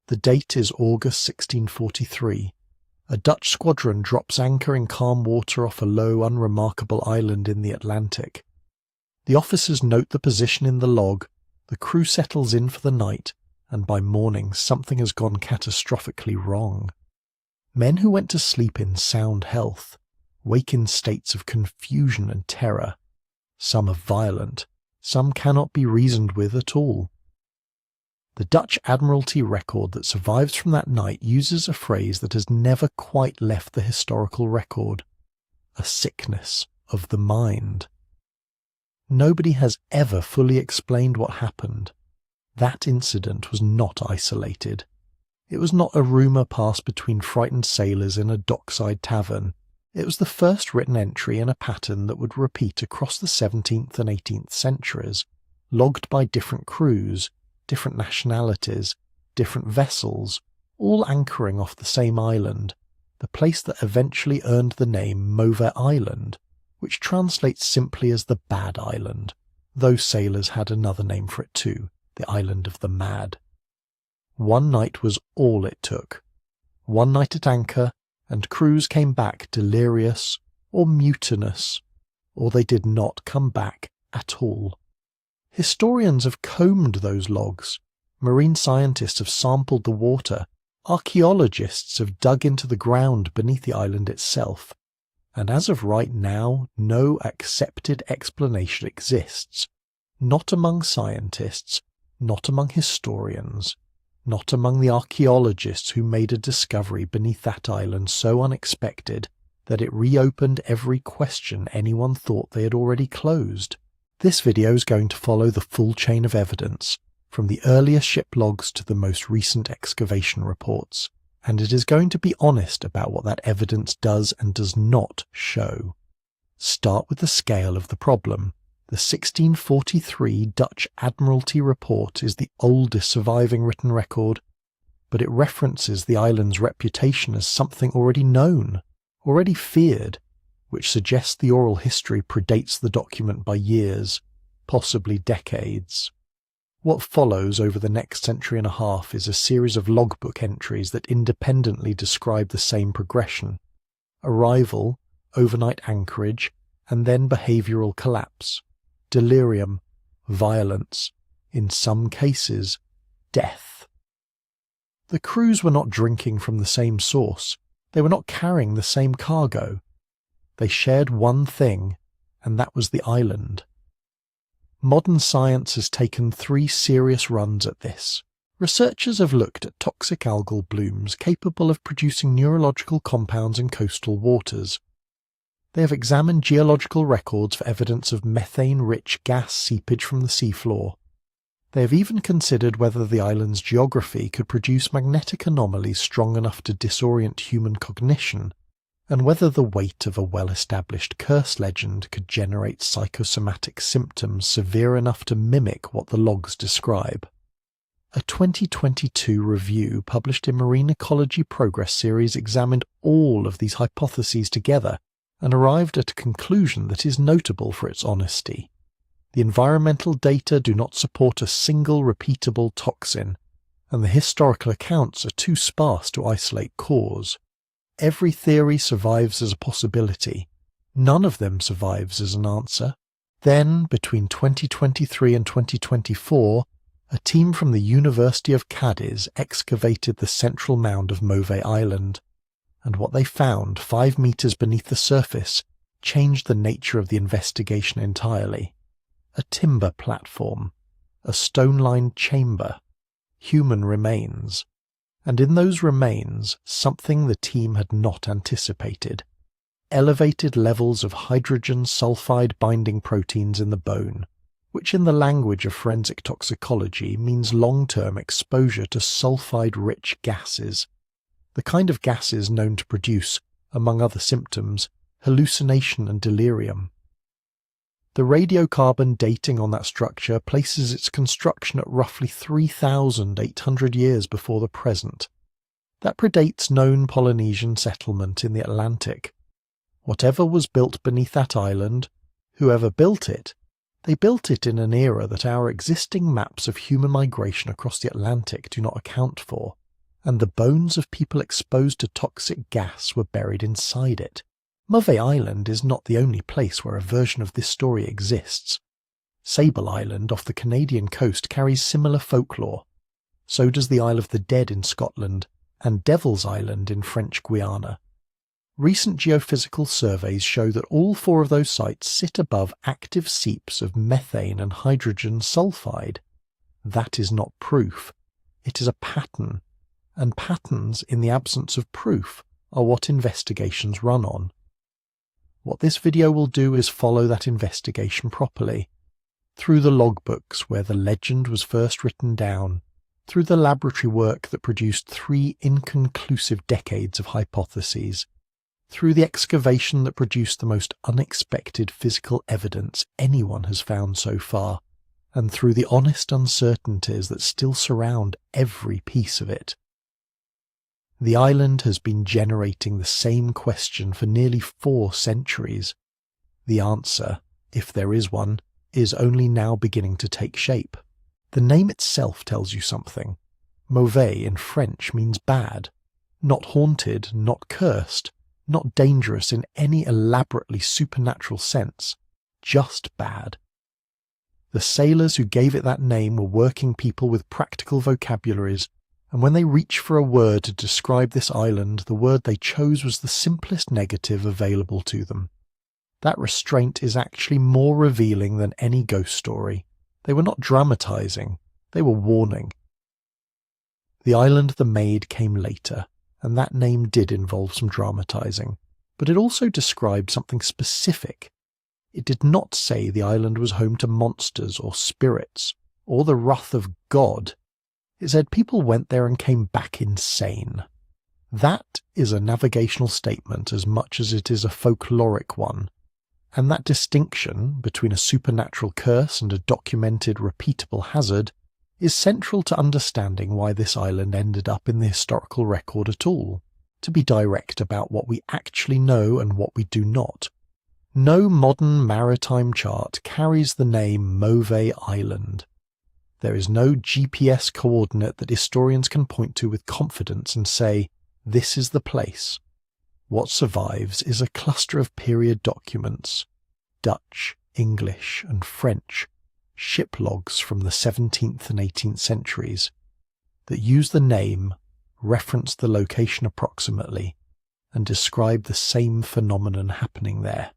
The date is August 1643. A Dutch squadron drops anchor in calm water off a low, unremarkable island in the Atlantic. The officers note the position in the log, the crew settles in for the night, and by morning something has gone catastrophically wrong. Men who went to sleep in sound health wake in states of confusion and terror. Some are violent, some cannot be reasoned with at all. The Dutch Admiralty record that survives from that night uses a phrase that has never quite left the historical record: a sickness of the mind. Nobody has ever fully explained what happened. That incident was not isolated. It was not a rumour passed between frightened sailors in a dockside tavern. It was the first written entry in a pattern that would repeat across the 17th and 18th centuries, logged by different crews, different nationalities, different vessels, all anchoring off the same island, the place that eventually earned the name Mauvais Island, which translates simply as the Bad Island, though sailors had another name for it too, the Island of the Mad. One night was all it took. One night at anchor, and crews came back delirious or mutinous, or they did not come back at all. Historians have combed those logs, marine scientists have sampled the water, archaeologists have dug into the ground beneath the island itself, and as of right now, no accepted explanation exists, not among scientists, not among historians, not among the archaeologists who made a discovery beneath that island so unexpected that it reopened every question anyone thought they had already closed. This video is going to follow the full chain of evidence, from the earliest ship logs to the most recent excavation reports, and it is going to be honest about what that evidence does and does not show. Start with the scale of the problem. The 1643 Dutch Admiralty report is the oldest surviving written record, but it references the island's reputation as something already known, already feared, which suggests the oral history predates the document by years, possibly decades. What follows over the next century and a half is a series of logbook entries that independently describe the same progression: arrival, overnight anchorage, and then behavioural collapse, delirium, violence, in some cases, death. The crews were not drinking from the same source, they were not carrying the same cargo. They shared one thing, and that was the island. Modern science has taken 3 serious runs at this. Researchers have looked at toxic algal blooms capable of producing neurological compounds in coastal waters. They have examined geological records for evidence of methane-rich gas seepage from the seafloor. They have even considered whether the island's geography could produce magnetic anomalies strong enough to disorient human cognition, and whether the weight of a well-established curse legend could generate psychosomatic symptoms severe enough to mimic what the logs describe. A 2022 review published in Marine Ecology Progress series examined all of these hypotheses together and arrived at a conclusion that is notable for its honesty. The environmental data do not support a single repeatable toxin, and the historical accounts are too sparse to isolate cause. Every theory survives as a possibility. None of them survives as an answer. Then, between 2023 and 2024, a team from the University of Cadiz excavated the central mound of Mauvais Island, and what they found 5 meters beneath the surface changed the nature of the investigation entirely. A timber platform, a stone-lined chamber, human remains, and in those remains something the team had not anticipated: elevated levels of hydrogen sulfide binding proteins in the bone, which in the language of forensic toxicology means long-term exposure to sulfide-rich gases, the kind of gases known to produce, among other symptoms, hallucination and delirium. The radiocarbon dating on that structure places its construction at roughly 3,800 years before the present. That predates known Polynesian settlement in the Atlantic. Whatever was built beneath that island, whoever built it, they built it in an era that our existing maps of human migration across the Atlantic do not account for. and the bones of people exposed to toxic gas were buried inside it. Mauvais Island is not the only place where a version of this story exists. Sable Island off the Canadian coast carries similar folklore. So does the Isle of the Dead in Scotland and Devil's Island in French Guiana. Recent geophysical surveys show that all 4 of those sites sit above active seeps of methane and hydrogen sulfide. That is not proof. It is a pattern, and patterns in the absence of proof are what investigations run on. What this video will do is follow that investigation properly, through the logbooks where the legend was first written down, through the laboratory work that produced 3 inconclusive decades of hypotheses, through the excavation that produced the most unexpected physical evidence anyone has found so far, and through the honest uncertainties that still surround every piece of it. The island has been generating the same question for nearly 4 centuries. The answer, if there is one, is only now beginning to take shape. The name itself tells you something. Mauvais in French means bad, not haunted, not cursed, not dangerous in any elaborately supernatural sense, just bad. The sailors who gave it that name were working people with practical vocabularies, and when they reached for a word to describe this island, the word they chose was the simplest negative available to them. That restraint is actually more revealing than any ghost story. They were not dramatizing, they were warning. The island the maid came later, and that name did involve some dramatizing, but it also described something specific. It did not say the island was home to monsters or spirits, or the wrath of God. It said people went there and came back insane. That is a navigational statement as much as it is a folkloric one, and that distinction between a supernatural curse and a documented, repeatable hazard is central to understanding why this island ended up in the historical record at all, to be direct about what we actually know and what we do not. No modern maritime chart carries the name Mauvais Island. There is no GPS coordinate that historians can point to with confidence and say, this is the place. What survives is a cluster of period documents, Dutch, English, and French, ship logs from the 17th and 18th centuries, that use the name, reference the location approximately, and describe the same phenomenon happening there.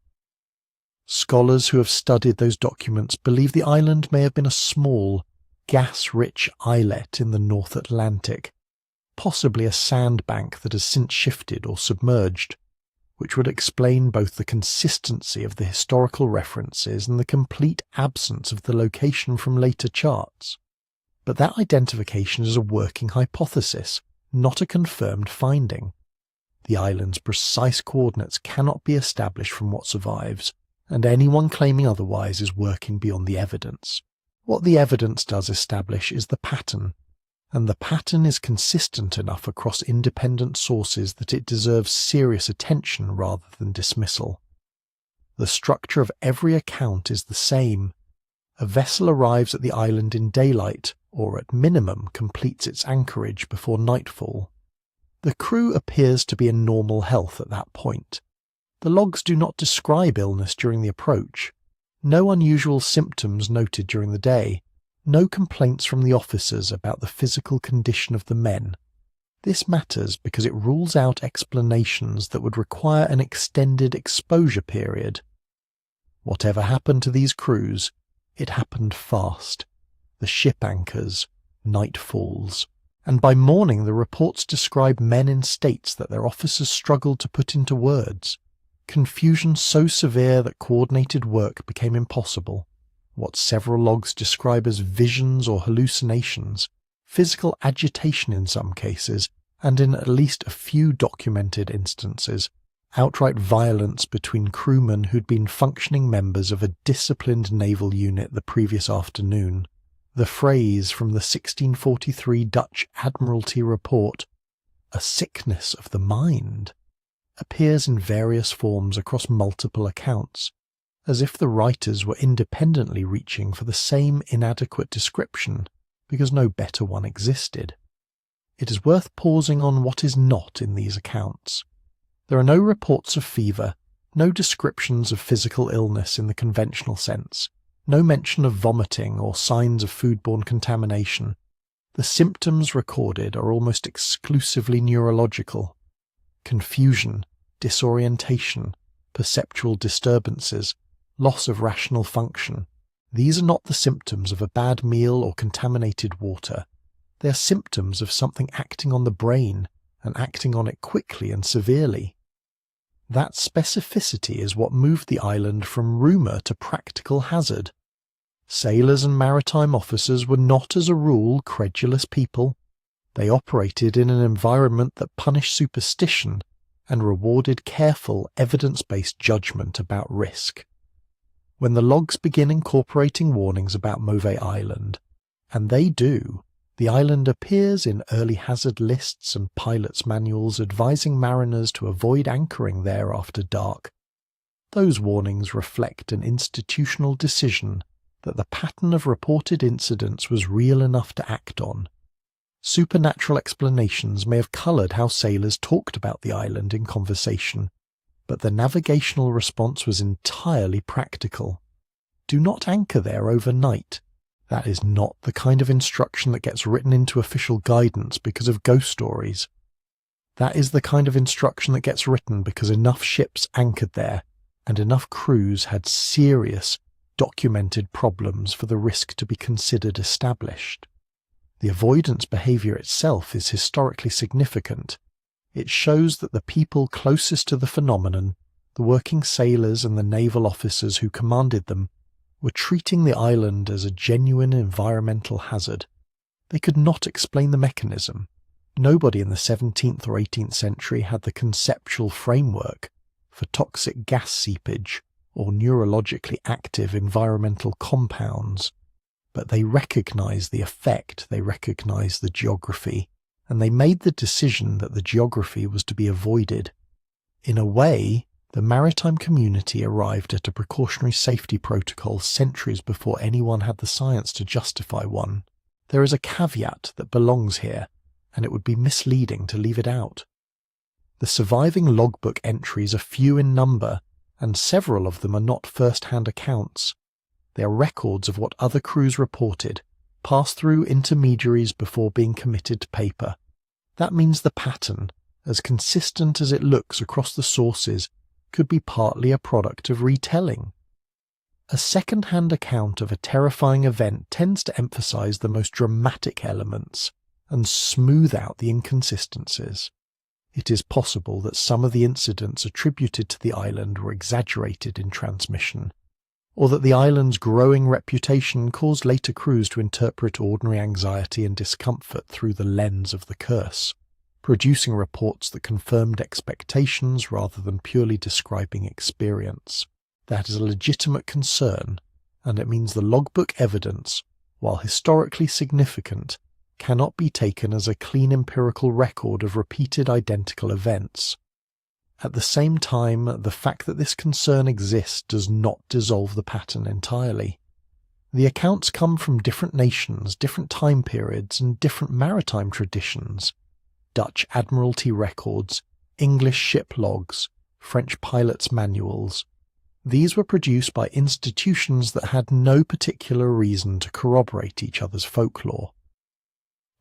Scholars who have studied those documents believe the island may have been a small, gas-rich islet in the North Atlantic, possibly a sandbank that has since shifted or submerged, which would explain both the consistency of the historical references and the complete absence of the location from later charts. But that identification is a working hypothesis, not a confirmed finding. The island's precise coordinates cannot be established from what survives, and anyone claiming otherwise is working beyond the evidence. What the evidence does establish is the pattern, and the pattern is consistent enough across independent sources that it deserves serious attention rather than dismissal. The structure of every account is the same. A vessel arrives at the island in daylight, or at minimum completes its anchorage before nightfall. The crew appears to be in normal health at that point. The logs do not describe illness during the approach. No unusual symptoms noted during the day. No complaints from the officers about the physical condition of the men. This matters because it rules out explanations that would require an extended exposure period. Whatever happened to these crews, it happened fast. The ship anchors, night falls, and by morning the reports describe men in states that their officers struggled to put into words. Confusion so severe that coordinated work became impossible. What several logs describe as visions or hallucinations, physical agitation in some cases, and in at least a few documented instances, outright violence between crewmen who'd been functioning members of a disciplined naval unit the previous afternoon. The phrase from the 1643 Dutch Admiralty report, "a sickness of the mind," appears in various forms across multiple accounts, as if the writers were independently reaching for the same inadequate description because no better one existed. it is worth pausing on what is not in these accounts. There are no reports of fever, no descriptions of physical illness in the conventional sense, no mention of vomiting or signs of foodborne contamination. The symptoms recorded are almost exclusively neurological. Confusion, disorientation, perceptual disturbances, loss of rational function. These are not the symptoms of a bad meal or contaminated water. They are symptoms of something acting on the brain, and acting on it quickly and severely. That specificity is what moved the island from rumour to practical hazard. Sailors and maritime officers were not as a rule credulous people. They operated in an environment that punished superstition and rewarded careful, evidence-based judgment about risk. When the logs begin incorporating warnings about Mauvais Island, and they do, the island appears in early hazard lists and pilots' manuals advising mariners to avoid anchoring there after dark. Those warnings reflect an institutional decision that the pattern of reported incidents was real enough to act on. Supernatural explanations may have coloured how sailors talked about the island in conversation, but the navigational response was entirely practical. Do not anchor there overnight. That is not the kind of instruction that gets written into official guidance because of ghost stories. That is the kind of instruction that gets written because enough ships anchored there and enough crews had serious, documented problems for the risk to be considered established. The avoidance behaviour itself is historically significant. It shows that the people closest to the phenomenon, the working sailors and the naval officers who commanded them, were treating the island as a genuine environmental hazard. They could not explain the mechanism. Nobody in the 17th or 18th century had the conceptual framework for toxic gas seepage or neurologically active environmental compounds, but they recognized the effect, they recognized the geography, and they made the decision that the geography was to be avoided. In a way, the maritime community arrived at a precautionary safety protocol centuries before anyone had the science to justify one. There is a caveat that belongs here, and it would be misleading to leave it out. The surviving logbook entries are few in number, and several of them are not first-hand accounts. They are records of what other crews reported, passed through intermediaries before being committed to paper. That means the pattern, as consistent as it looks across the sources, could be partly a product of retelling. A second-hand account of a terrifying event tends to emphasize the most dramatic elements and smooth out the inconsistencies. It is possible that some of the incidents attributed to the island were exaggerated in transmission, or that the island's growing reputation caused later crews to interpret ordinary anxiety and discomfort through the lens of the curse, producing reports that confirmed expectations rather than purely describing experience. That is a legitimate concern, and it means the logbook evidence, while historically significant, cannot be taken as a clean empirical record of repeated identical events. At the same time, the fact that this concern exists does not dissolve the pattern entirely. The accounts come from different nations, different time periods, and different maritime traditions. Dutch Admiralty records, English ship logs, French pilots' manuals. These were produced by institutions that had no particular reason to corroborate each other's folklore.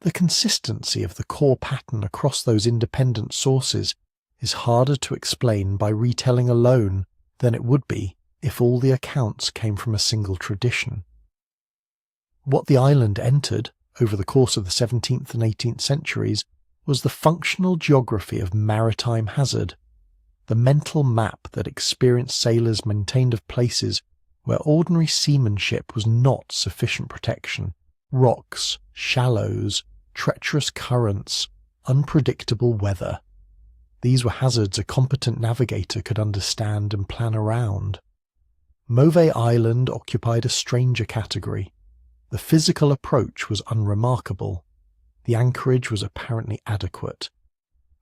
The consistency of the core pattern across those independent sources is harder to explain by retelling alone than it would be if all the accounts came from a single tradition. What the island entered over the course of the 17th and 18th centuries was the functional geography of maritime hazard, the mental map that experienced sailors maintained of places where ordinary seamanship was not sufficient protection: rocks, shallows, treacherous currents, unpredictable weather. These were hazards a competent navigator could understand and plan around. Mauvais Island occupied a stranger category. The physical approach was unremarkable. The anchorage was apparently adequate.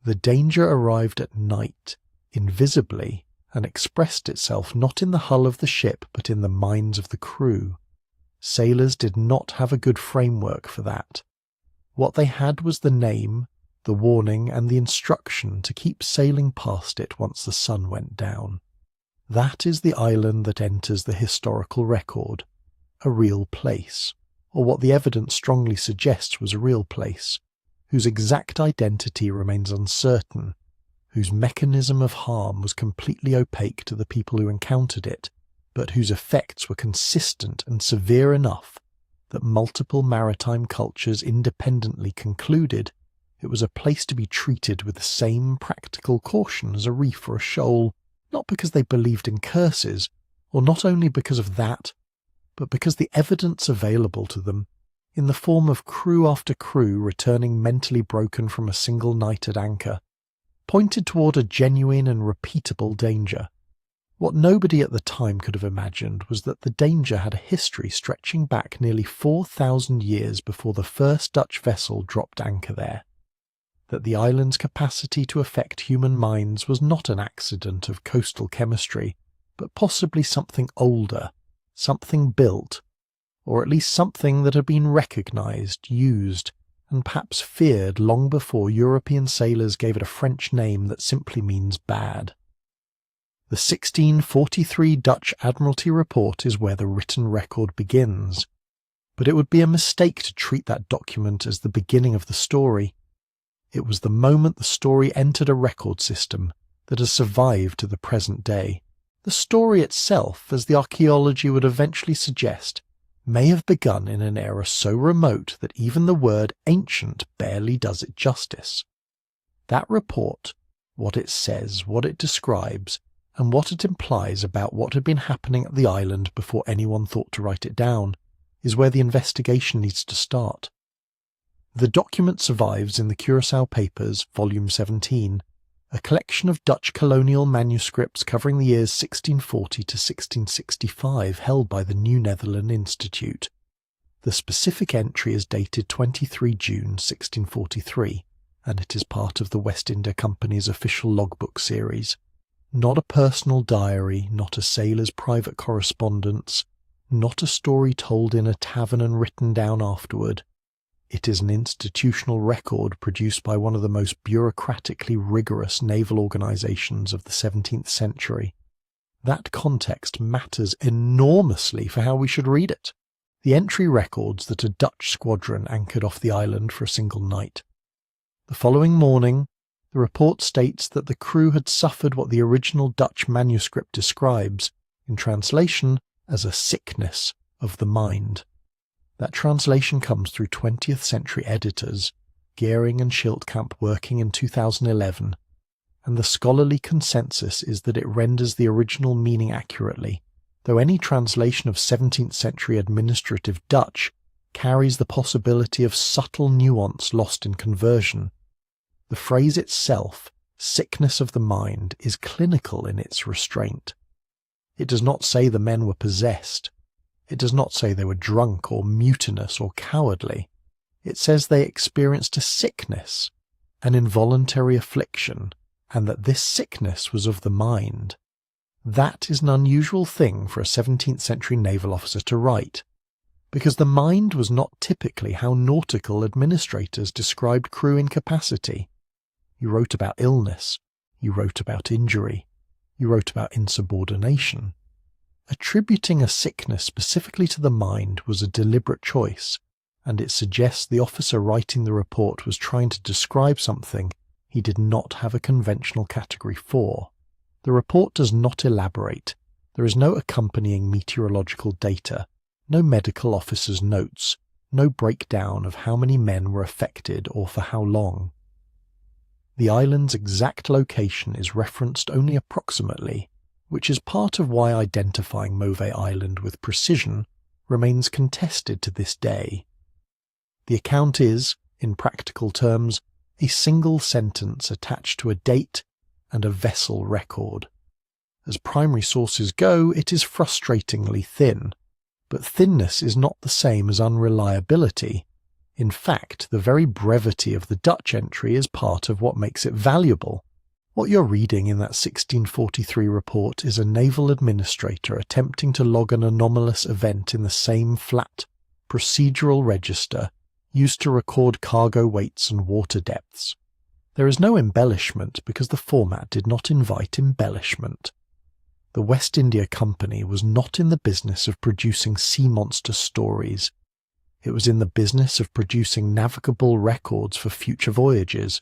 The danger arrived at night, invisibly, and expressed itself not in the hull of the ship but in the minds of the crew. Sailors did not have a good framework for that. What they had was the name, the warning, and the instruction to keep sailing past it once the sun went down. That is the island that enters the historical record, a real place, or what the evidence strongly suggests was a real place, whose exact identity remains uncertain, whose mechanism of harm was completely opaque to the people who encountered it, but whose effects were consistent and severe enough that multiple maritime cultures independently concluded it was a place to be treated with the same practical caution as a reef or a shoal, not because they believed in curses, or not only because of that, but because the evidence available to them, in the form of crew after crew returning mentally broken from a single night at anchor, pointed toward a genuine and repeatable danger. What nobody at the time could have imagined was that the danger had a history stretching back nearly 4,000 years before the first Dutch vessel dropped anchor there. That the island's capacity to affect human minds was not an accident of coastal chemistry, but possibly something older, something built, or at least something that had been recognized, used, and perhaps feared long before European sailors gave it a French name that simply means bad. The 1643 Dutch Admiralty report is where the written record begins, but it would be a mistake to treat that document as the beginning of the story. It was the moment the story entered a record system that has survived to the present day. The story itself, as the archaeology would eventually suggest, may have begun in an era so remote that even the word ancient barely does it justice. That report, what it says, what it describes, and what it implies about what had been happening at the island before anyone thought to write it down, is where the investigation needs to start. The document survives in the Curaçao Papers, Volume 17, a collection of Dutch colonial manuscripts covering the years 1640 to 1665 held by the New Netherland Institute. The specific entry is dated 23 June 1643, and it is part of the West India Company's official logbook series. Not a personal diary, not a sailor's private correspondence, not a story told in a tavern and written down afterward. It is an institutional record produced by one of the most bureaucratically rigorous naval organizations of the 17th century. That context matters enormously for how we should read it. The entry records that a Dutch squadron anchored off the island for a single night. The following morning, the report states that the crew had suffered what the original Dutch manuscript describes, in translation, as a sickness of the mind. That translation comes through 20th century editors, Gehring and Schildkamp working in 2011, and the scholarly consensus is that it renders the original meaning accurately, though any translation of 17th century administrative Dutch carries the possibility of subtle nuance lost in conversion. The phrase itself, sickness of the mind, is clinical in its restraint. It does not say the men were possessed. It does not say they were drunk or mutinous or cowardly. It says they experienced a sickness, an involuntary affliction, and that this sickness was of the mind. That is an unusual thing for a 17th century naval officer to write, because the mind was not typically how nautical administrators described crew incapacity. You wrote about illness, you wrote about injury, you wrote about insubordination. Attributing a sickness specifically to the mind was a deliberate choice, and it suggests the officer writing the report was trying to describe something he did not have a conventional category for. The report does not elaborate. There is no accompanying meteorological data, no medical officer's notes, no breakdown of how many men were affected or for how long. The island's exact location is referenced only approximately, which is part of why identifying Mauvais Island with precision remains contested to this day. The account is, in practical terms, a single sentence attached to a date and a vessel record. As primary sources go, it is frustratingly thin, but thinness is not the same as unreliability. In fact, the very brevity of the Dutch entry is part of what makes it valuable. What you're reading in that 1643 report is a naval administrator attempting to log an anomalous event in the same flat, procedural register used to record cargo weights and water depths. There is no embellishment because the format did not invite embellishment. The West India Company was not in the business of producing sea monster stories. It was in the business of producing navigable records for future voyages.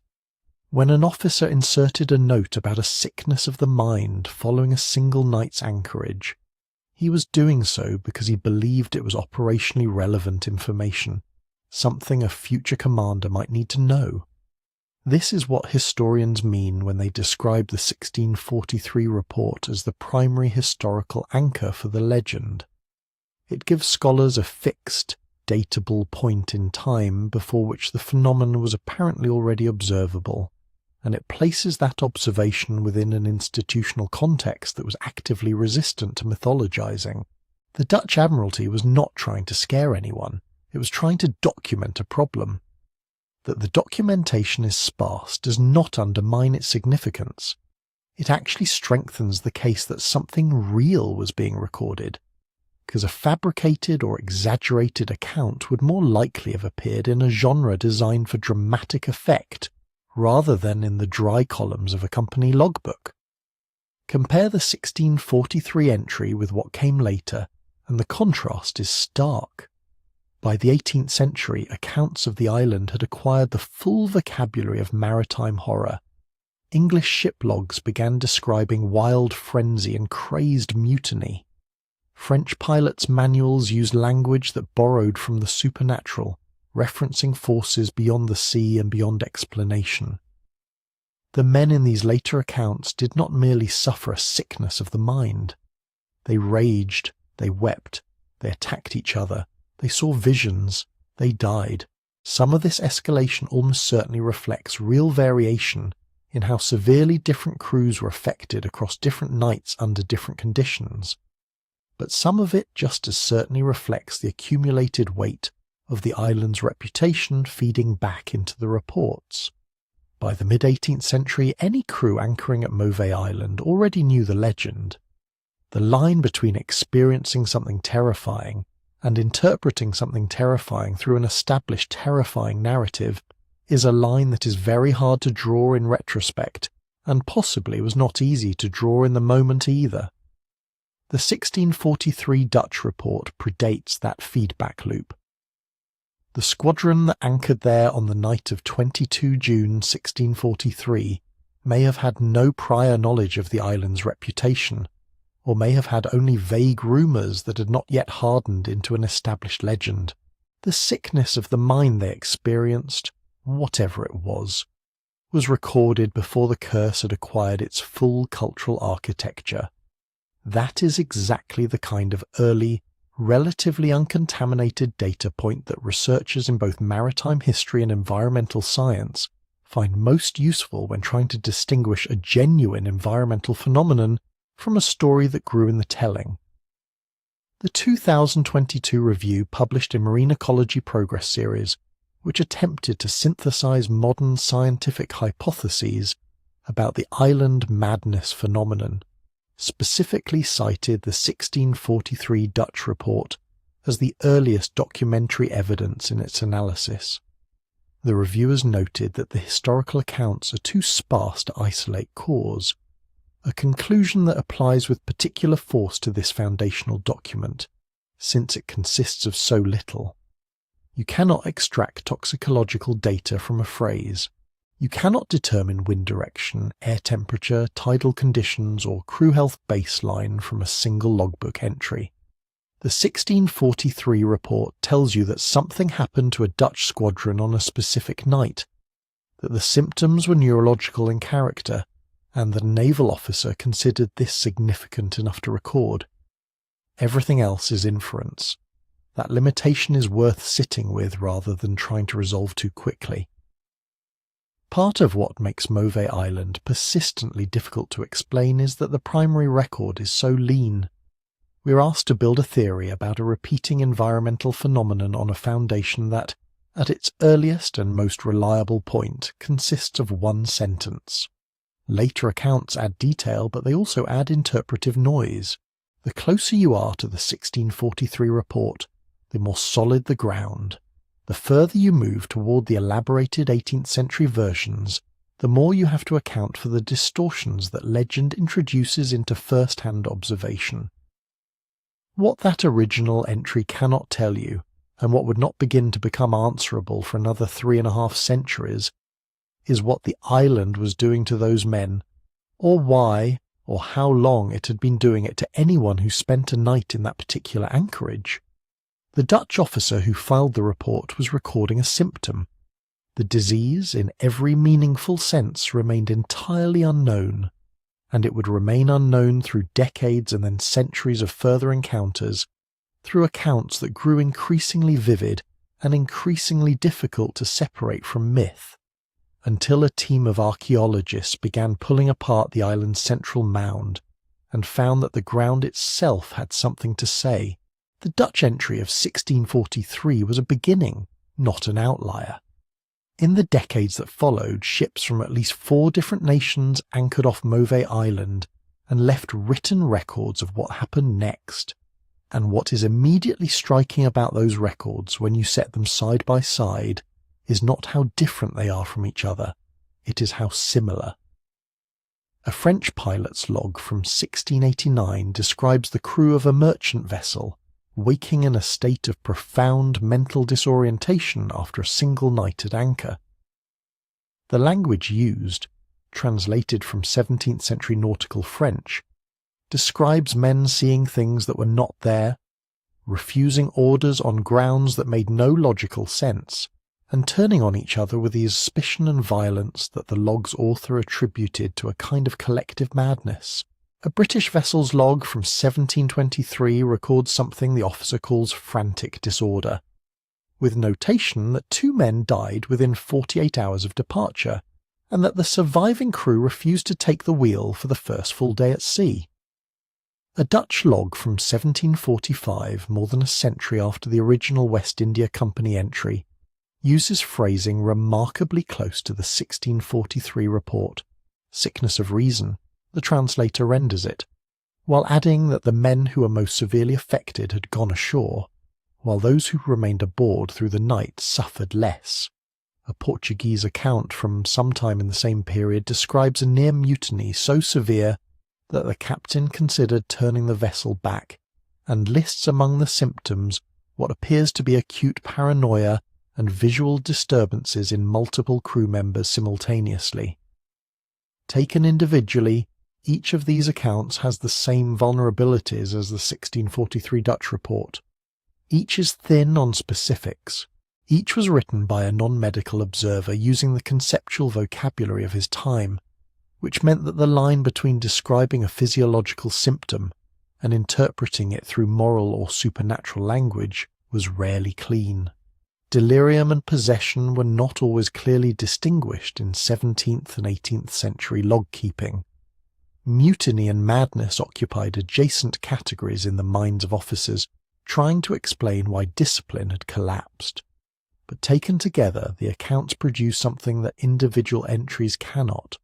When an officer inserted a note about a sickness of the mind following a single night's anchorage, he was doing so because he believed it was operationally relevant information, something a future commander might need to know. This is what historians mean when they describe the 1643 report as the primary historical anchor for the legend. It gives scholars a fixed, datable point in time before which the phenomenon was apparently already observable, and it places that observation within an institutional context that was actively resistant to mythologizing. The Dutch Admiralty was not trying to scare anyone, it was trying to document a problem. That the documentation is sparse does not undermine its significance. It actually strengthens the case that something real was being recorded, because a fabricated or exaggerated account would more likely have appeared in a genre designed for dramatic effect rather than in the dry columns of a company logbook. Compare the 1643 entry with what came later, and the contrast is stark. By the 18th century, accounts of the island had acquired the full vocabulary of maritime horror. English ship logs began describing wild frenzy and crazed mutiny. French pilots' manuals used language that borrowed from the supernatural, referencing forces beyond the sea and beyond explanation. The men in these later accounts did not merely suffer a sickness of the mind. They raged, they wept, they attacked each other, they saw visions, they died. Some of this escalation almost certainly reflects real variation in how severely different crews were affected across different nights under different conditions. But some of it just as certainly reflects the accumulated weight of the island's reputation feeding back into the reports. By the mid-18th century, any crew anchoring at Mauvais Island already knew the legend. The line between experiencing something terrifying and interpreting something terrifying through an established terrifying narrative is a line that is very hard to draw in retrospect, and possibly was not easy to draw in the moment either. The 1643 Dutch report predates that feedback loop. The squadron that anchored there on the night of 22 June 1643 may have had no prior knowledge of the island's reputation, or may have had only vague rumours that had not yet hardened into an established legend. The sickness of the mind they experienced, whatever it was recorded before the curse had acquired its full cultural architecture. That is exactly the kind of early, relatively uncontaminated data point that researchers in both maritime history and environmental science find most useful when trying to distinguish a genuine environmental phenomenon from a story that grew in the telling. The 2022 review published in Marine Ecology Progress Series, which attempted to synthesize modern scientific hypotheses about the island madness phenomenon, specifically cited the 1643 Dutch report as the earliest documentary evidence in its analysis. The reviewers noted that the historical accounts are too sparse to isolate cause, a conclusion that applies with particular force to this foundational document, since it consists of so little. You cannot extract toxicological data from a phrase. You cannot determine wind direction, air temperature, tidal conditions, or crew health baseline from a single logbook entry. The 1643 report tells you that something happened to a Dutch squadron on a specific night, that the symptoms were neurological in character, and that a naval officer considered this significant enough to record. Everything else is inference. That limitation is worth sitting with rather than trying to resolve too quickly. Part of what makes Mauvais Island persistently difficult to explain is that the primary record is so lean. We are asked to build a theory about a repeating environmental phenomenon on a foundation that, at its earliest and most reliable point, consists of one sentence. Later accounts add detail, but they also add interpretive noise. The closer you are to the 1643 report, the more solid the ground. The further you move toward the elaborated 18th century versions, the more you have to account for the distortions that legend introduces into first-hand observation. What that original entry cannot tell you, and what would not begin to become answerable for another 3.5 centuries, is what the island was doing to those men, or why or how long it had been doing it to anyone who spent a night in that particular anchorage. The Dutch officer who filed the report was recording a symptom. The disease, in every meaningful sense, remained entirely unknown, and it would remain unknown through decades and then centuries of further encounters, through accounts that grew increasingly vivid and increasingly difficult to separate from myth, until a team of archaeologists began pulling apart the island's central mound and found that the ground itself had something to say. The Dutch entry of 1643 was a beginning, not an outlier. In the decades that followed, ships from at least 4 different nations anchored off Mauvais Island and left written records of what happened next. And what is immediately striking about those records when you set them side by side is not how different they are from each other, it is how similar. A French pilot's log from 1689 describes the crew of a merchant vessel waking in a state of profound mental disorientation after a single night at anchor. The language used, translated from 17th century nautical French, describes men seeing things that were not there, refusing orders on grounds that made no logical sense, and turning on each other with the suspicion and violence that the log's author attributed to a kind of collective madness. A British vessel's log from 1723 records something the officer calls frantic disorder, with notation that 2 men died within 48 hours of departure, and that the surviving crew refused to take the wheel for the first full day at sea. A Dutch log from 1745, more than a century after the original West India Company entry, uses phrasing remarkably close to the 1643 report. Sickness of reason, the translator renders it, while adding that the men who were most severely affected had gone ashore, while those who remained aboard through the night suffered less. A Portuguese account from sometime in the same period describes a near mutiny so severe that the captain considered turning the vessel back, and lists among the symptoms what appears to be acute paranoia and visual disturbances in multiple crew members simultaneously. Taken individually, each of these accounts has the same vulnerabilities as the 1643 Dutch report. Each is thin on specifics. Each was written by a non-medical observer using the conceptual vocabulary of his time, which meant that the line between describing a physiological symptom and interpreting it through moral or supernatural language was rarely clean. Delirium and possession were not always clearly distinguished in 17th and 18th century log-keeping. Mutiny and madness occupied adjacent categories in the minds of officers trying to explain why discipline had collapsed. But taken together, the accounts produce something that individual entries cannot.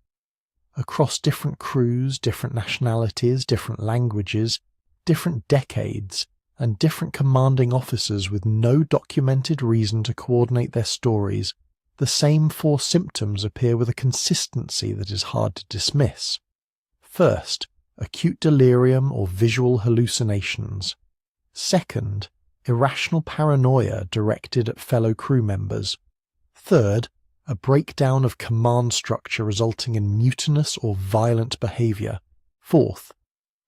Across different crews, different nationalities, different languages, different decades, and different commanding officers with no documented reason to coordinate their stories, the same 4 symptoms appear with a consistency that is hard to dismiss. First, acute delirium or visual hallucinations. Second, irrational paranoia directed at fellow crew members. Third, a breakdown of command structure resulting in mutinous or violent behaviour. Fourth,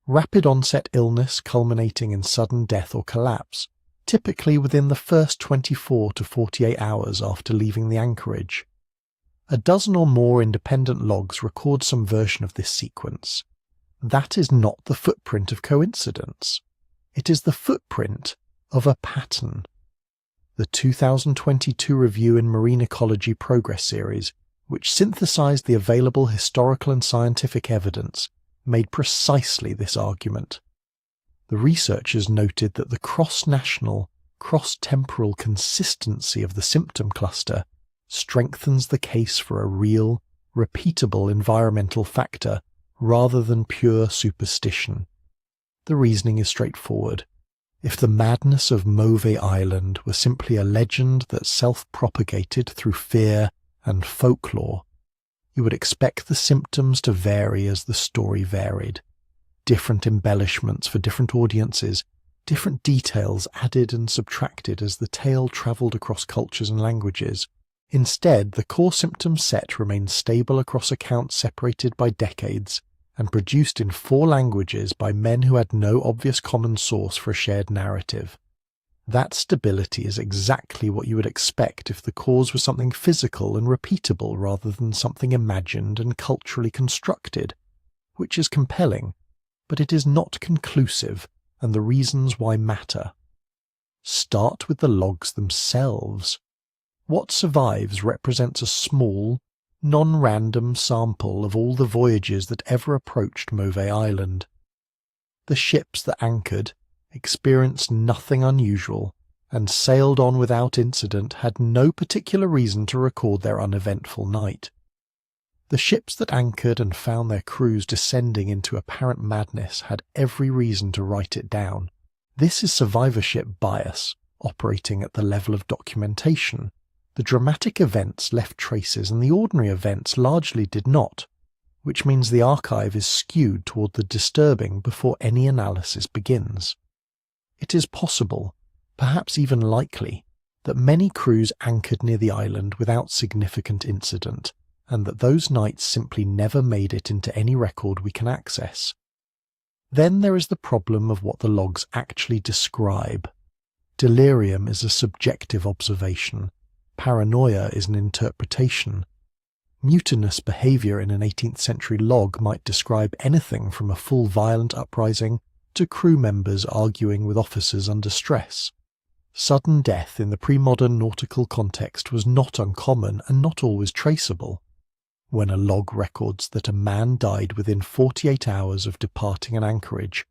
rapid onset illness culminating in sudden death or collapse, typically within the first 24 to 48 hours after leaving the anchorage. A dozen or more independent logs record some version of this sequence. That is not the footprint of coincidence. It is the footprint of a pattern. The 2022 review in Marine Ecology Progress Series, which synthesized the available historical and scientific evidence, made precisely this argument. The researchers noted that the cross-national, cross-temporal consistency of the symptom cluster strengthens the case for a real, repeatable environmental factor rather than pure superstition. The reasoning is straightforward. If the madness of Mauvais Island were simply a legend that self-propagated through fear and folklore, you would expect the symptoms to vary as the story varied. Different embellishments for different audiences, different details added and subtracted as the tale travelled across cultures and languages. Instead, the core symptom set remained stable across accounts separated by decades and produced in 4 languages by men who had no obvious common source for a shared narrative. That stability is exactly what you would expect if the cause was something physical and repeatable rather than something imagined and culturally constructed, which is compelling, but it is not conclusive, and the reasons why matter. Start with the logs themselves. What survives represents a small, non-random sample of all the voyages that ever approached Mauvais Island. The ships that anchored, experienced nothing unusual, and sailed on without incident had no particular reason to record their uneventful night. The ships that anchored and found their crews descending into apparent madness had every reason to write it down. This is survivorship bias, operating at the level of documentation. The dramatic events left traces and the ordinary events largely did not, which means the archive is skewed toward the disturbing before any analysis begins. It is possible, perhaps even likely, that many crews anchored near the island without significant incident, and that those nights simply never made it into any record we can access. Then there is the problem of what the logs actually describe. Delirium is a subjective observation. Paranoia is an interpretation. Mutinous behaviour in an 18th century log might describe anything from a full violent uprising to crew members arguing with officers under stress. Sudden death in the pre-modern nautical context was not uncommon and not always traceable. When a log records that a man died within 48 hours of departing an anchorage,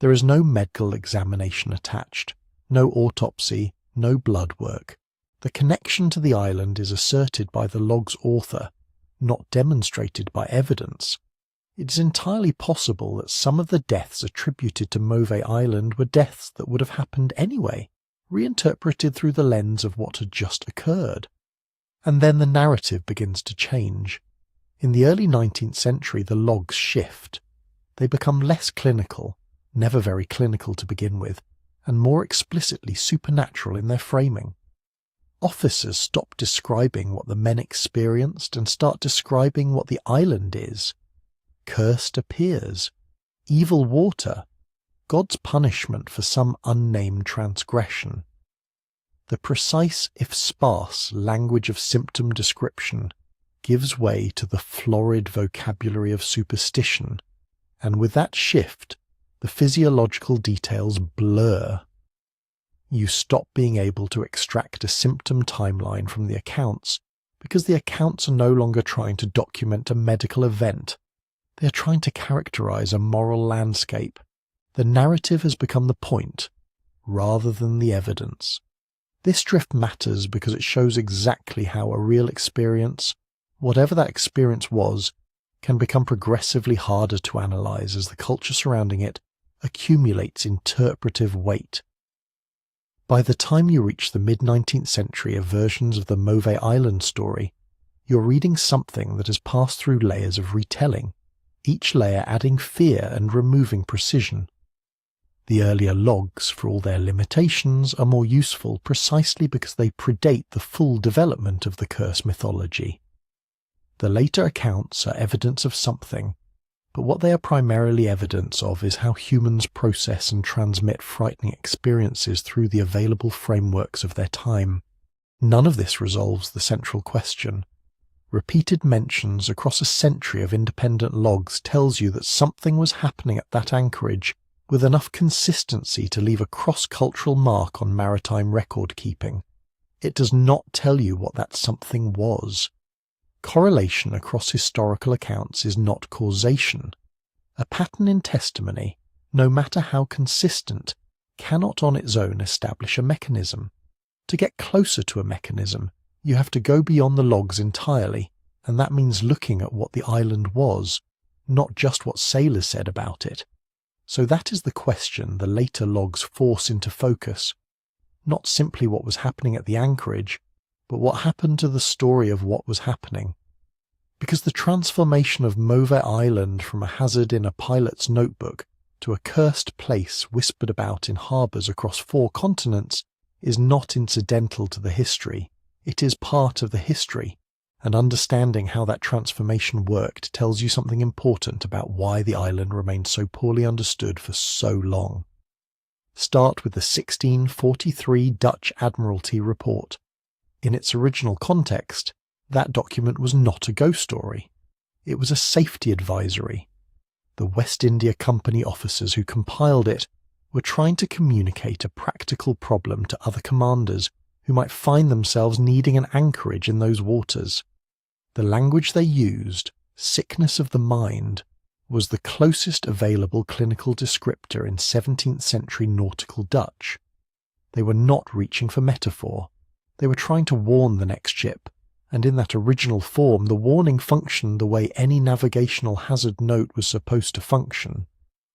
there is no medical examination attached, no autopsy, no blood work. The connection to the island is asserted by the log's author, not demonstrated by evidence. It is entirely possible that some of the deaths attributed to Mauvais Island were deaths that would have happened anyway, reinterpreted through the lens of what had just occurred. And then the narrative begins to change. In the early 19th century, the logs shift. They become less clinical, never very clinical to begin with, and more explicitly supernatural in their framing. Officers stop describing what the men experienced and start describing what the island is. Cursed appears. Evil water. God's punishment for some unnamed transgression. The precise, if sparse, language of symptom description gives way to the florid vocabulary of superstition, and with that shift, the physiological details blur. You stop being able to extract a symptom timeline from the accounts because the accounts are no longer trying to document a medical event. They are trying to characterize a moral landscape. The narrative has become the point, rather than the evidence. This drift matters because it shows exactly how a real experience, whatever that experience was, can become progressively harder to analyze as the culture surrounding it accumulates interpretive weight. By the time you reach the mid-19th century of versions of the Mauvais Island story, you're reading something that has passed through layers of retelling, each layer adding fear and removing precision. The earlier logs, for all their limitations, are more useful precisely because they predate the full development of the curse mythology. The later accounts are evidence of something, but what they are primarily evidence of is how humans process and transmit frightening experiences through the available frameworks of their time. None of this resolves the central question. Repeated mentions across a century of independent logs tells you that something was happening at that anchorage with enough consistency to leave a cross-cultural mark on maritime record-keeping. It does not tell you what that something was. Correlation across historical accounts is not causation. A pattern in testimony, no matter how consistent, cannot on its own establish a mechanism. To get closer to a mechanism, you have to go beyond the logs entirely, and that means looking at what the island was, not just what sailors said about it. So that is the question the later logs force into focus. Not simply what was happening at the anchorage, but what happened to the story of what was happening. Because the transformation of Mauvais Island from a hazard in a pilot's notebook to a cursed place whispered about in harbours across 4 continents is not incidental to the history. It is part of the history, and understanding how that transformation worked tells you something important about why the island remained so poorly understood for so long. Start with the 1643 Dutch Admiralty report. In its original context, that document was not a ghost story. It was a safety advisory. The West India Company officers who compiled it were trying to communicate a practical problem to other commanders who might find themselves needing an anchorage in those waters. The language they used, sickness of the mind, was the closest available clinical descriptor in 17th century nautical Dutch. They were not reaching for metaphor. They were trying to warn the next ship, and in that original form the warning functioned the way any navigational hazard note was supposed to function.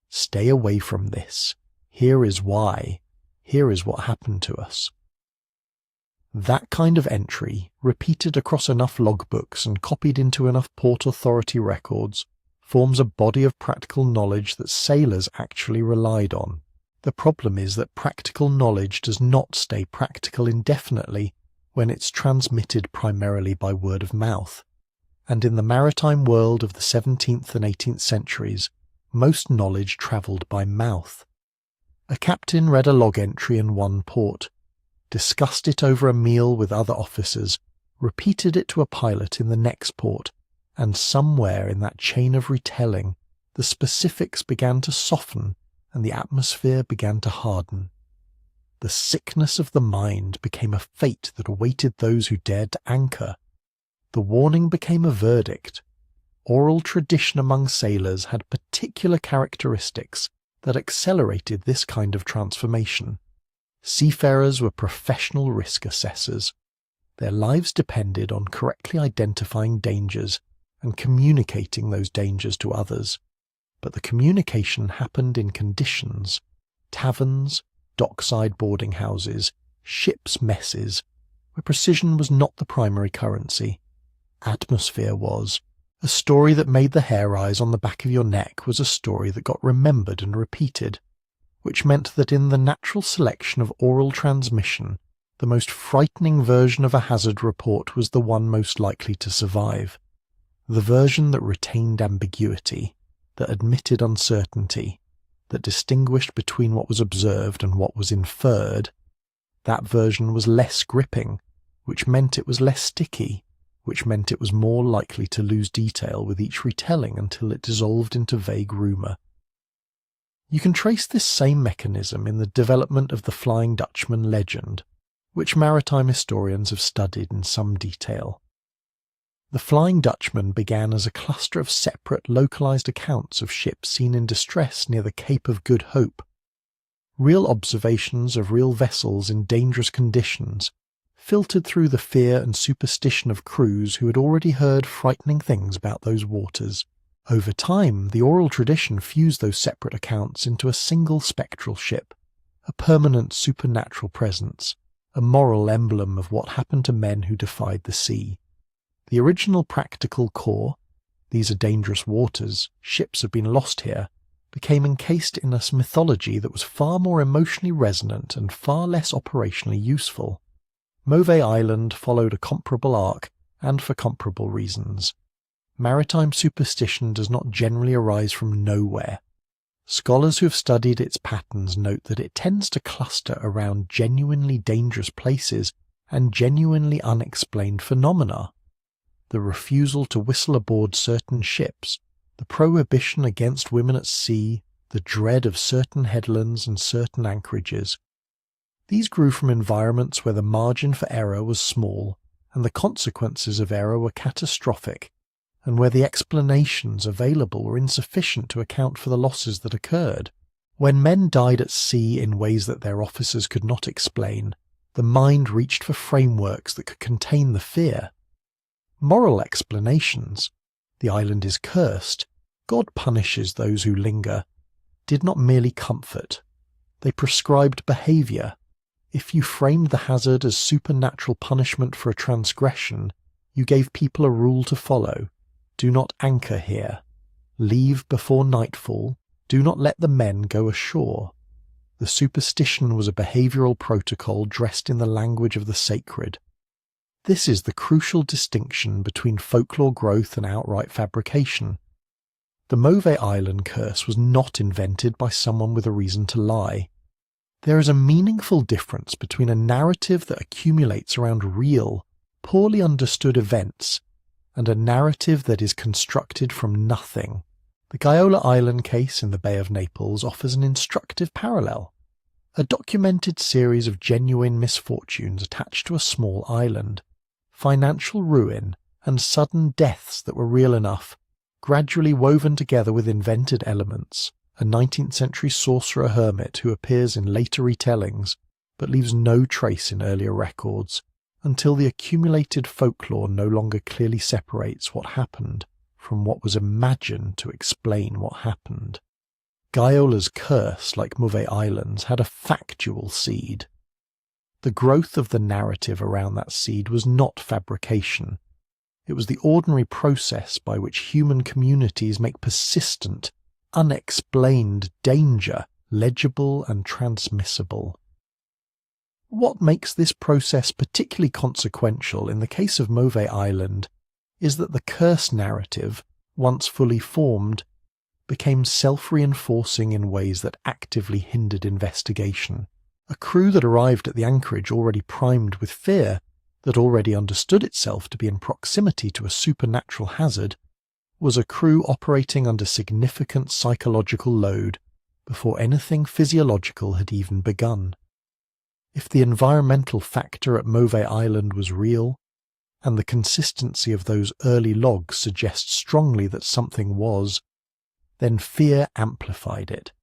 Stay away from this. Here is why. Here is what happened to us. That kind of entry, repeated across enough logbooks and copied into enough port authority records, forms a body of practical knowledge that sailors actually relied on. The problem is that practical knowledge does not stay practical indefinitely when it's transmitted primarily by word of mouth. And in the maritime world of the 17th and 18th centuries, most knowledge travelled by mouth. A captain read a log entry in one port, discussed it over a meal with other officers, repeated it to a pilot in the next port, and somewhere in that chain of retelling, the specifics began to soften and the atmosphere began to harden. The sickness of the mind became a fate that awaited those who dared to anchor. The warning became a verdict. Oral tradition among sailors had particular characteristics that accelerated this kind of transformation. Seafarers were professional risk assessors. Their lives depended on correctly identifying dangers and communicating those dangers to others. But the communication happened in conditions: taverns, dockside boarding houses, ships' messes, where precision was not the primary currency. Atmosphere was. A story that made the hair rise on the back of your neck was a story that got remembered and repeated, which meant that in the natural selection of oral transmission, the most frightening version of a hazard report was the one most likely to survive. The version that retained ambiguity, that admitted uncertainty, that distinguished between what was observed and what was inferred. That version was less gripping, which meant it was less sticky, which meant it was more likely to lose detail with each retelling until it dissolved into vague rumour. You can trace this same mechanism in the development of the Flying Dutchman legend, which maritime historians have studied in some detail. The Flying Dutchman began as a cluster of separate, localised accounts of ships seen in distress near the Cape of Good Hope. Real observations of real vessels in dangerous conditions, filtered through the fear and superstition of crews who had already heard frightening things about those waters. Over time, the oral tradition fused those separate accounts into a single spectral ship, a permanent supernatural presence, a moral emblem of what happened to men who defied the sea. The original practical core, these are dangerous waters, ships have been lost here, became encased in a mythology that was far more emotionally resonant and far less operationally useful. Mauvais Island followed a comparable arc, and for comparable reasons. Maritime superstition does not generally arise from nowhere. Scholars who have studied its patterns note that it tends to cluster around genuinely dangerous places and genuinely unexplained phenomena. The refusal to whistle aboard certain ships, the prohibition against women at sea, the dread of certain headlands and certain anchorages. These grew from environments where the margin for error was small and the consequences of error were catastrophic, and where the explanations available were insufficient to account for the losses that occurred. When men died at sea in ways that their officers could not explain, the mind reached for frameworks that could contain the fear. Moral explanations. The island is cursed. God punishes those who linger. did not merely comfort. They prescribed behaviour. If you framed the hazard as supernatural punishment for a transgression, you gave people a rule to follow. Do not anchor here. Leave before nightfall. Do not let the men go ashore. The superstition was a behavioural protocol dressed in the language of the sacred. This is the crucial distinction between folklore growth and outright fabrication. The Mauvais Island curse was not invented by someone with a reason to lie. There is a meaningful difference between a narrative that accumulates around real, poorly understood events and a narrative that is constructed from nothing. The Giolla Island case in the Bay of Naples offers an instructive parallel. A documented series of genuine misfortunes attached to a small island, financial ruin, and sudden deaths that were real enough, gradually woven together with invented elements. A 19th century sorcerer hermit who appears in later retellings, but leaves no trace in earlier records, until the accumulated folklore no longer clearly separates what happened from what was imagined to explain what happened. Giolla's curse, like Mauvais Island's, had a factual seed. The growth of the narrative around that seed was not fabrication. It was the ordinary process by which human communities make persistent, unexplained danger legible and transmissible. What makes this process particularly consequential in the case of Mauvais Island is that the curse narrative, once fully formed, became self-reinforcing in ways that actively hindered investigation. A crew that arrived at the anchorage already primed with fear, that already understood itself to be in proximity to a supernatural hazard, was a crew operating under significant psychological load before anything physiological had even begun. If the environmental factor at Mauvais Island was real, and the consistency of those early logs suggests strongly that something was, then fear amplified it.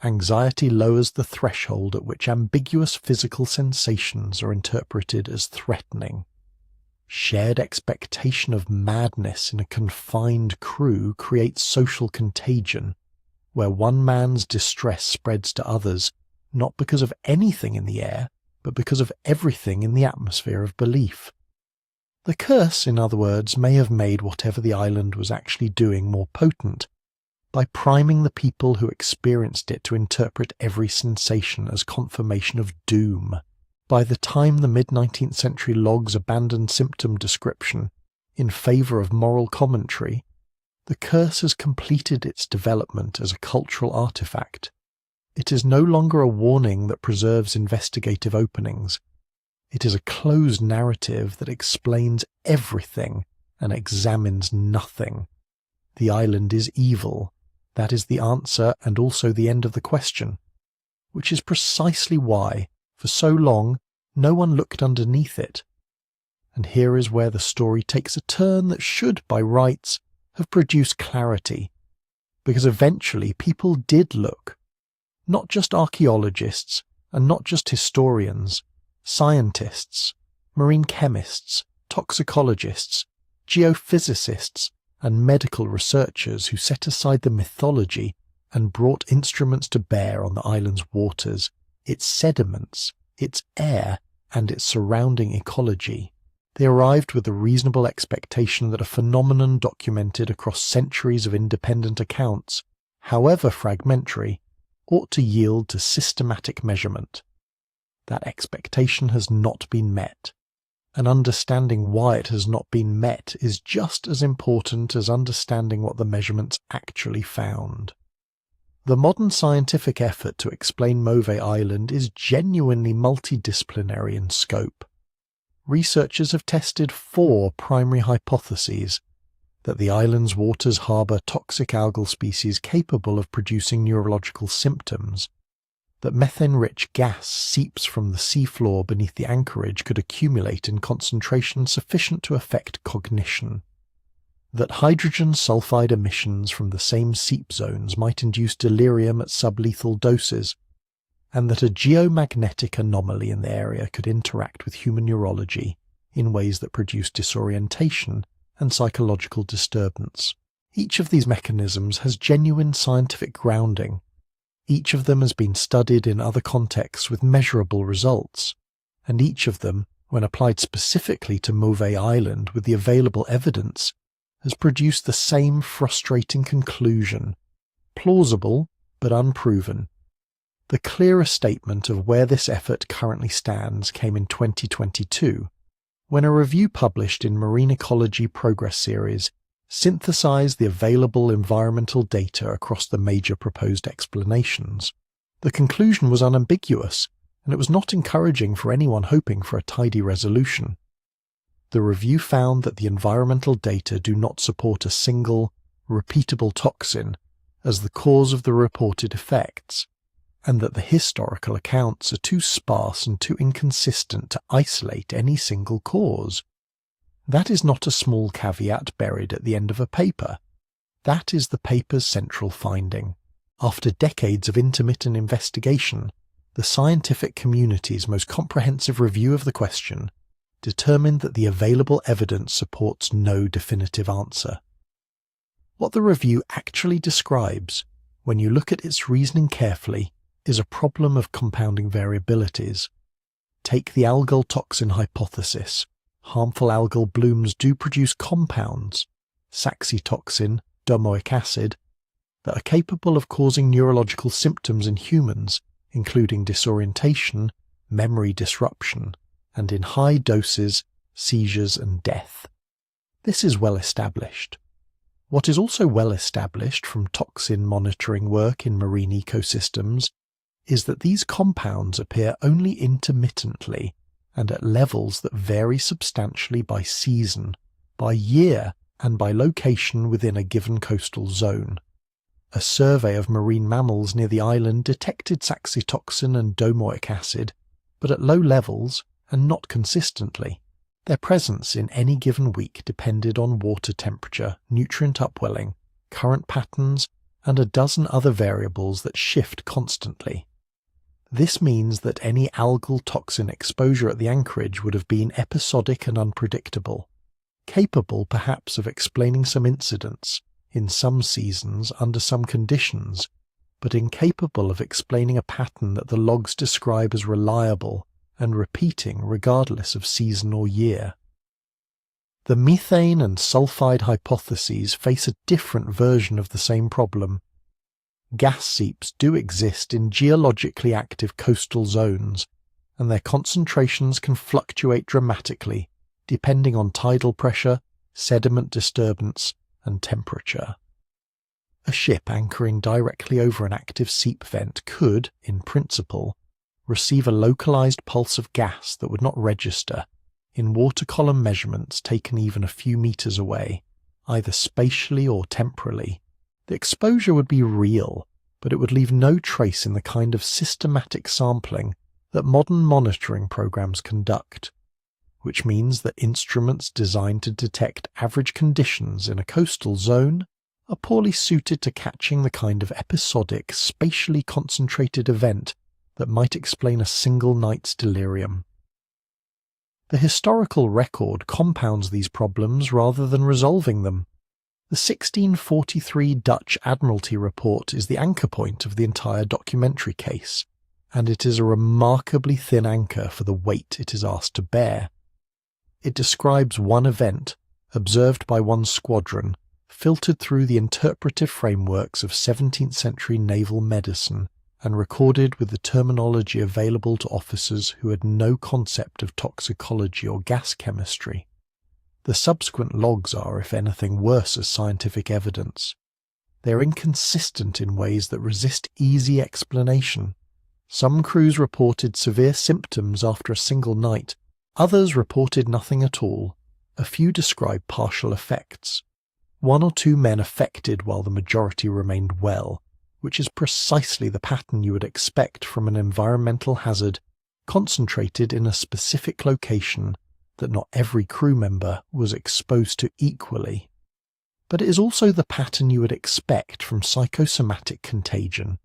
Anxiety lowers the threshold at which ambiguous physical sensations are interpreted as threatening. Shared expectation of madness in a confined crew creates social contagion, where one man's distress spreads to others, not because of anything in the air, but because of everything in the atmosphere of belief. The curse, in other words, may have made whatever the island was actually doing more potent, by priming the people who experienced it to interpret every sensation as confirmation of doom. By the time the mid-19th century logs abandoned symptom description in favour of moral commentary, the curse has completed its development as a cultural artefact. It is no longer a warning that preserves investigative openings. It is a closed narrative that explains everything and examines nothing. The island is evil. That is the answer and also the end of the question, which is precisely why, for so long, no one looked underneath it. And here is where the story takes a turn that should, by rights, have produced clarity, because eventually people did look. Not just archaeologists, and not just historians, scientists, marine chemists, toxicologists, geophysicists, and medical researchers who set aside the mythology and brought instruments to bear on the island's waters, its sediments, its air, and its surrounding ecology. They arrived with the reasonable expectation that a phenomenon documented across centuries of independent accounts, however fragmentary, ought to yield to systematic measurement. That expectation has not been met, and understanding why it has not been met is just as important as understanding what the measurements actually found. The modern scientific effort to explain Mauvais Island is genuinely multidisciplinary in scope. Researchers have tested 4 primary hypotheses: that the island's waters harbour toxic algal species capable of producing neurological symptoms, that methane-rich gas seeps from the seafloor beneath the anchorage could accumulate in concentrations sufficient to affect cognition, that hydrogen sulfide emissions from the same seep zones might induce delirium at sublethal doses, and that a geomagnetic anomaly in the area could interact with human neurology in ways that produce disorientation and psychological disturbance. Each of these mechanisms has genuine scientific grounding, Each of them has been studied in other contexts with measurable results, and each of them, when applied specifically to Mauvais Island with the available evidence, has produced the same frustrating conclusion: plausible but unproven. The clearest statement of where this effort currently stands came in 2022, when a review published in Marine Ecology Progress Series synthesized the available environmental data across the major proposed explanations. The conclusion was unambiguous, and it was not encouraging for anyone hoping for a tidy resolution. The review found that the environmental data do not support a single, repeatable toxin as the cause of the reported effects, and that the historical accounts are too sparse and too inconsistent to isolate any single cause. That is not a small caveat buried at the end of a paper. That is the paper's central finding. After decades of intermittent investigation, the scientific community's most comprehensive review of the question determined that the available evidence supports no definitive answer. What the review actually describes, when you look at its reasoning carefully, is a problem of compounding variabilities. Take the algal toxin hypothesis. Harmful algal blooms do produce compounds, saxitoxin, domoic acid, that are capable of causing neurological symptoms in humans, including disorientation, memory disruption, and in high doses, seizures and death. This is well established. What is also well established from toxin monitoring work in marine ecosystems is that these compounds appear only intermittently and at levels that vary substantially by season, by year, and by location within a given coastal zone. A survey of marine mammals near the island detected saxitoxin and domoic acid, but at low levels and not consistently. Their presence in any given week depended on water temperature, nutrient upwelling, current patterns, and a dozen other variables that shift constantly. This means that any algal toxin exposure at the anchorage would have been episodic and unpredictable, capable perhaps of explaining some incidents in some seasons under some conditions, but incapable of explaining a pattern that the logs describe as reliable and repeating regardless of season or year. The methane and sulfide hypotheses face a different version of the same problem. Gas seeps do exist in geologically active coastal zones, and their concentrations can fluctuate dramatically depending on tidal pressure, sediment disturbance, and temperature. A ship anchoring directly over an active seep vent could, in principle, receive a localized pulse of gas that would not register in water column measurements taken even a few meters away, either spatially or temporally. The exposure would be real, but it would leave no trace in the kind of systematic sampling that modern monitoring programs conduct, which means that instruments designed to detect average conditions in a coastal zone are poorly suited to catching the kind of episodic, spatially concentrated event that might explain a single night's delirium. The historical record compounds these problems rather than resolving them. The 1643 Dutch Admiralty report is the anchor point of the entire documentary case, and it is a remarkably thin anchor for the weight it is asked to bear. It describes one event, observed by one squadron, filtered through the interpretive frameworks of 17th century naval medicine, and recorded with the terminology available to officers who had no concept of toxicology or gas chemistry. The subsequent logs are, if anything, worse as scientific evidence. They are inconsistent in ways that resist easy explanation. Some crews reported severe symptoms after a single night, others reported nothing at all, a few described partial effects. One or two men affected while the majority remained well, which is precisely the pattern you would expect from an environmental hazard concentrated in a specific location that not every crew member was exposed to equally. But it is also the pattern you would expect from psychosomatic contagion,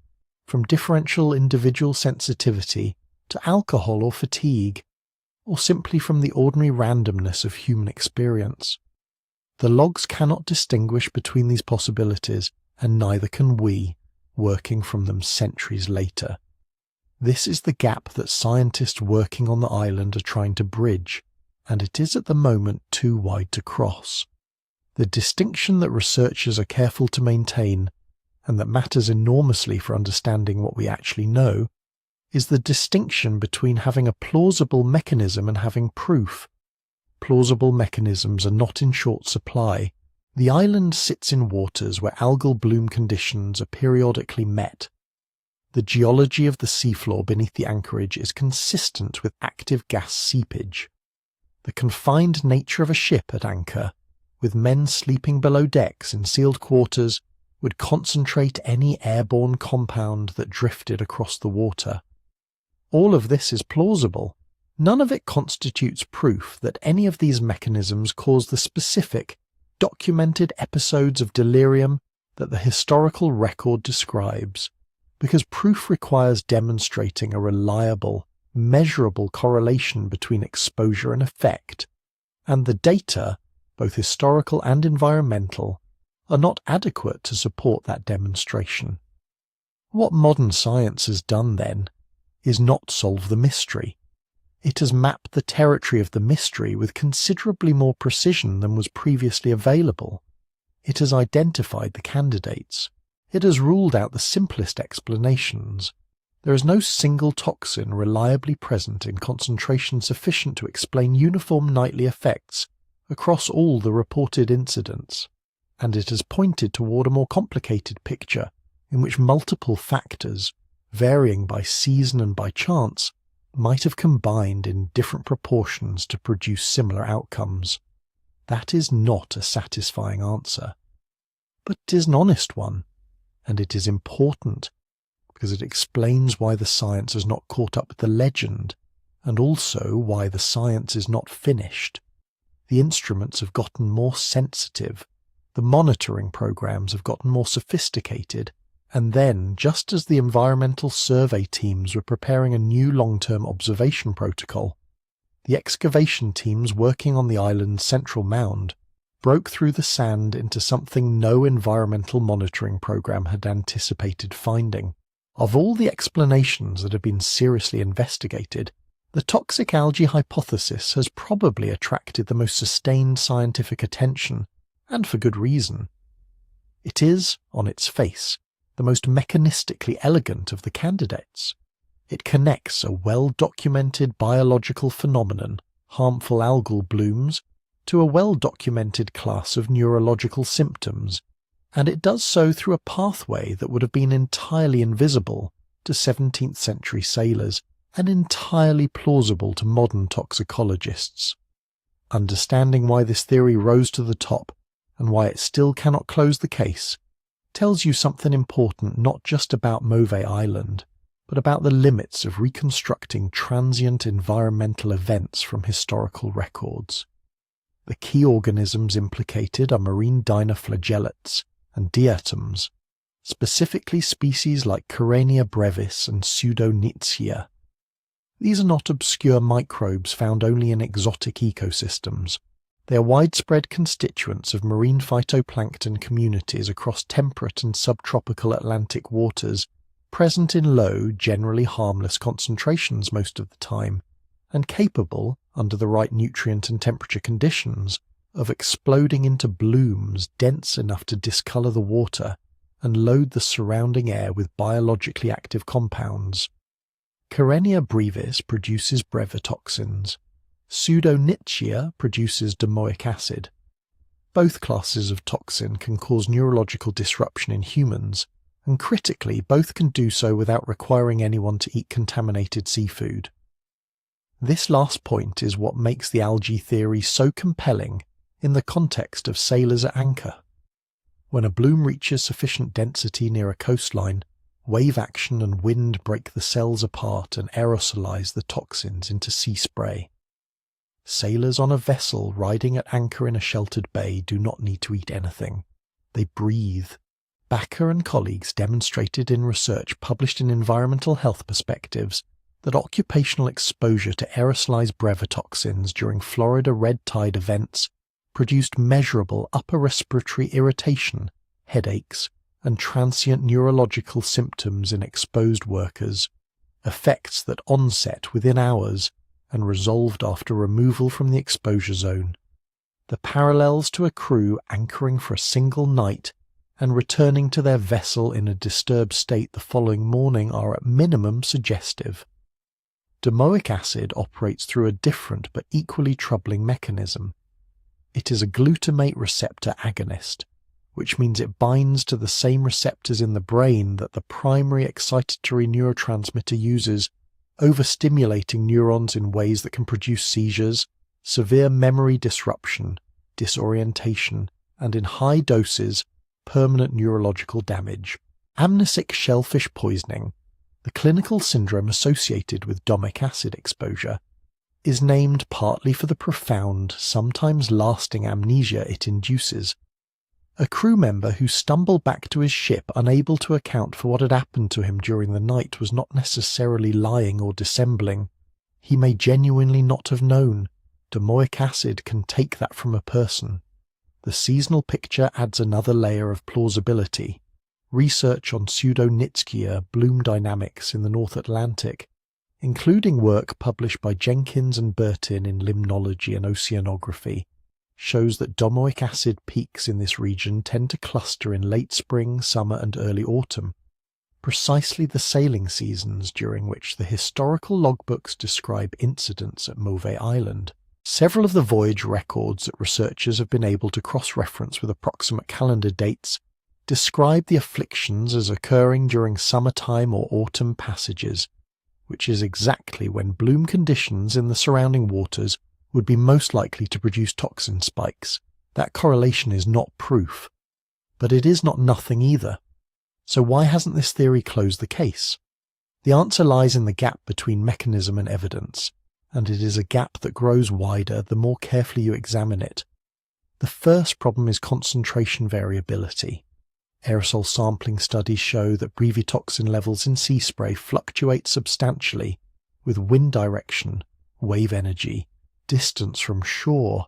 from differential individual sensitivity to alcohol or fatigue, or simply from the ordinary randomness of human experience. The logs cannot distinguish between these possibilities, and neither can we, working from them centuries later. This is the gap that scientists working on the island are trying to bridge, and it is at the moment too wide to cross. The distinction that researchers are careful to maintain, and that matters enormously for understanding what we actually know, is the distinction between having a plausible mechanism and having proof. Plausible mechanisms are not in short supply. The island sits in waters where algal bloom conditions are periodically met. The geology of the seafloor beneath the anchorage is consistent with active gas seepage. The confined nature of a ship at anchor, with men sleeping below decks in sealed quarters, would concentrate any airborne compound that drifted across the water. All of this is plausible. None of it constitutes proof that any of these mechanisms cause the specific, documented episodes of delirium that the historical record describes, because proof requires demonstrating a reliable, measurable correlation between exposure and effect, and the data, both historical and environmental, are not adequate to support that demonstration. What modern science has done, then, is not solve the mystery. It has mapped the territory of the mystery with considerably more precision than was previously available. It has identified the candidates. It has ruled out the simplest explanations. There is no single toxin reliably present in concentration sufficient to explain uniform nightly effects across all the reported incidents, and it has pointed toward a more complicated picture in which multiple factors, varying by season and by chance, might have combined in different proportions to produce similar outcomes. That is not a satisfying answer. But it is an honest one, and it is important because it explains why the science has not caught up with the legend, and also why the science is not finished. The instruments have gotten more sensitive, the monitoring programs have gotten more sophisticated, and then, just as the environmental survey teams were preparing a new long-term observation protocol, the excavation teams working on the island's central mound broke through the sand into something no environmental monitoring program had anticipated finding. Of all the explanations that have been seriously investigated, the toxic algae hypothesis has probably attracted the most sustained scientific attention, and for good reason. It is, on its face, the most mechanistically elegant of the candidates. It connects a well-documented biological phenomenon, harmful algal blooms, to a well-documented class of neurological symptoms, and it does so through a pathway that would have been entirely invisible to 17th century sailors and entirely plausible to modern toxicologists. Understanding why this theory rose to the top and why it still cannot close the case tells you something important not just about Mauvais Island, but about the limits of reconstructing transient environmental events from historical records. The key organisms implicated are marine dinoflagellates and diatoms, specifically species like Carenia brevis and Pseudonychia. These are not obscure microbes found only in exotic ecosystems. They are widespread constituents of marine phytoplankton communities across temperate and subtropical Atlantic waters, present in low, generally harmless concentrations most of the time, and capable, under the right nutrient and temperature conditions, of exploding into blooms dense enough to discolour the water and load the surrounding air with biologically active compounds. Carenia brevis produces brevetoxins. Pseudonychia produces domoic acid. Both classes of toxin can cause neurological disruption in humans, and critically, both can do so without requiring anyone to eat contaminated seafood. This last point is what makes the algae theory so compelling in the context of sailors at anchor. When a bloom reaches sufficient density near a coastline, wave action and wind break the cells apart and aerosolize the toxins into sea spray. Sailors on a vessel riding at anchor in a sheltered bay do not need to eat anything. They breathe. Backer and colleagues demonstrated in research published in Environmental Health Perspectives that occupational exposure to aerosolized brevetoxins during Florida red tide events produced measurable upper respiratory irritation, headaches, and transient neurological symptoms in exposed workers, effects that onset within hours and resolved after removal from the exposure zone. The parallels to a crew anchoring for a single night and returning to their vessel in a disturbed state the following morning are at minimum suggestive. Domoic acid operates through a different but equally troubling mechanism. It is a glutamate receptor agonist, which means it binds to the same receptors in the brain that the primary excitatory neurotransmitter uses, overstimulating neurons in ways that can produce seizures, severe memory disruption, disorientation, and in high doses, permanent neurological damage. Amnesic shellfish poisoning, the clinical syndrome associated with domic acid exposure, is named partly for the profound, sometimes lasting amnesia it induces. A crew member who stumbled back to his ship unable to account for what had happened to him during the night was not necessarily lying or dissembling. He may genuinely not have known. Domoic acid can take that from a person. The seasonal picture adds another layer of plausibility. Research on pseudonitschia bloom dynamics in the North Atlantic, including work published by Jenkins and Burton in Limnology and Oceanography, shows that domoic acid peaks in this region tend to cluster in late spring, summer and early autumn, precisely the sailing seasons during which the historical logbooks describe incidents at Mauvais Island. Several of the voyage records that researchers have been able to cross-reference with approximate calendar dates describe the afflictions as occurring during summertime or autumn passages, which is exactly when bloom conditions in the surrounding waters would be most likely to produce toxin spikes. That correlation is not proof, but it is not nothing either. So why hasn't this theory closed the case? The answer lies in the gap between mechanism and evidence, and it is a gap that grows wider the more carefully you examine it. The first problem is concentration variability. Aerosol sampling studies show that brevitoxin levels in sea spray fluctuate substantially with wind direction, wave energy, distance from shore,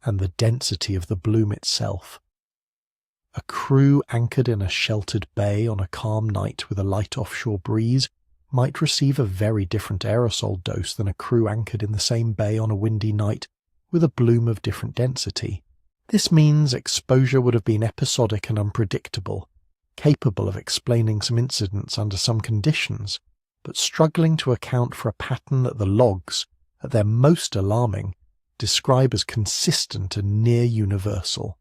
and the density of the bloom itself. A crew anchored in a sheltered bay on a calm night with a light offshore breeze might receive a very different aerosol dose than a crew anchored in the same bay on a windy night with a bloom of different density. This means exposure would have been episodic and unpredictable, capable of explaining some incidents under some conditions, but struggling to account for a pattern that the logs, at their most alarming, describe as consistent and near universal.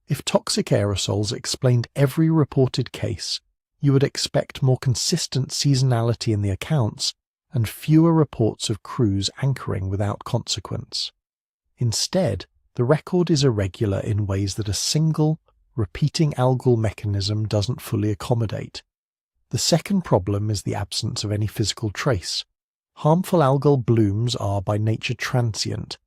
If toxic aerosols explained every reported case, you would expect more consistent seasonality in the accounts and fewer reports of crews anchoring without consequence. Instead, the record is irregular in ways that a single, repeating algal mechanism doesn't fully accommodate. The second problem is the absence of any physical trace. Harmful algal blooms are by nature transient.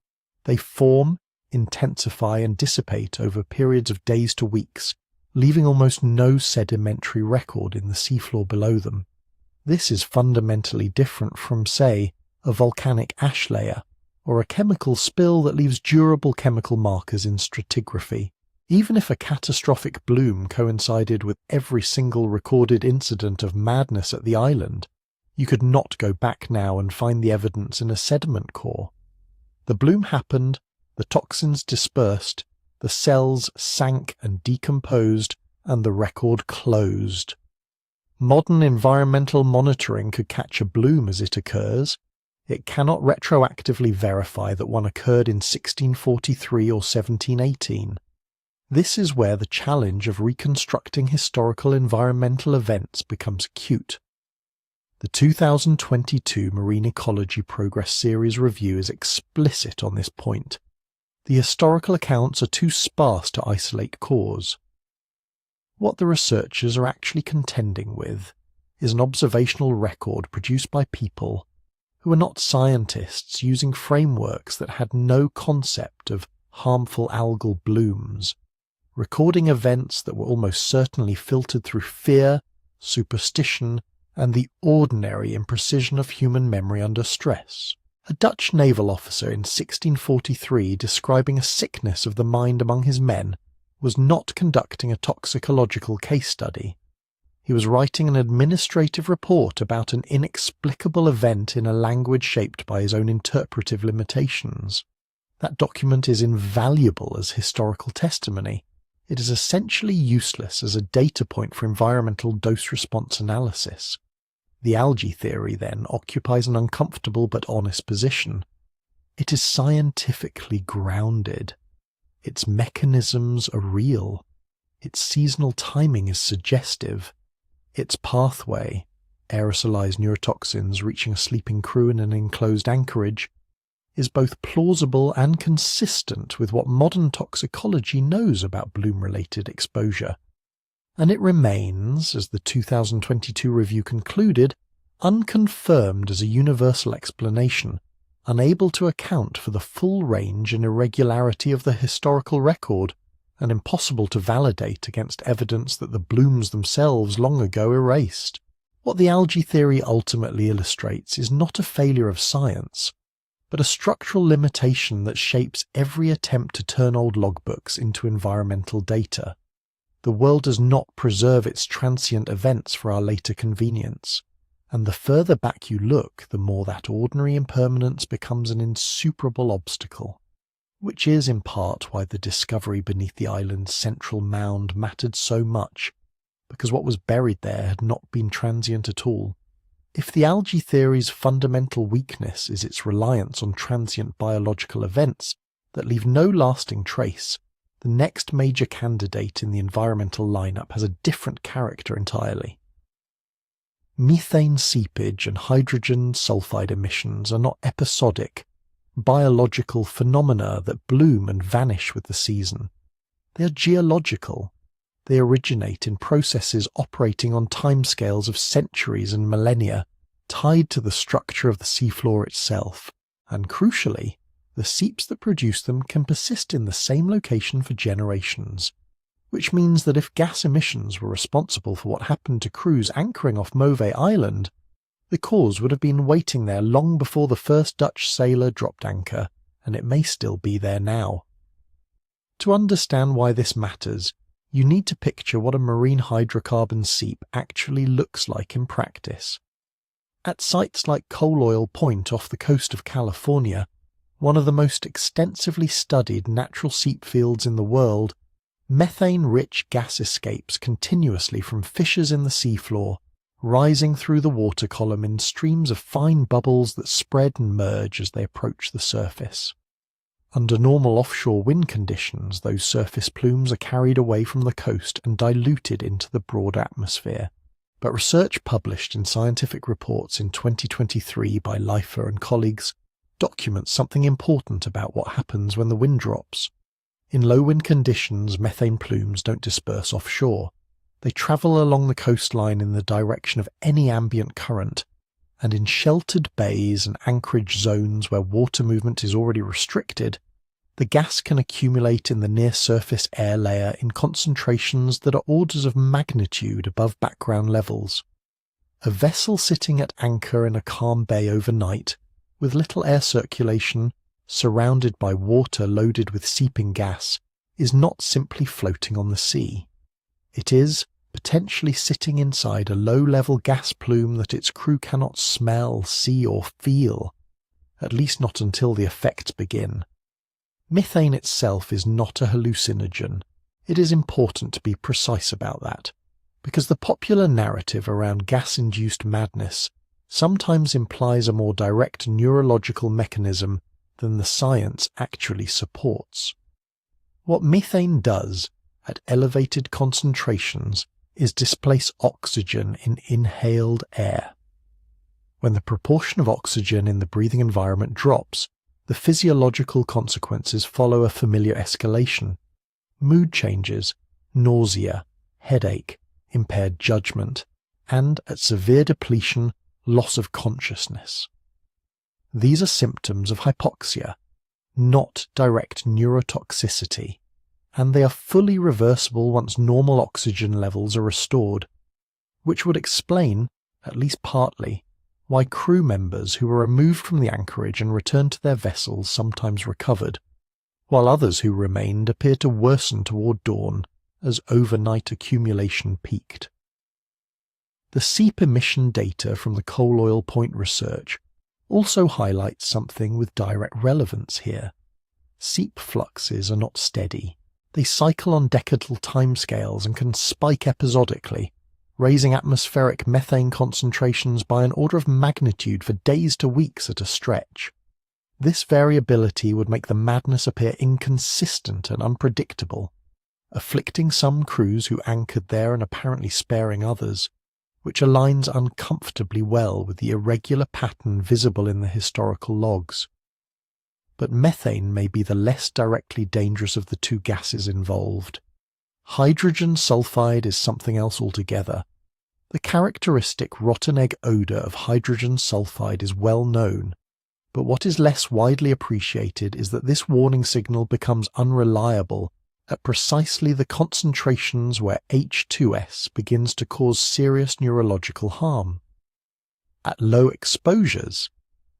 They form, intensify and dissipate over periods of days to weeks, leaving almost no sedimentary record in the seafloor below them. This is fundamentally different from, say, a volcanic ash layer, or a chemical spill that leaves durable chemical markers in stratigraphy. Even if a catastrophic bloom coincided with every single recorded incident of madness at the island, you could not go back now and find the evidence in a sediment core. The bloom happened, the toxins dispersed, the cells sank and decomposed, and the record closed. Modern environmental monitoring could catch a bloom as it occurs. It cannot retroactively verify that one occurred in 1643 or 1718. This is where the challenge of reconstructing historical environmental events becomes acute. The 2022 Marine Ecology Progress Series review is explicit on this point. The historical accounts are too sparse to isolate cause. What the researchers are actually contending with is an observational record produced by people who are not scientists using frameworks that had no concept of harmful algal blooms, recording events that were almost certainly filtered through fear, superstition, and the ordinary imprecision of human memory under stress. A Dutch naval officer in 1643 describing a sickness of the mind among his men was not conducting a toxicological case study. He was writing an administrative report about an inexplicable event in a language shaped by his own interpretive limitations. That document is invaluable as historical testimony. It is essentially useless as a data point for environmental dose-response analysis. The algae theory, then, occupies an uncomfortable but honest position. It is scientifically grounded. Its mechanisms are real. Its seasonal timing is suggestive. Its pathway, aerosolized neurotoxins reaching a sleeping crew in an enclosed anchorage, is both plausible and consistent with what modern toxicology knows about bloom-related exposure. And it remains, as the 2022 review concluded, unconfirmed as a universal explanation, unable to account for the full range and irregularity of the historical record, and impossible to validate against evidence that the blooms themselves long ago erased. What the algae theory ultimately illustrates is not a failure of science, but a structural limitation that shapes every attempt to turn old logbooks into environmental data. The world does not preserve its transient events for our later convenience, and the further back you look, the more that ordinary impermanence becomes an insuperable obstacle. Which is in part why the discovery beneath the island's central mound mattered so much, because what was buried there had not been transient at all. If the algae theory's fundamental weakness is its reliance on transient biological events that leave no lasting trace, the next major candidate in the environmental lineup has a different character entirely. Methane seepage and hydrogen sulfide emissions are not episodic, biological phenomena that bloom and vanish with the season. They are geological. They originate in processes operating on timescales of centuries and millennia, tied to the structure of the seafloor itself, and crucially, the seeps that produce them can persist in the same location for generations, which means that if gas emissions were responsible for what happened to crews anchoring off Mauvais Island, the cause would have been waiting there long before the first Dutch sailor dropped anchor, and it may still be there now. To understand why this matters, you need to picture what a marine hydrocarbon seep actually looks like in practice. At sites like Coal Oil Point off the coast of California, one of the most extensively studied natural seep fields in the world, methane-rich gas escapes continuously from fissures in the seafloor, rising through the water column in streams of fine bubbles that spread and merge as they approach the surface. Under normal offshore wind conditions, those surface plumes are carried away from the coast and diluted into the broad atmosphere. But research published in scientific reports in 2023 by Leifer and colleagues documents something important about what happens when the wind drops. In low wind conditions, methane plumes don't disperse offshore. They travel along the coastline in the direction of any ambient current, and in sheltered bays and anchorage zones where water movement is already restricted, the gas can accumulate in the near-surface air layer in concentrations that are orders of magnitude above background levels. A vessel sitting at anchor in a calm bay overnight, with little air circulation, surrounded by water loaded with seeping gas, is not simply floating on the sea. It is potentially sitting inside a low-level gas plume that its crew cannot smell, see or feel, at least not until the effects begin. Methane itself is not a hallucinogen. It is important to be precise about that, because the popular narrative around gas-induced madness sometimes implies a more direct neurological mechanism than the science actually supports. What methane does at elevated concentrations is displace oxygen in inhaled air. When the proportion of oxygen in the breathing environment drops, the physiological consequences follow a familiar escalation: mood changes, nausea, headache, impaired judgment, and, at severe depletion, loss of consciousness. These are symptoms of hypoxia, not direct neurotoxicity, and they are fully reversible once normal oxygen levels are restored, which would explain, at least partly, why crew members who were removed from the anchorage and returned to their vessels sometimes recovered, while others who remained appeared to worsen toward dawn as overnight accumulation peaked. The seep emission data from the coal oil point research also highlights something with direct relevance here. Seep fluxes are not steady. They cycle on decadal timescales and can spike episodically, raising atmospheric methane concentrations by an order of magnitude for days to weeks at a stretch. This variability would make the madness appear inconsistent and unpredictable, afflicting some crews who anchored there and apparently sparing others, which aligns uncomfortably well with the irregular pattern visible in the historical logs. But methane may be the less directly dangerous of the two gases involved. Hydrogen sulfide is something else altogether. The characteristic rotten egg odour of hydrogen sulfide is well known, but what is less widely appreciated is that this warning signal becomes unreliable at precisely the concentrations where H2S begins to cause serious neurological harm. At low exposures,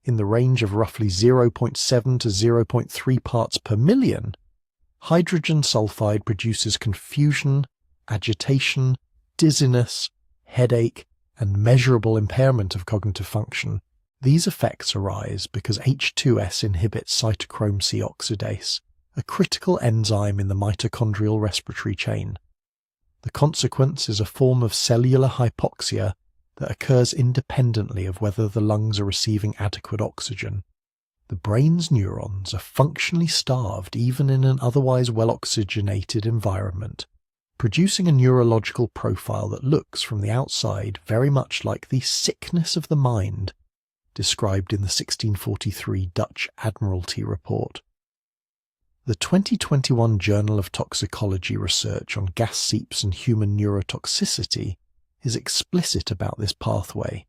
in the range of roughly 0.7 to 0.3 parts per million, hydrogen sulfide produces confusion, agitation, dizziness, headache, and measurable impairment of cognitive function. These effects arise because H2S inhibits cytochrome C oxidase, a critical enzyme in the mitochondrial respiratory chain. The consequence is a form of cellular hypoxia that occurs independently of whether the lungs are receiving adequate oxygen. The brain's neurons are functionally starved even in an otherwise well-oxygenated environment, producing a neurological profile that looks from the outside very much like the sickness of the mind described in the 1643 Dutch Admiralty report. The 2021 Journal of Toxicology research on gas seeps and human neurotoxicity is explicit about this pathway.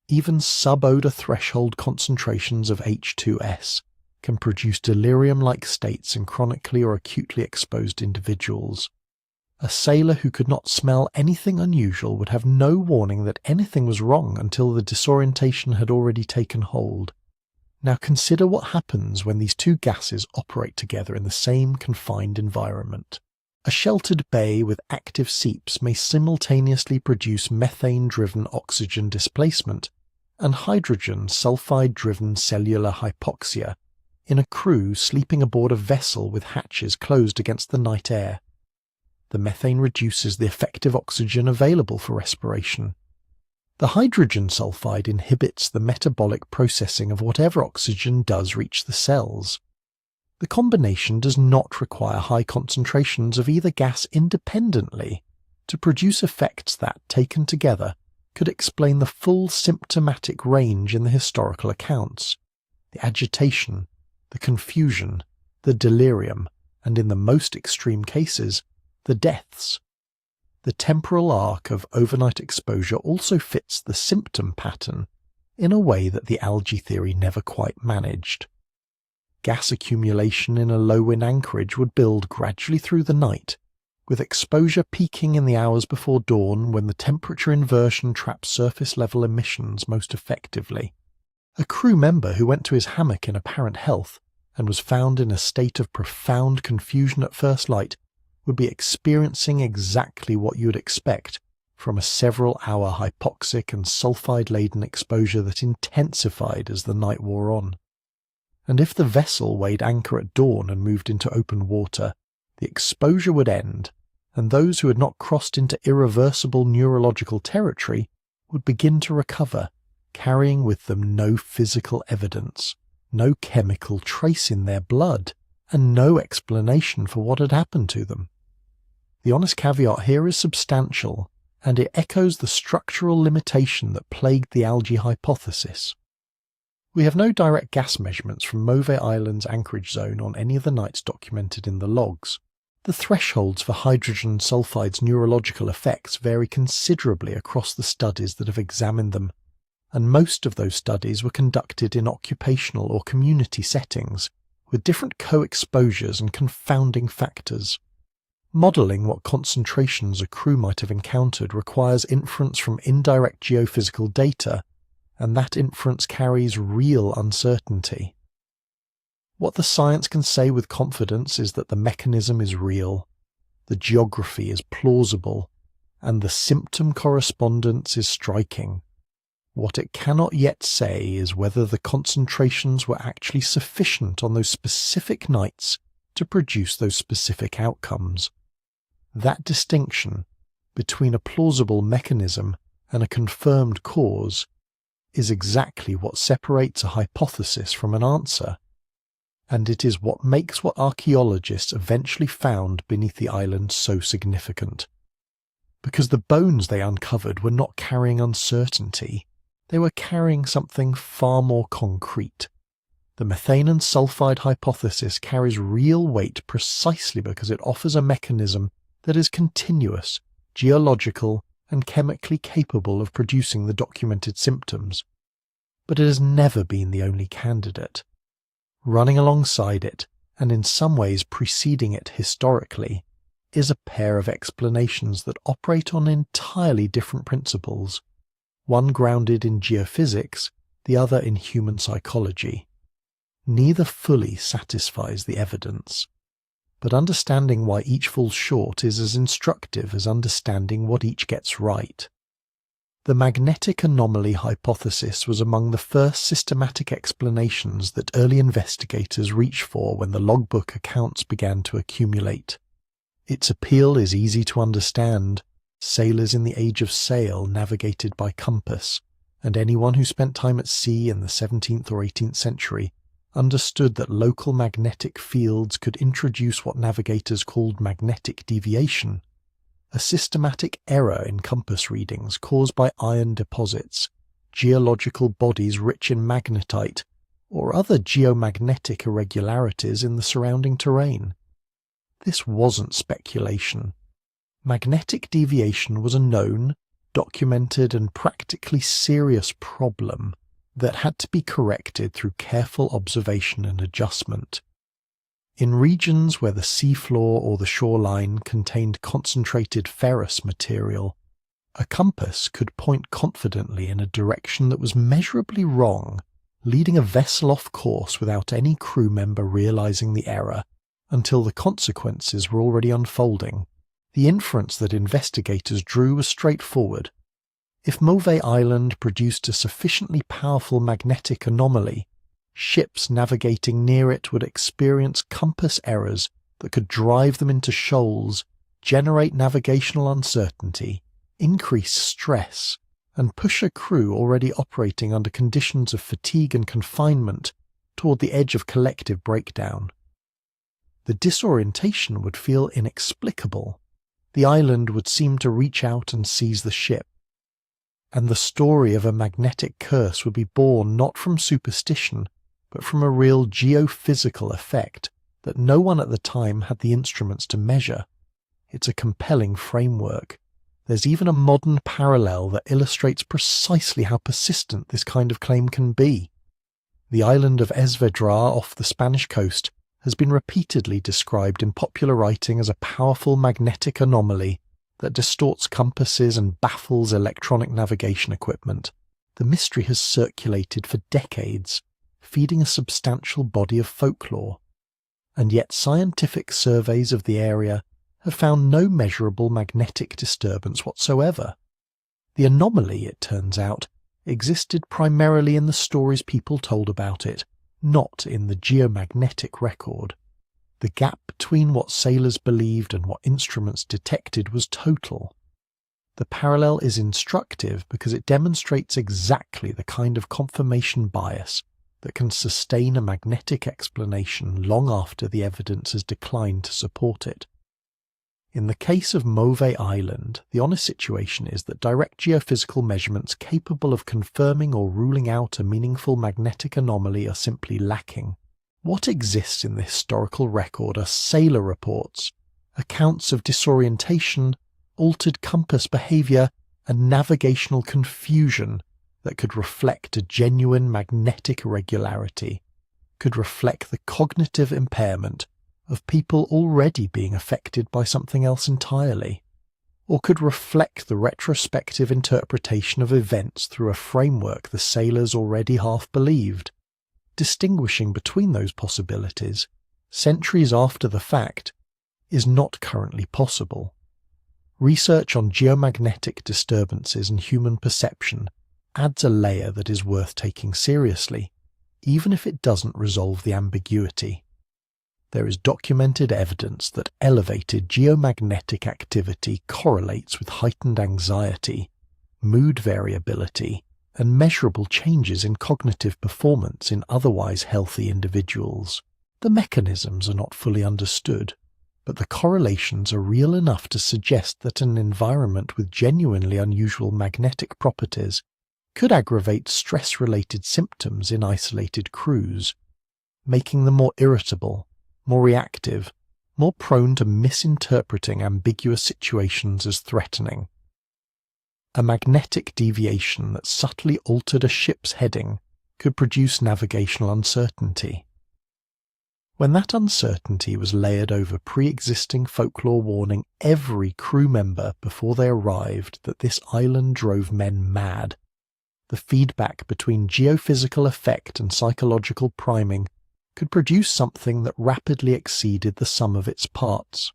Even sub-odor threshold concentrations of H2S can produce delirium-like states in chronically or acutely exposed individuals. A sailor who could not smell anything unusual would have no warning that anything was wrong until the disorientation had already taken hold. Now consider what happens when these two gases operate together in the same confined environment. A sheltered bay with active seeps may simultaneously produce methane-driven oxygen displacement and hydrogen sulfide-driven cellular hypoxia in a crew sleeping aboard a vessel with hatches closed against the night air. The methane reduces the effective oxygen available for respiration. The hydrogen sulfide inhibits the metabolic processing of whatever oxygen does reach the cells. The combination does not require high concentrations of either gas independently to produce effects that, taken together, could explain the full symptomatic range in the historical accounts: the agitation, the confusion, the delirium, and in the most extreme cases, the deaths. The temporal arc of overnight exposure also fits the symptom pattern in a way that the algae theory never quite managed. Gas accumulation in a low-wind anchorage would build gradually through the night, with exposure peaking in the hours before dawn when the temperature inversion traps surface-level emissions most effectively. A crew member who went to his hammock in apparent health and was found in a state of profound confusion at first light would be experiencing exactly what you would expect from a several-hour hypoxic and sulfide-laden exposure that intensified as the night wore on. And if the vessel weighed anchor at dawn and moved into open water, the exposure would end, and those who had not crossed into irreversible neurological territory would begin to recover, carrying with them no physical evidence, no chemical trace in their blood, and no explanation for what had happened to them. The honest caveat here is substantial, and it echoes the structural limitation that plagued the algae hypothesis. We have no direct gas measurements from Mauvais Island's anchorage zone on any of the nights documented in the logs. The thresholds for hydrogen sulfide's neurological effects vary considerably across the studies that have examined them, and most of those studies were conducted in occupational or community settings, with different co-exposures and confounding factors. Modelling what concentrations a crew might have encountered requires inference from indirect geophysical data, and that inference carries real uncertainty. What the science can say with confidence is that the mechanism is real, the geography is plausible, and the symptom correspondence is striking. What it cannot yet say is whether the concentrations were actually sufficient on those specific nights to produce those specific outcomes. That distinction between a plausible mechanism and a confirmed cause is exactly what separates a hypothesis from an answer, and it is what makes what archaeologists eventually found beneath the island so significant. Because the bones they uncovered were not carrying uncertainty, they were carrying something far more concrete. The methane and sulfide hypothesis carries real weight precisely because it offers a mechanism that is continuous, geological, and chemically capable of producing the documented symptoms. But it has never been the only candidate. Running alongside it, and in some ways preceding it historically, is a pair of explanations that operate on entirely different principles, one grounded in geophysics, the other in human psychology. Neither fully satisfies the evidence, but understanding why each falls short is as instructive as understanding what each gets right. The magnetic anomaly hypothesis was among the first systematic explanations that early investigators reached for when the logbook accounts began to accumulate. Its appeal is easy to understand. Sailors in the age of sail navigated by compass, and anyone who spent time at sea in the 17th or 18th century understood that local magnetic fields could introduce what navigators called magnetic deviation, a systematic error in compass readings caused by iron deposits, geological bodies rich in magnetite, or other geomagnetic irregularities in the surrounding terrain. This wasn't speculation. Magnetic deviation was a known, documented, and practically serious problem that had to be corrected through careful observation and adjustment. In regions where the seafloor or the shoreline contained concentrated ferrous material, a compass could point confidently in a direction that was measurably wrong, leading a vessel off course without any crew member realizing the error until the consequences were already unfolding. The inference that investigators drew was straightforward. If Mauvais Island produced a sufficiently powerful magnetic anomaly, ships navigating near it would experience compass errors that could drive them into shoals, generate navigational uncertainty, increase stress, and push a crew already operating under conditions of fatigue and confinement toward the edge of collective breakdown. The disorientation would feel inexplicable. The island would seem to reach out and seize the ship, and the story of a magnetic curse would be born not from superstition, but from a real geophysical effect that no one at the time had the instruments to measure. It's a compelling framework. There's even a modern parallel that illustrates precisely how persistent this kind of claim can be. The island of Esvedra off the Spanish coast has been repeatedly described in popular writing as a powerful magnetic anomaly that distorts compasses and baffles electronic navigation equipment. The mystery has circulated for decades, feeding a substantial body of folklore, and yet scientific surveys of the area have found no measurable magnetic disturbance whatsoever. The anomaly, it turns out, existed primarily in the stories people told about it, not in the geomagnetic record. The gap between what sailors believed and what instruments detected was total. The parallel is instructive because it demonstrates exactly the kind of confirmation bias that can sustain a magnetic explanation long after the evidence has declined to support it. In the case of Mauvais Island, the honest situation is that direct geophysical measurements capable of confirming or ruling out a meaningful magnetic anomaly are simply lacking. What exists in the historical record are sailor reports, accounts of disorientation, altered compass behavior, and navigational confusion that could reflect a genuine magnetic irregularity, could reflect the cognitive impairment of people already being affected by something else entirely, or could reflect the retrospective interpretation of events through a framework the sailors already half believed. distinguishing between those possibilities, centuries after the fact, is not currently possible. Research on geomagnetic disturbances and human perception adds a layer that is worth taking seriously, even if it doesn't resolve the ambiguity. There is documented evidence that elevated geomagnetic activity correlates with heightened anxiety, mood variability, and measurable changes in cognitive performance in otherwise healthy individuals. The mechanisms are not fully understood, but the correlations are real enough to suggest that an environment with genuinely unusual magnetic properties could aggravate stress-related symptoms in isolated crews, making them more irritable, more reactive, more prone to misinterpreting ambiguous situations as threatening. A magnetic deviation that subtly altered a ship's heading could produce navigational uncertainty. When that uncertainty was layered over pre-existing folklore warning every crew member before they arrived that this island drove men mad, the feedback between geophysical effect and psychological priming could produce something that rapidly exceeded the sum of its parts.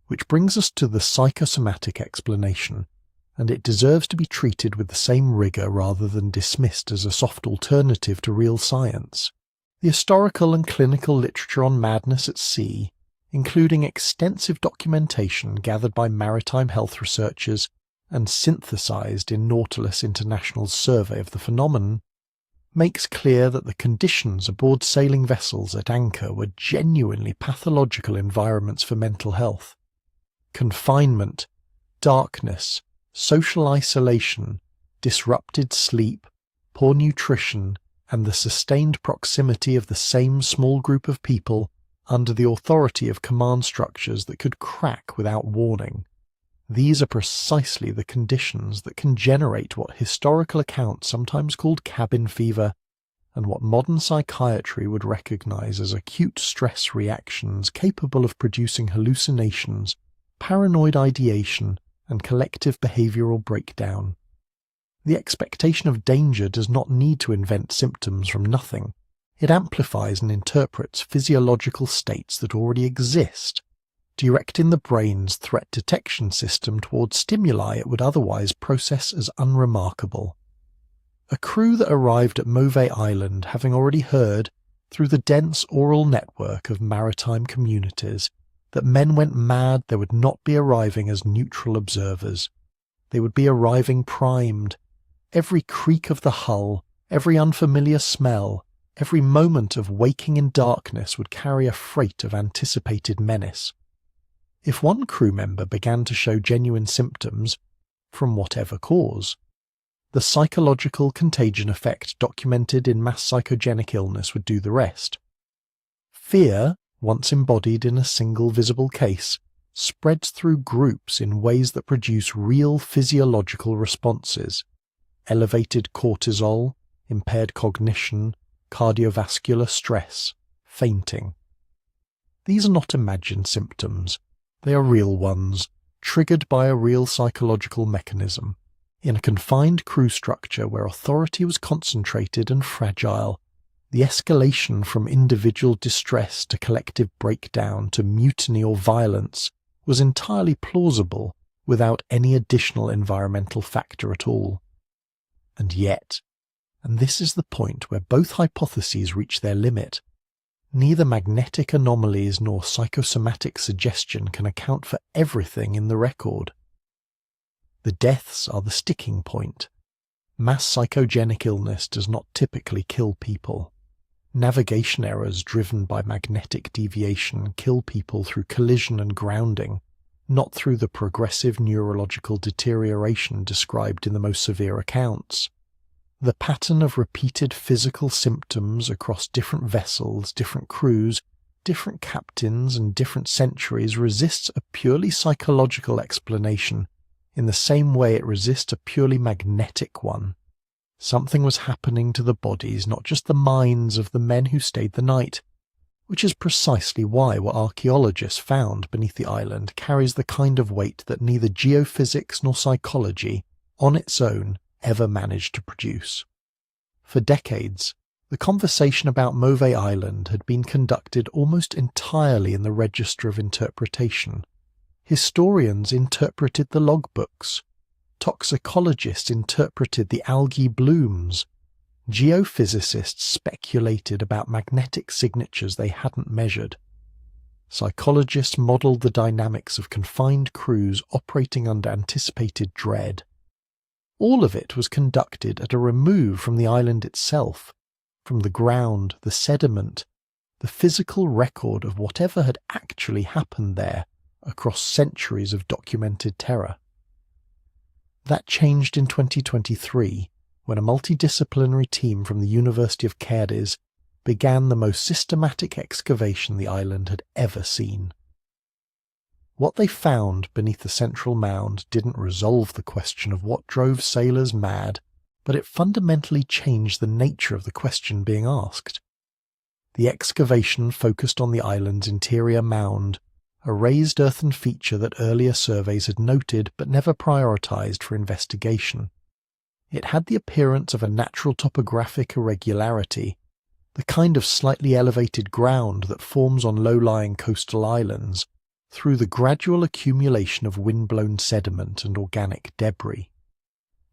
Which brings us to the psychosomatic explanation, and it deserves to be treated with the same rigour rather than dismissed as a soft alternative to real science. The historical and clinical literature on madness at sea, including extensive documentation gathered by maritime health researchers and synthesized in Nautilus International's survey of the phenomenon, makes clear that the conditions aboard sailing vessels at anchor were genuinely pathological environments for mental health. Confinement, darkness, social isolation, disrupted sleep, poor nutrition, and the sustained proximity of the same small group of people under the authority of command structures that could crack without warning. These are precisely the conditions that can generate what historical accounts sometimes called cabin fever, and what modern psychiatry would recognize as acute stress reactions capable of producing hallucinations, paranoid ideation, and collective behavioral breakdown. The expectation of danger does not need to invent symptoms from nothing. It amplifies and interprets physiological states that already exist, directing the brain's threat detection system towards stimuli it would otherwise process as unremarkable. A crew that arrived at Mauvais Island having already heard, through the dense oral network of maritime communities, that men went mad, they would not be arriving as neutral observers. They would be arriving primed. Every creak of the hull, every unfamiliar smell, every moment of waking in darkness would carry a freight of anticipated menace. If one crew member began to show genuine symptoms, from whatever cause, the psychological contagion effect documented in mass psychogenic illness would do the rest. Fear, once embodied in a single visible case, spreads through groups in ways that produce real physiological responses: elevated cortisol, impaired cognition, cardiovascular stress, fainting. These are not imagined symptoms. They are real ones, triggered by a real psychological mechanism. In a confined crew structure where authority was concentrated and fragile, the escalation from individual distress to collective breakdown to mutiny or violence was entirely plausible without any additional environmental factor at all. And yet, and this is the point where both hypotheses reach their limit, neither magnetic anomalies nor psychosomatic suggestion can account for everything in the record. The deaths are the sticking point. Mass psychogenic illness does not typically kill people. Navigation errors driven by magnetic deviation kill people through collision and grounding, not through the progressive neurological deterioration described in the most severe accounts. The pattern of repeated physical symptoms across different vessels, different crews, different captains, and different centuries resists a purely psychological explanation in the same way it resists a purely magnetic one. Something was happening to the bodies, not just the minds of the men who stayed the night, which is precisely why what archaeologists found beneath the island carries the kind of weight that neither geophysics nor psychology, on its own, ever managed to produce. For decades, The conversation about Mauvais Island had been conducted almost entirely in the register of interpretation. Historians interpreted the logbooks. Toxicologists interpreted the algae blooms. Geophysicists speculated about magnetic signatures they hadn't measured. Psychologists modelled the dynamics of confined crews operating under anticipated dread. All of it was conducted at a remove from the island itself, from the ground, the sediment, the physical record of whatever had actually happened there across centuries of documented terror. That changed in 2023, when a multidisciplinary team from the University of Cadiz began the most systematic excavation the island had ever seen. What they found beneath the central mound didn't resolve the question of what drove sailors mad, but it fundamentally changed the nature of the question being asked. The excavation focused on the island's interior mound, a raised earthen feature that earlier surveys had noted but never prioritized for investigation. It had the appearance of a natural topographic irregularity, the kind of slightly elevated ground that forms on low-lying coastal islands through the gradual accumulation of wind-blown sediment and organic debris.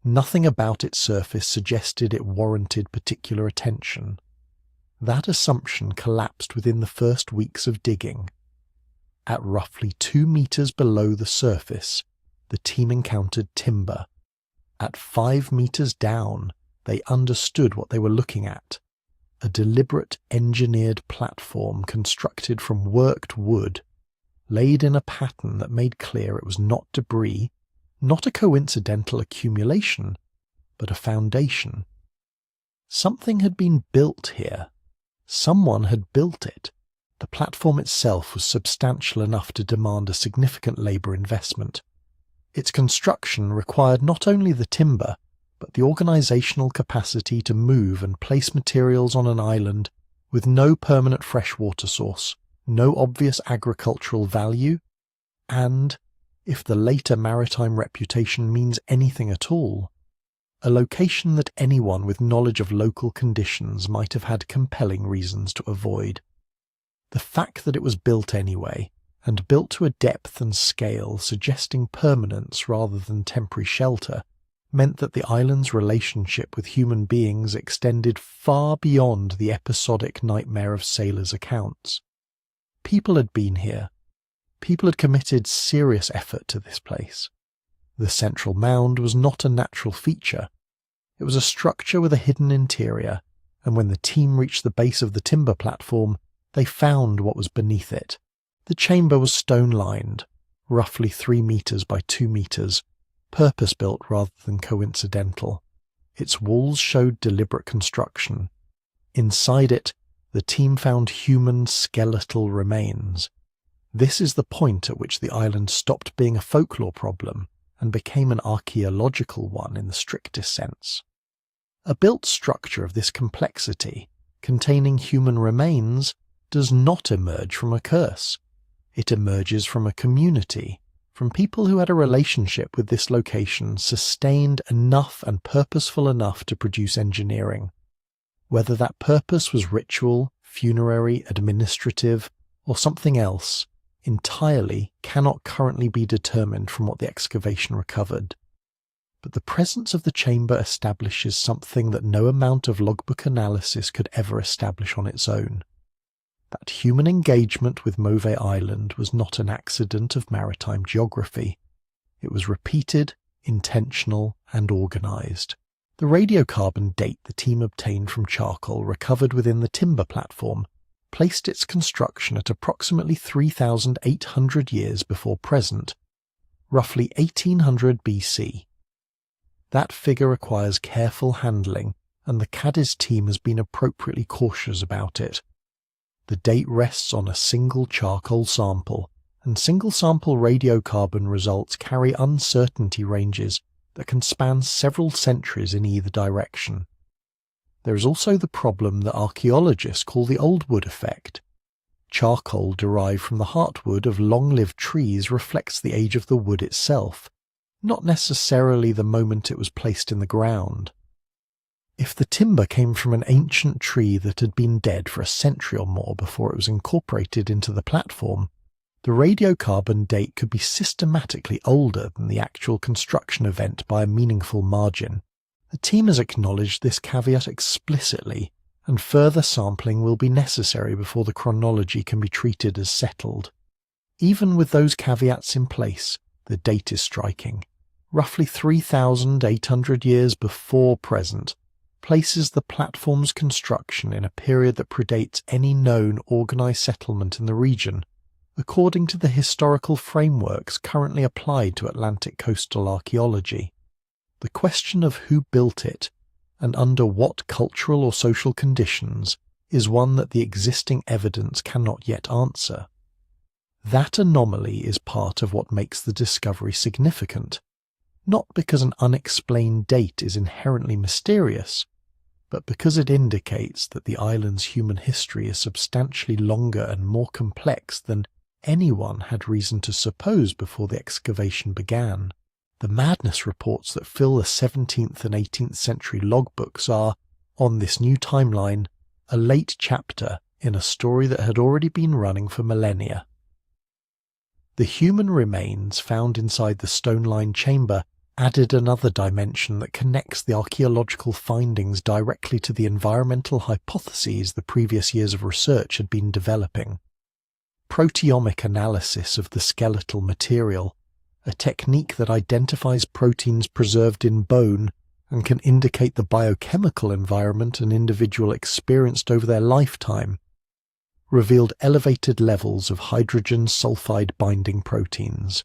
Nothing about its surface suggested it warranted particular attention. That assumption collapsed within the first weeks of digging. At roughly 2 meters below the surface, the team encountered timber. At 5 meters down, they understood what they were looking at. A deliberate engineered platform constructed from worked wood, laid in a pattern that made clear it was not debris, not a coincidental accumulation, but a foundation. Something had been built here. Someone had built it. The platform itself was substantial enough to demand a significant labour investment. Its construction required not only the timber, but the organisational capacity to move and place materials on an island with no permanent freshwater source, no obvious agricultural value, and, if the later maritime reputation means anything at all, a location that anyone with knowledge of local conditions might have had compelling reasons to avoid. The fact that it was built anyway, and built to a depth and scale suggesting permanence rather than temporary shelter, meant that the island's relationship with human beings extended far beyond the episodic nightmare of sailors' accounts. People had been here. People had committed serious effort to this place. The central mound was not a natural feature. It was a structure with a hidden interior, and when the team reached the base of the timber platform, they found what was beneath it. The chamber was stone-lined, roughly 3 meters by 2 meters, purpose-built rather than coincidental. Its walls showed deliberate construction. Inside it, the team found human skeletal remains. This is the point at which the island stopped being a folklore problem and became an archaeological one in the strictest sense. A built structure of this complexity, containing human remains, does not emerge from a curse. It emerges from a community, from people who had a relationship with this location sustained enough and purposeful enough to produce engineering. Whether that purpose was ritual, funerary, administrative, or something else, entirely cannot currently be determined from what the excavation recovered. But the presence of the chamber establishes something that no amount of logbook analysis could ever establish on its own. That human engagement with Mauvais Island was not an accident of maritime geography. It was repeated, intentional, and organised. The radiocarbon date the team obtained from charcoal recovered within the timber platform placed its construction at approximately 3,800 years before present, roughly 1800 BC. That figure requires careful handling, and the Cadiz team has been appropriately cautious about it. The date rests on a single charcoal sample, and single-sample radiocarbon results carry uncertainty ranges that can span several centuries in either direction. There is also the problem that archaeologists call the old wood effect. Charcoal derived from the heartwood of long-lived trees reflects the age of the wood itself, not necessarily the moment it was placed in the ground. If the timber came from an ancient tree that had been dead for a century or more before it was incorporated into the platform, the radiocarbon date could be systematically older than the actual construction event by a meaningful margin. The team has acknowledged this caveat explicitly, and further sampling will be necessary before the chronology can be treated as settled. Even with those caveats in place, the date is striking. Roughly 3,800 years before present, places the platform's construction in a period that predates any known organised settlement in the region, according to the historical frameworks currently applied to Atlantic coastal archaeology. The question of who built it, and under what cultural or social conditions, is one that the existing evidence cannot yet answer. That anomaly is part of what makes the discovery significant, not because an unexplained date is inherently mysterious, but because it indicates that the island's human history is substantially longer and more complex than anyone had reason to suppose before the excavation began. The madness reports that fill the 17th and 18th century logbooks are, on this new timeline, a late chapter in a story that had already been running for millennia. The human remains found inside the stone-lined chamber added another dimension that connects the archaeological findings directly to the environmental hypotheses the previous years of research had been developing. Proteomic analysis of the skeletal material, a technique that identifies proteins preserved in bone and can indicate the biochemical environment an individual experienced over their lifetime, revealed elevated levels of hydrogen sulfide binding proteins.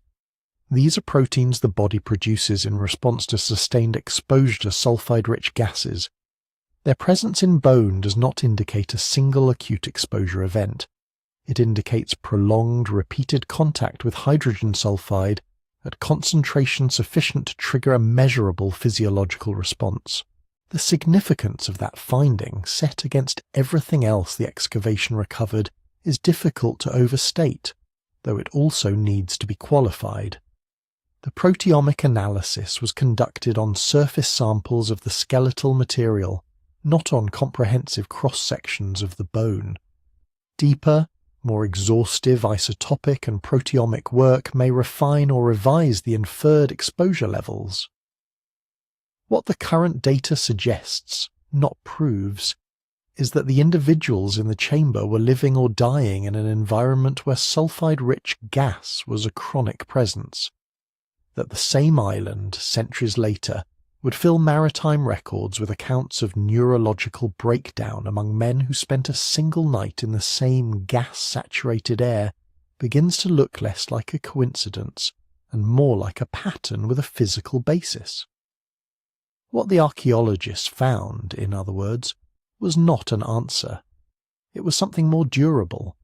These are proteins the body produces in response to sustained exposure to sulfide-rich gases. Their presence in bone does not indicate a single acute exposure event. It indicates prolonged, repeated contact with hydrogen sulfide at concentration sufficient to trigger a measurable physiological response. The significance of that finding, set against everything else the excavation recovered, is difficult to overstate, though it also needs to be qualified. The proteomic analysis was conducted on surface samples of the skeletal material, not on comprehensive cross-sections of the bone. Deeper, more exhaustive isotopic and proteomic work may refine or revise the inferred exposure levels. What the current data suggests, not proves, is that the individuals in the chamber were living or dying in an environment where sulfide-rich gas was a chronic presence. That the same island, centuries later, would fill maritime records with accounts of neurological breakdown among men who spent a single night in the same gas-saturated air begins to look less like a coincidence and more like a pattern with a physical basis. What the archaeologists found, in other words, was not an answer. It was something more durable,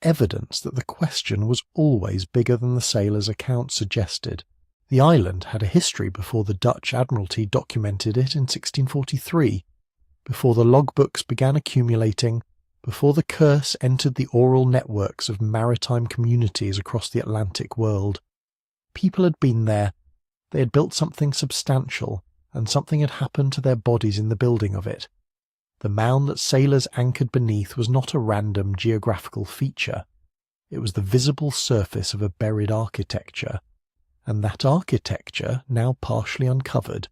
evidence that the question was always bigger than the sailors' account suggested. The island had a history before the Dutch Admiralty documented it in 1643, before the logbooks began accumulating, before the curse entered the oral networks of maritime communities across the Atlantic world. People had been there, they had built something substantial, and something had happened to their bodies in the building of it. The mound that sailors anchored beneath was not a random geographical feature. It was the visible surface of a buried architecture, and that architecture, now partially uncovered,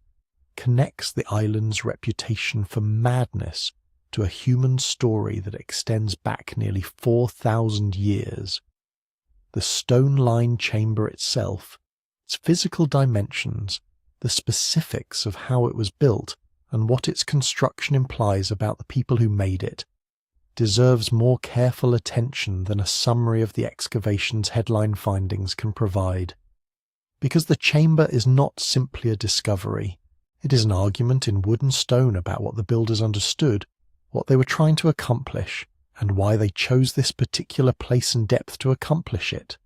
connects the island's reputation for madness to a human story that extends back nearly 4,000 years. The stone-lined chamber itself, its physical dimensions, the specifics of how it was built, and what its construction implies about the people who made it, deserves more careful attention than a summary of the excavation's headline findings can provide. Because the chamber is not simply a discovery, it is an argument in wood and stone about what the builders understood, what they were trying to accomplish, and why they chose this particular place and depth to accomplish it.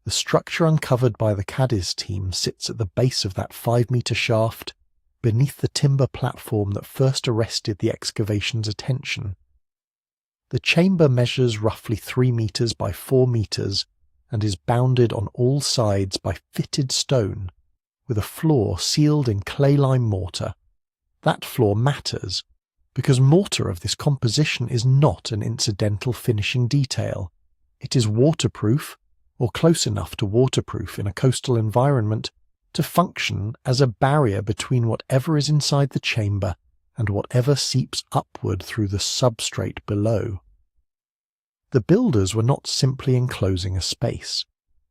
The structure uncovered by the Cadiz team sits at the base of that 5-metre shaft, beneath the timber platform that first arrested the excavation's attention. The chamber measures roughly 3 metres by 4 metres and is bounded on all sides by fitted stone, with a floor sealed in clay-lime mortar. That flaw matters because mortar of this composition is not an incidental finishing detail. It is waterproof, or close enough to waterproof in a coastal environment to function as a barrier between whatever is inside the chamber and whatever seeps upward through the substrate below. The builders were not simply enclosing a space.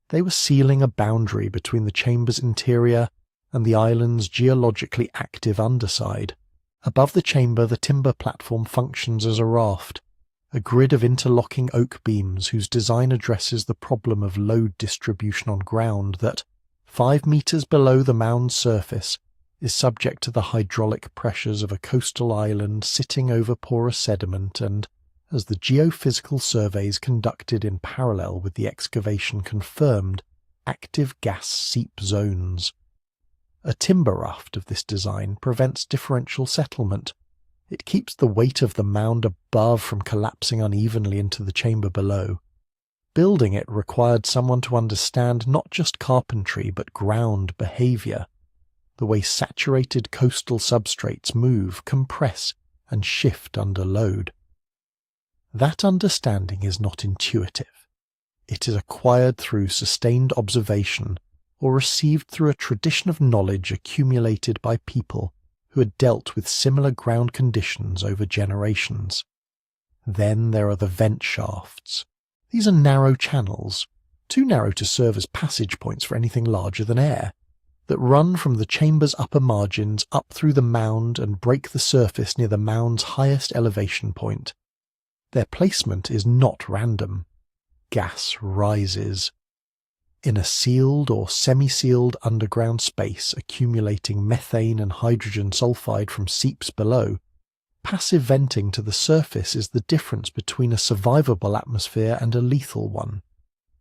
They were sealing a boundary between the chamber's interior and the island's geologically active underside. Above the chamber, the timber platform functions as a raft, a grid of interlocking oak beams whose design addresses the problem of load distribution on ground that, 5 meters below the mound's surface, is subject to the hydraulic pressures of a coastal island sitting over porous sediment and, as the geophysical surveys conducted in parallel with the excavation confirmed, active gas seep zones. A timber raft of this design prevents differential settlement. It keeps the weight of the mound above from collapsing unevenly into the chamber below. Building it required someone to understand not just carpentry but ground behavior, the way saturated coastal substrates move, compress, and shift under load. That understanding is not intuitive. It is acquired through sustained observation or received through a tradition of knowledge accumulated by people who had dealt with similar ground conditions over generations. Then there are the vent shafts. These are narrow channels, too narrow to serve as passage points for anything larger than air, that run from the chamber's upper margins up through the mound and break the surface near the mound's highest elevation point. Their placement is not random. Gas rises. In a sealed or semi-sealed underground space accumulating methane and hydrogen sulfide from seeps below, passive venting to the surface is the difference between a survivable atmosphere and a lethal one.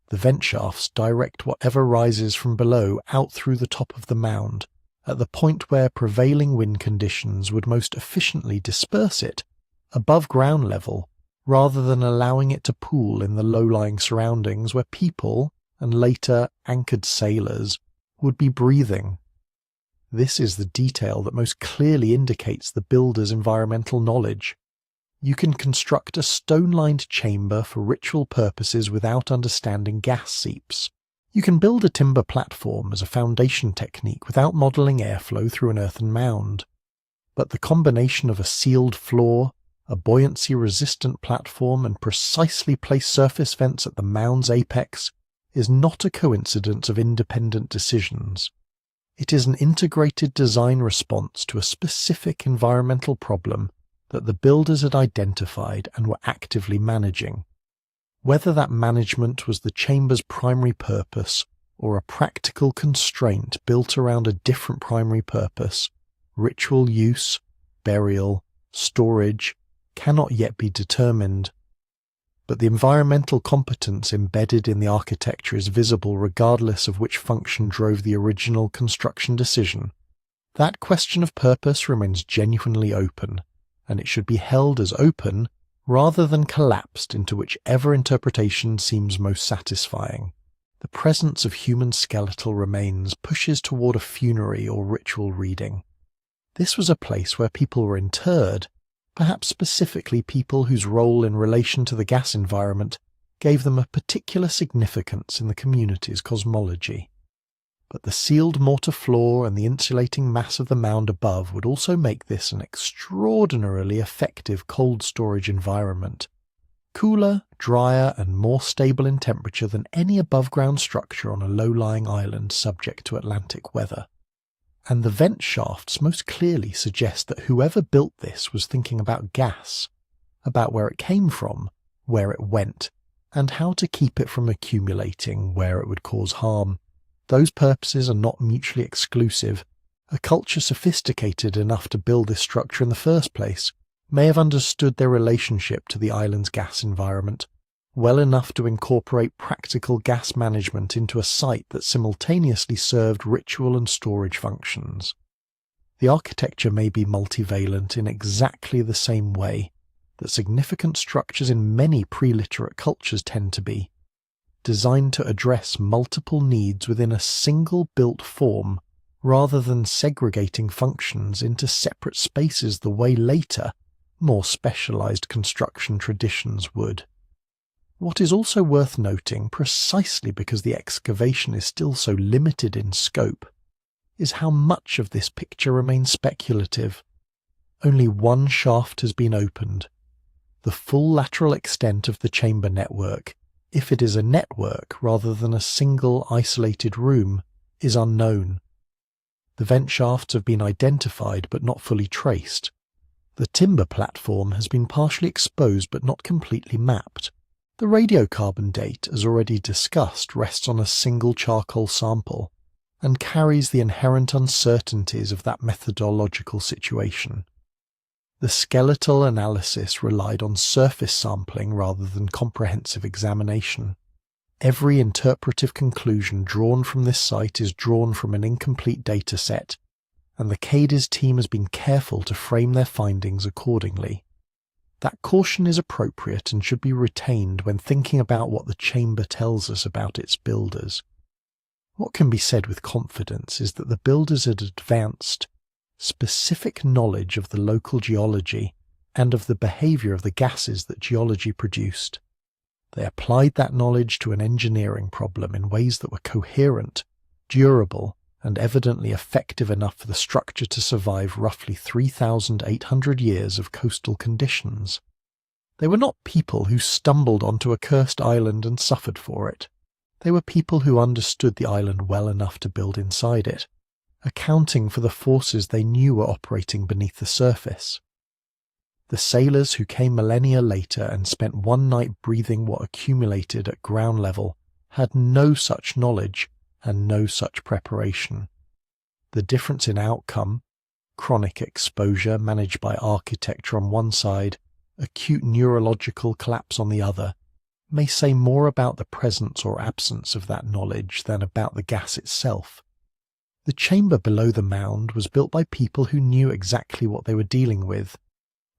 The vent shafts direct whatever rises from below out through the top of the mound, at the point where prevailing wind conditions would most efficiently disperse it, above ground level, rather than allowing it to pool in the low-lying surroundings where people, and later anchored sailors, would be breathing. This is the detail that most clearly indicates the builder's environmental knowledge. You can construct a stone-lined chamber for ritual purposes without understanding gas seeps. You can build a timber platform as a foundation technique without modelling airflow through an earthen mound. But the combination of a sealed floor, a buoyancy-resistant platform, and precisely placed surface vents at the mound's apex is not a coincidence of independent decisions. It is an integrated design response to a specific environmental problem that the builders had identified and were actively managing. Whether that management was the chamber's primary purpose or a practical constraint built around a different primary purpose, ritual use, burial, storage, cannot yet be determined. But the environmental competence embedded in the architecture is visible regardless of which function drove the original construction decision. That question of purpose remains genuinely open, and it should be held as open rather than collapsed into whichever interpretation seems most satisfying. The presence of human skeletal remains pushes toward a funerary or ritual reading. This was a place where people were interred, perhaps specifically people whose role in relation to the gas environment gave them a particular significance in the community's cosmology. But the sealed mortar floor and the insulating mass of the mound above would also make this an extraordinarily effective cold storage environment, cooler, drier, and more stable in temperature than any above-ground structure on a low-lying island subject to Atlantic weather. And the vent shafts most clearly suggest that whoever built this was thinking about gas, about where it came from, where it went, and how to keep it from accumulating where it would cause harm. Those purposes are not mutually exclusive. A culture sophisticated enough to build this structure in the first place may have understood their relationship to the island's gas environment well enough to incorporate practical gas management into a site that simultaneously served ritual and storage functions. The architecture may be multivalent in exactly the same way that significant structures in many pre-literate cultures tend to be, designed to address multiple needs within a single built form rather than segregating functions into separate spaces the way later, more specialized construction traditions would. What is also worth noting, precisely because the excavation is still so limited in scope, is how much of this picture remains speculative. Only one shaft has been opened. The full lateral extent of the chamber network, if it is a network rather than a single isolated room, is unknown. The vent shafts have been identified but not fully traced. The timber platform has been partially exposed but not completely mapped. The radiocarbon date, as already discussed, rests on a single charcoal sample and carries the inherent uncertainties of that methodological situation. The skeletal analysis relied on surface sampling rather than comprehensive examination. Every interpretive conclusion drawn from this site is drawn from an incomplete data set, and the Cadiz team has been careful to frame their findings accordingly. That caution is appropriate and should be retained when thinking about what the chamber tells us about its builders. What can be said with confidence is that the builders had advanced specific knowledge of the local geology and of the behavior of the gases that geology produced. They applied that knowledge to an engineering problem in ways that were coherent, durable, and evidently effective enough for the structure to survive roughly 3,800 years of coastal conditions. They were not people who stumbled onto a cursed island and suffered for it. They were people who understood the island well enough to build inside it, accounting for the forces they knew were operating beneath the surface. The sailors who came millennia later and spent one night breathing what accumulated at ground level had no such knowledge and no such preparation. The difference in outcome, chronic exposure managed by architecture on one side, acute neurological collapse on the other, may say more about the presence or absence of that knowledge than about the gas itself. The chamber below the mound was built by people who knew exactly what they were dealing with.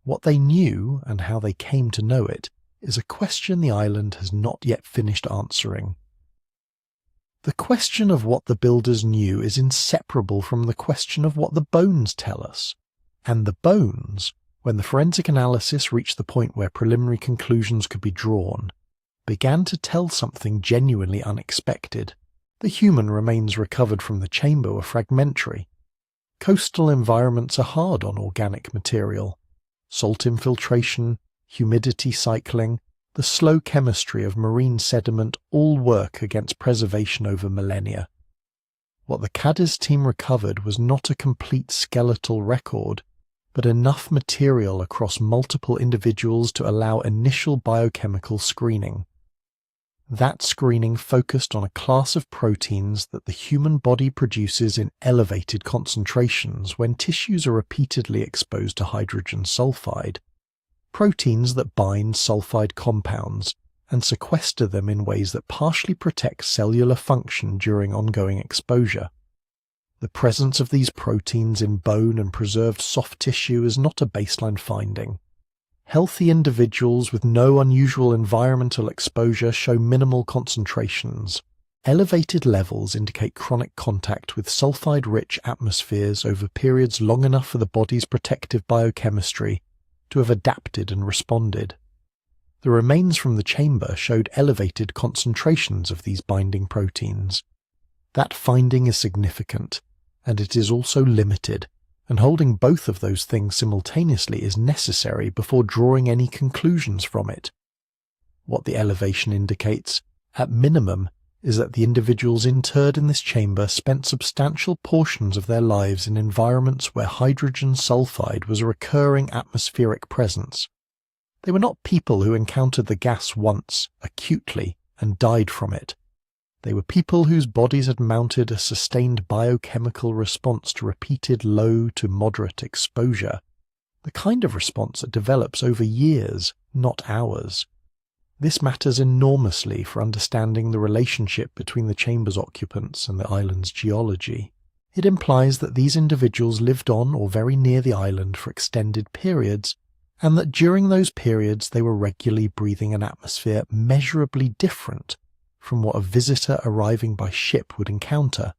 What they knew, and how they came to know it, is a question the island has not yet finished answering. The question of what the builders knew is inseparable from the question of what the bones tell us. And the bones, when the forensic analysis reached the point where preliminary conclusions could be drawn, began to tell something genuinely unexpected. The human remains recovered from the chamber were fragmentary. Coastal environments are hard on organic material. Salt infiltration, humidity cycling, the slow chemistry of marine sediment all work against preservation over millennia. What the Cadiz team recovered was not a complete skeletal record, but enough material across multiple individuals to allow initial biochemical screening. That screening focused on a class of proteins that the human body produces in elevated concentrations when tissues are repeatedly exposed to hydrogen sulfide, proteins that bind sulfide compounds and sequester them in ways that partially protect cellular function during ongoing exposure. The presence of these proteins in bone and preserved soft tissue is not a baseline finding. Healthy individuals with no unusual environmental exposure show minimal concentrations. Elevated levels indicate chronic contact with sulfide-rich atmospheres over periods long enough for the body's protective biochemistry to have adapted and responded. The remains from the chamber showed elevated concentrations of these binding proteins. That finding is significant, and it is also limited, and holding both of those things simultaneously is necessary before drawing any conclusions from it. What the elevation indicates, at minimum, is that the individuals interred in this chamber spent substantial portions of their lives in environments where hydrogen sulfide was a recurring atmospheric presence. They were not people who encountered the gas once, acutely, and died from it. They were people whose bodies had mounted a sustained biochemical response to repeated low to moderate exposure, the kind of response that develops over years, not hours. This matters enormously for understanding the relationship between the chamber's occupants and the island's geology. It implies that these individuals lived on or very near the island for extended periods, and that during those periods they were regularly breathing an atmosphere measurably different from what a visitor arriving by ship would encounter.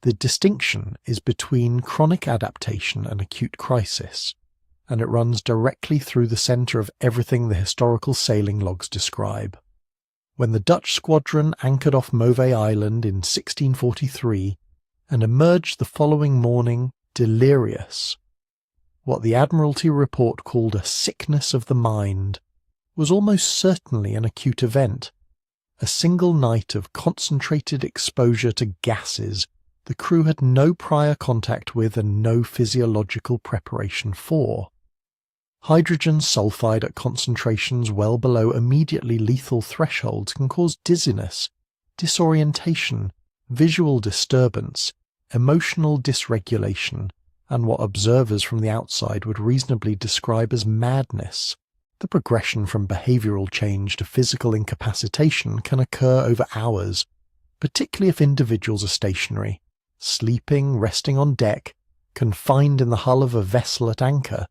The distinction is between chronic adaptation and acute crisis, and it runs directly through the centre of everything the historical sailing logs describe. When the Dutch squadron anchored off Mauvais Island in 1643 and emerged the following morning delirious, what the Admiralty report called a sickness of the mind was almost certainly an acute event, a single night of concentrated exposure to gases the crew had no prior contact with and no physiological preparation for. Hydrogen sulfide at concentrations well below immediately lethal thresholds can cause dizziness, disorientation, visual disturbance, emotional dysregulation, and what observers from the outside would reasonably describe as madness. The progression from behavioural change to physical incapacitation can occur over hours, particularly if individuals are stationary, sleeping, resting on deck, confined in the hull of a vessel at anchor,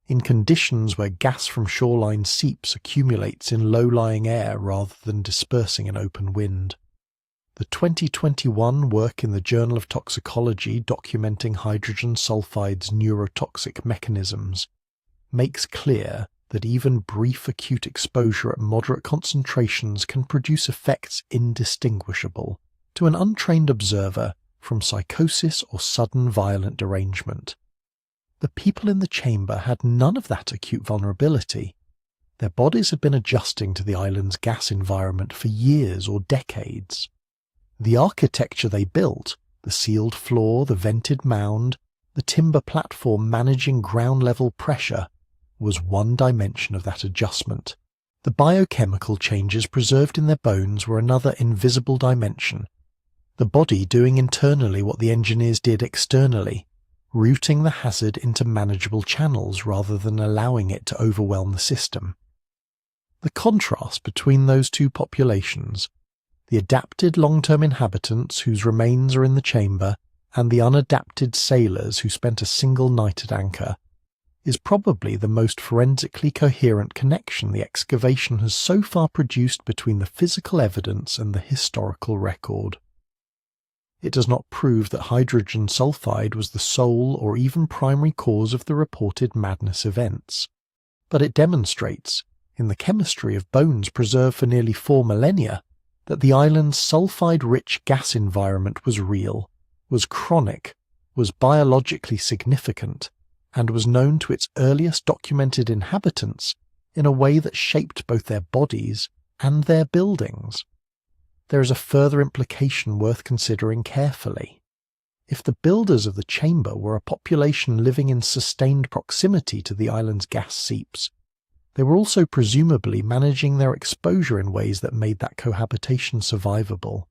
in conditions where gas from shoreline seeps accumulates in low-lying air rather than dispersing in open wind. The 2021 work in the Journal of Toxicology documenting hydrogen sulfide's neurotoxic mechanisms makes clear that even brief acute exposure at moderate concentrations can produce effects indistinguishable, to an untrained observer, from psychosis or sudden violent derangement. The people in the chamber had none of that acute vulnerability. Their bodies had been adjusting to the island's gas environment for years or decades. The architecture they built, the sealed floor, the vented mound, the timber platform managing ground-level pressure, was one dimension of that adjustment. The biochemical changes preserved in their bones were another invisible dimension. The body doing internally what the engineers did externally, routing the hazard into manageable channels rather than allowing it to overwhelm the system. The contrast between those two populations, the adapted long-term inhabitants whose remains are in the chamber and the unadapted sailors who spent a single night at anchor, is probably the most forensically coherent connection the excavation has so far produced between the physical evidence and the historical record. It does not prove that hydrogen sulfide was the sole or even primary cause of the reported madness events, but it demonstrates, in the chemistry of bones preserved for nearly 4 millennia, that the island's sulfide-rich gas environment was real, was chronic, was biologically significant, and was known to its earliest documented inhabitants in a way that shaped both their bodies and their buildings. There is a further implication worth considering carefully. If the builders of the chamber were a population living in sustained proximity to the island's gas seeps, they were also presumably managing their exposure in ways that made that cohabitation survivable.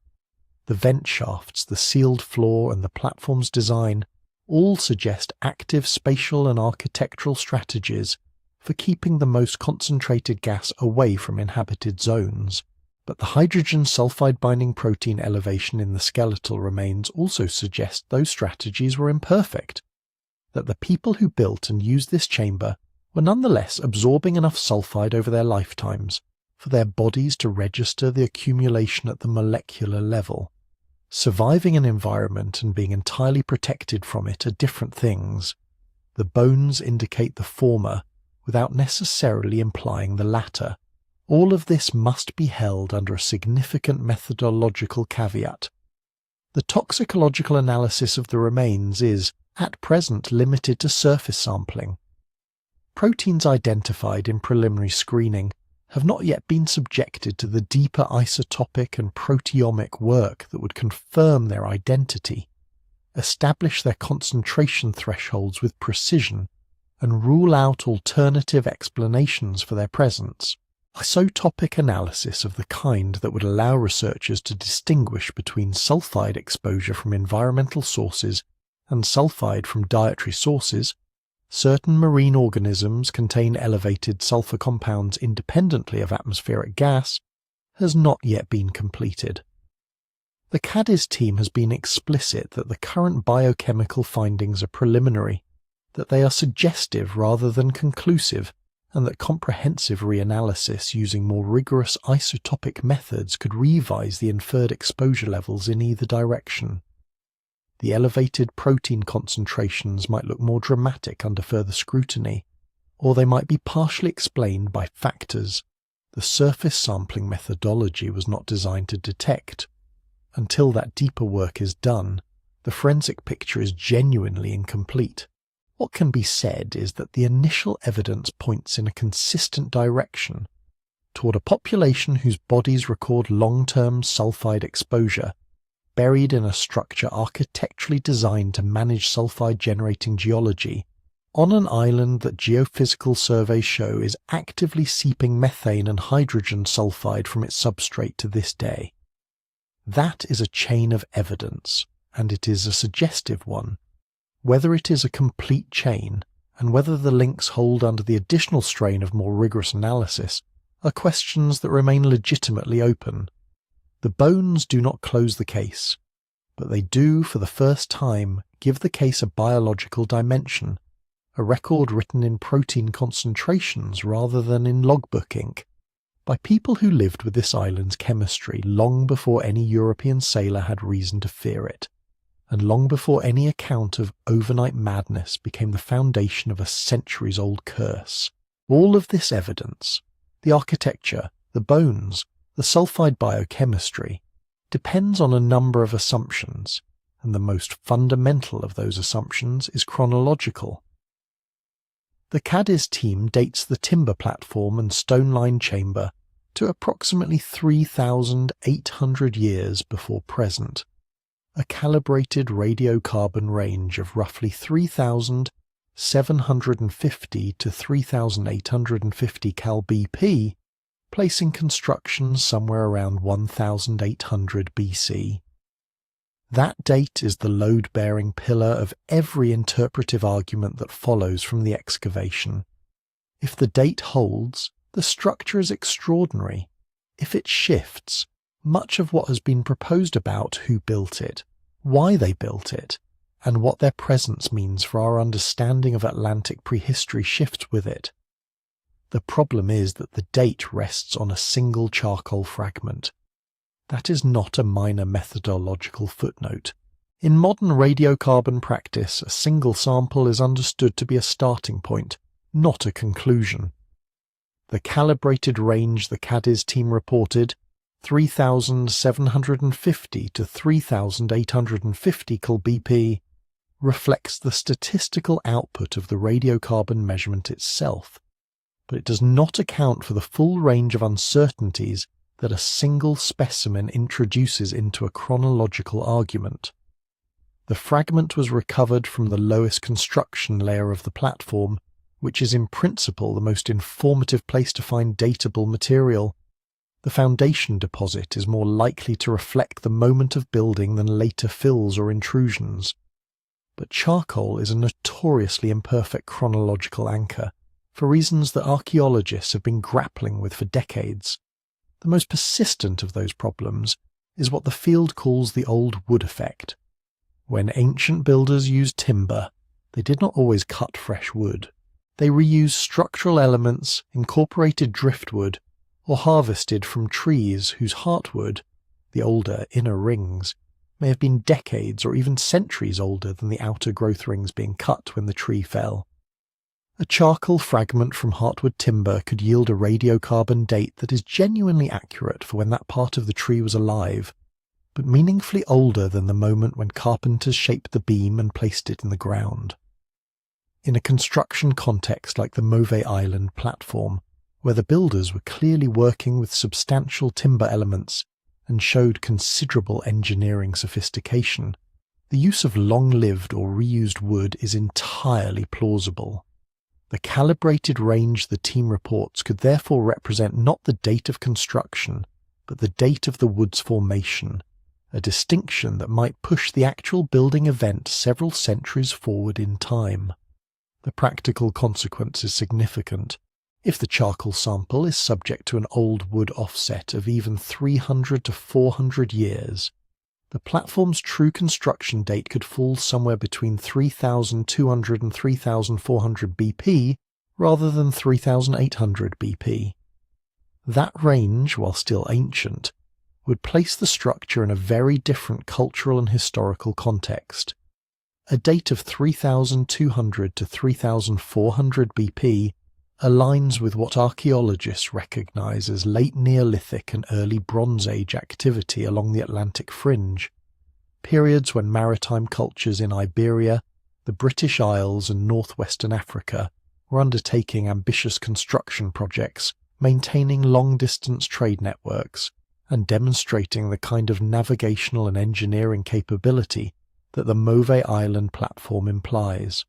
The vent shafts, the sealed floor, and the platform's design all suggest active spatial and architectural strategies for keeping the most concentrated gas away from inhabited zones. But the hydrogen sulfide binding protein elevation in the skeletal remains also suggests those strategies were imperfect, that the people who built and used this chamber were nonetheless absorbing enough sulfide over their lifetimes for their bodies to register the accumulation at the molecular level. Surviving an environment and being entirely protected from it are different things. The bones indicate the former without necessarily implying the latter. All of this must be held under a significant methodological caveat. The toxicological analysis of the remains is, at present, limited to surface sampling. Proteins identified in preliminary screening have not yet been subjected to the deeper isotopic and proteomic work that would confirm their identity, establish their concentration thresholds with precision, and rule out alternative explanations for their presence. Isotopic analysis of the kind that would allow researchers to distinguish between sulfide exposure from environmental sources and sulfide from dietary sources. Certain marine organisms contain elevated sulfur compounds independently of atmospheric gas, has not yet been completed. The Cadiz team has been explicit that the current biochemical findings are preliminary, that they are suggestive rather than conclusive, and that comprehensive reanalysis using more rigorous isotopic methods could revise the inferred exposure levels in either direction. the elevated protein concentrations might look more dramatic under further scrutiny, or they might be partially explained by factors the surface sampling methodology was not designed to detect. Until that deeper work is done, the forensic picture is genuinely incomplete. What can be said is that the initial evidence points in a consistent direction toward a population whose bodies record long-term sulfide exposure, buried in a structure architecturally designed to manage sulfide-generating geology, on an island that geophysical surveys show is actively seeping methane and hydrogen sulfide from its substrate to this day. That is a chain of evidence, and it is a suggestive one. Whether it is a complete chain, and whether the links hold under the additional strain of more rigorous analysis, are questions that remain legitimately open. The bones do not close the case, but they do, for the first time, give the case a biological dimension, a record written in protein concentrations rather than in logbook ink, by people who lived with this island's chemistry long before any European sailor had reason to fear it, and long before any account of overnight madness became the foundation of a centuries-old curse. All of this evidence, the architecture, the bones, the sulfide biochemistry, depends on a number of assumptions, and the most fundamental of those assumptions is chronological. The Cadiz team dates the timber platform and stone-lined chamber to approximately 3,800 years before present, a calibrated radiocarbon range of roughly 3,750 to 3,850 cal-BP, placing construction somewhere around 1,800 BC. That date is the load-bearing pillar of every interpretive argument that follows from the excavation. If the date holds, the structure is extraordinary. If it shifts, much of what has been proposed about who built it, why they built it, and what their presence means for our understanding of Atlantic prehistory shifts with it. The problem is that the date rests on a single charcoal fragment. That is not a minor methodological footnote. In modern radiocarbon practice, a single sample is understood to be a starting point, not a conclusion. The calibrated range the Cadiz team reported, 3,750 to 3,850 cal-BP, reflects the statistical output of the radiocarbon measurement itself, but it does not account for the full range of uncertainties that a single specimen introduces into a chronological argument. The fragment was recovered from the lowest construction layer of the platform, which is in principle the most informative place to find datable material. The foundation deposit is more likely to reflect the moment of building than later fills or intrusions. But charcoal is a notoriously imperfect chronological anchor, for reasons that archaeologists have been grappling with for decades. The most persistent of those problems is what the field calls the old wood effect. When ancient builders used timber, they did not always cut fresh wood. They reused structural elements, incorporated driftwood, or harvested from trees whose heartwood, the older inner rings, may have been decades or even centuries older than the outer growth rings being cut when the tree fell. A charcoal fragment from heartwood timber could yield a radiocarbon date that is genuinely accurate for when that part of the tree was alive, but meaningfully older than the moment when carpenters shaped the beam and placed it in the ground. In a construction context like the Mauvais Island platform, where the builders were clearly working with substantial timber elements and showed considerable engineering sophistication, the use of long-lived or reused wood is entirely plausible. The calibrated range the team reports could therefore represent not the date of construction, but the date of the wood's formation, a distinction that might push the actual building event several centuries forward in time. The practical consequence is significant. If the charcoal sample is subject to an old wood offset of even 300 to 400 years, the platform's true construction date could fall somewhere between 3,200 and 3,400 BP rather than 3,800 BP. That range, while still ancient, would place the structure in a very different cultural and historical context. A date of 3200 to 3400 BP aligns with what archaeologists recognise as late Neolithic and early Bronze Age activity along the Atlantic fringe, periods when maritime cultures in Iberia, the British Isles and northwestern Africa were undertaking ambitious construction projects, maintaining long-distance trade networks, and demonstrating the kind of navigational and engineering capability that the Mauvais Island platform implies.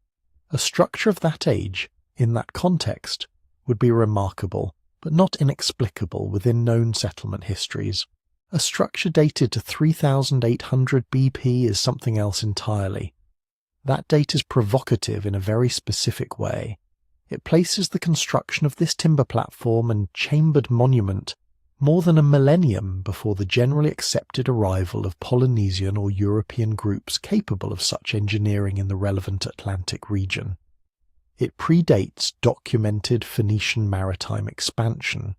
A structure of that age, in that context, would be remarkable, but not inexplicable within known settlement histories. A structure dated to 3800 BP is something else entirely. That date is provocative in a very specific way. It places the construction of this timber platform and chambered monument more than a millennium before the generally accepted arrival of Polynesian or European groups capable of such engineering in the relevant Atlantic region. It predates documented Phoenician maritime expansion.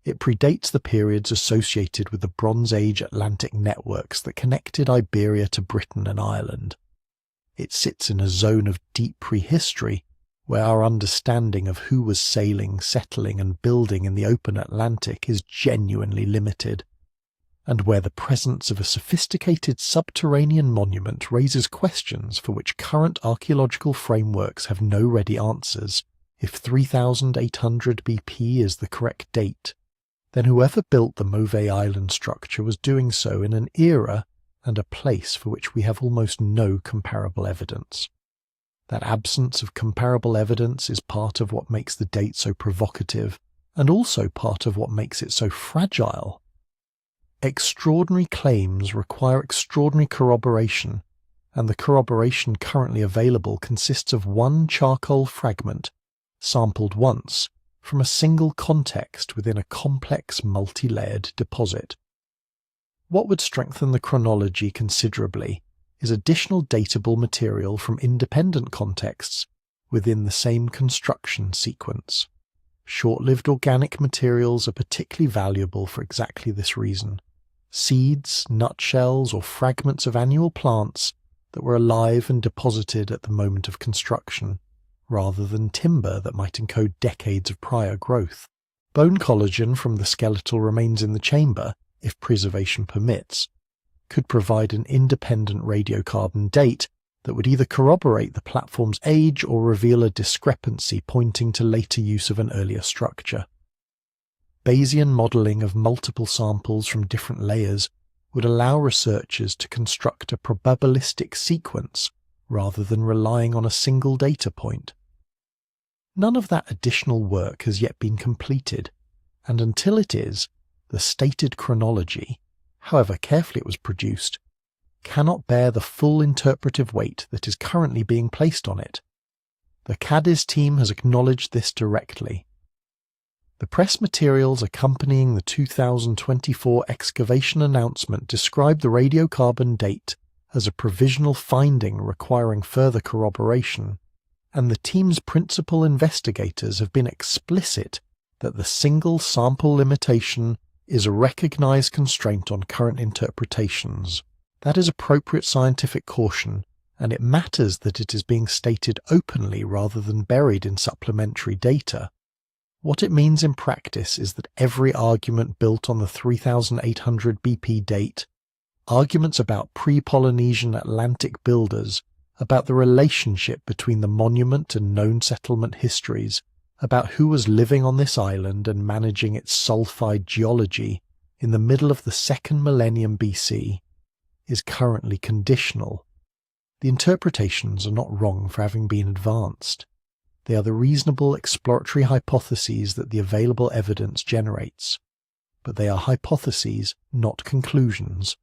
It predates the periods associated with the Bronze Age Atlantic networks that connected Iberia to Britain and Ireland. It sits in a zone of deep prehistory where our understanding of who was sailing, settling and building in the open Atlantic is genuinely limited, and where the presence of a sophisticated subterranean monument raises questions for which current archaeological frameworks have no ready answers. If 3800 BP is the correct date, then whoever built the Mauvais Island structure was doing so in an era and a place for which we have almost no comparable evidence. That absence of comparable evidence is part of what makes the date so provocative, and also part of what makes it so fragile. Extraordinary claims require extraordinary corroboration, and the corroboration currently available consists of one charcoal fragment, sampled once, from a single context within a complex multi-layered deposit. What would strengthen the chronology considerably is additional datable material from independent contexts within the same construction sequence. Short-lived organic materials are particularly valuable for exactly this reason. Seeds, nutshells, or fragments of annual plants that were alive and deposited at the moment of construction, rather than timber that might encode decades of prior growth. Bone collagen from the skeletal remains in the chamber, if preservation permits, could provide an independent radiocarbon date that would either corroborate the platform's age or reveal a discrepancy pointing to later use of an earlier structure. Bayesian modelling of multiple samples from different layers would allow researchers to construct a probabilistic sequence rather than relying on a single data point. None of that additional work has yet been completed, and until it is, the stated chronology, however carefully it was produced, cannot bear the full interpretive weight that is currently being placed on it. The Cadiz team has acknowledged this directly. The press materials accompanying the 2024 excavation announcement describe the radiocarbon date as a provisional finding requiring further corroboration, and the team's principal investigators have been explicit that the single sample limitation is a recognized constraint on current interpretations. That is appropriate scientific caution, and it matters that it is being stated openly rather than buried in supplementary data. What it means in practice is that every argument built on the 3800 BP date, arguments about pre-Polynesian Atlantic builders, about the relationship between the monument and known settlement histories, about who was living on this island and managing its sulfide geology in the middle of the 2nd millennium BC, is currently conditional. The interpretations are not wrong for having been advanced. They are the reasonable exploratory hypotheses that the available evidence generates. But they are hypotheses, not conclusions,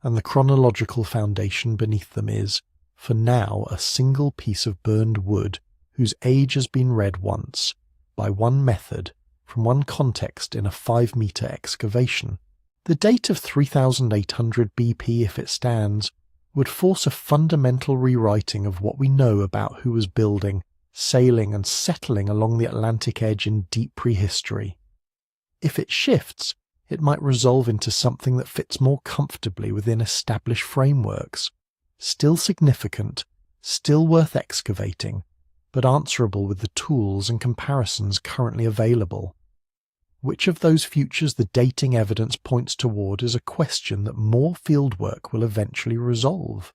and the chronological foundation beneath them is, for now, a single piece of burned wood whose age has been read once, by one method, from one context in a 5-metre excavation. The date of 3800 BP, if it stands, would force a fundamental rewriting of what we know about who was building, sailing and settling along the Atlantic edge in deep prehistory. If it shifts, it might resolve into something that fits more comfortably within established frameworks, still significant, still worth excavating, but answerable with the tools and comparisons currently available. Which of those futures the dating evidence points toward is a question that more fieldwork will eventually resolve.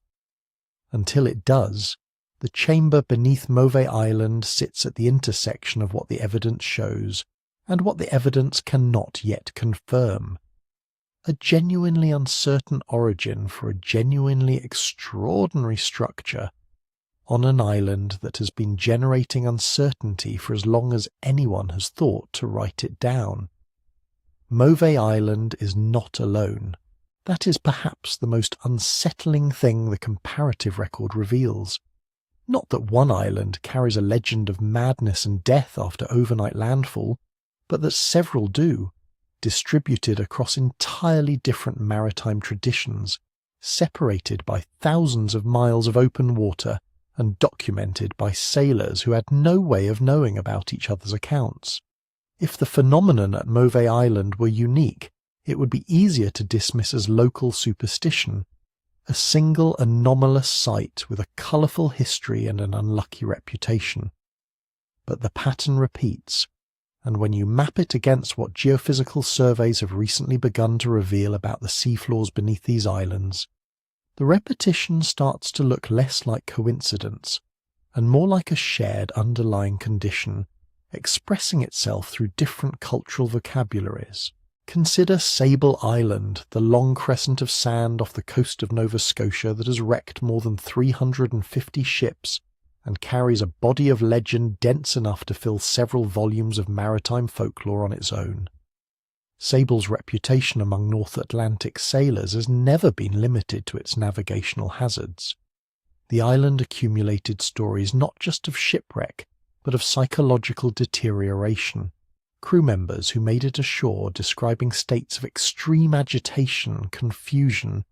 Until it does, the chamber beneath Mauvais Island sits at the intersection of what the evidence shows and what the evidence cannot yet confirm. A genuinely uncertain origin for a genuinely extraordinary structure on an island that has been generating uncertainty for as long as anyone has thought to write it down. Mauvais Island is not alone. That is perhaps the most unsettling thing the comparative record reveals. Not that one island carries a legend of madness and death after overnight landfall, but that several do, distributed across entirely different maritime traditions, separated by thousands of miles of open water and documented by sailors who had no way of knowing about each other's accounts. If the phenomenon at Mauvais Island were unique, it would be easier to dismiss as local superstition, a single anomalous site with a colourful history and an unlucky reputation. But the pattern repeats, and when you map it against what geophysical surveys have recently begun to reveal about the seafloors beneath these islands, the repetition starts to look less like coincidence and more like a shared underlying condition, expressing itself through different cultural vocabularies. Consider Sable Island, the long crescent of sand off the coast of Nova Scotia that has wrecked more than 350 ships and carries a body of legend dense enough to fill several volumes of maritime folklore on its own. Sable's reputation among North Atlantic sailors has never been limited to its navigational hazards. The island accumulated stories not just of shipwreck, but of psychological deterioration. Crew members who made it ashore describing states of extreme agitation, confusion,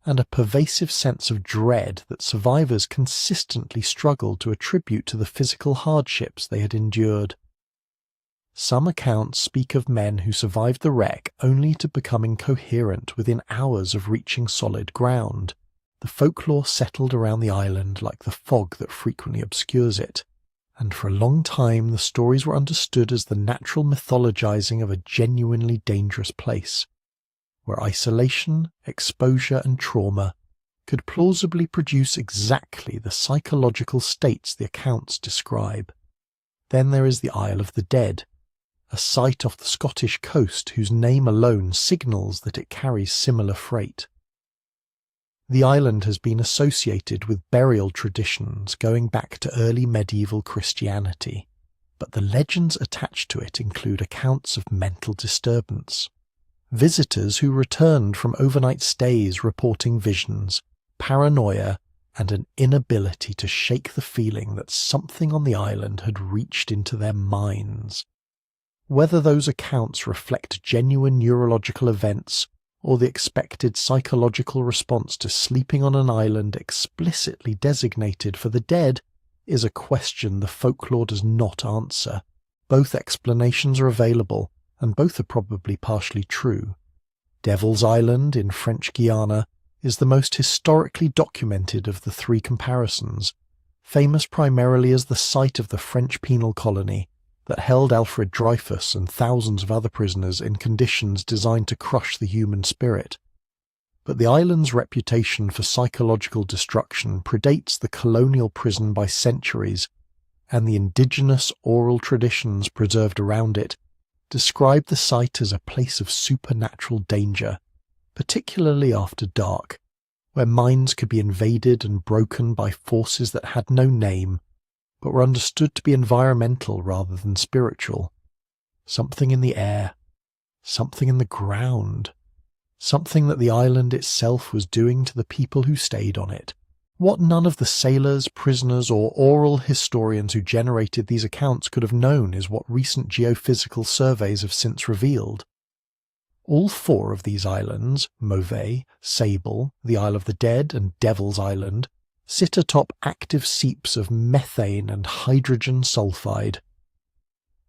and a pervasive sense of dread that survivors consistently struggled to attribute to the physical hardships they had endured. Some accounts speak of men who survived the wreck only to become incoherent within hours of reaching solid ground. The folklore settled around the island like the fog that frequently obscures it, and for a long time the stories were understood as the natural mythologizing of a genuinely dangerous place, where isolation, exposure, and trauma could plausibly produce exactly the psychological states the accounts describe. Then there is the Isle of the Dead, a site off the Scottish coast whose name alone signals that it carries similar freight. The island has been associated with burial traditions going back to early medieval Christianity, but the legends attached to it include accounts of mental disturbance. Visitors who returned from overnight stays reporting visions, paranoia, and an inability to shake the feeling that something on the island had reached into their minds. Whether those accounts reflect genuine neurological events or the expected psychological response to sleeping on an island explicitly designated for the dead is a question the folklore does not answer. Both explanations are available, and both are probably partially true. Devil's Island in French Guiana is the most historically documented of the three comparisons, famous primarily as the site of the French penal colony that held Alfred Dreyfus and thousands of other prisoners in conditions designed to crush the human spirit. But the island's reputation for psychological destruction predates the colonial prison by centuries, and the indigenous oral traditions preserved around it describe the site as a place of supernatural danger, particularly after dark, where minds could be invaded and broken by forces that had no name, but were understood to be environmental rather than spiritual. Something in the air, something in the ground, something that the island itself was doing to the people who stayed on it. What none of the sailors, prisoners, or oral historians who generated these accounts could have known is what recent geophysical surveys have since revealed. All four of these islands, Mauvais, Sable, the Isle of the Dead, and Devil's Island, sit atop active seeps of methane and hydrogen sulfide.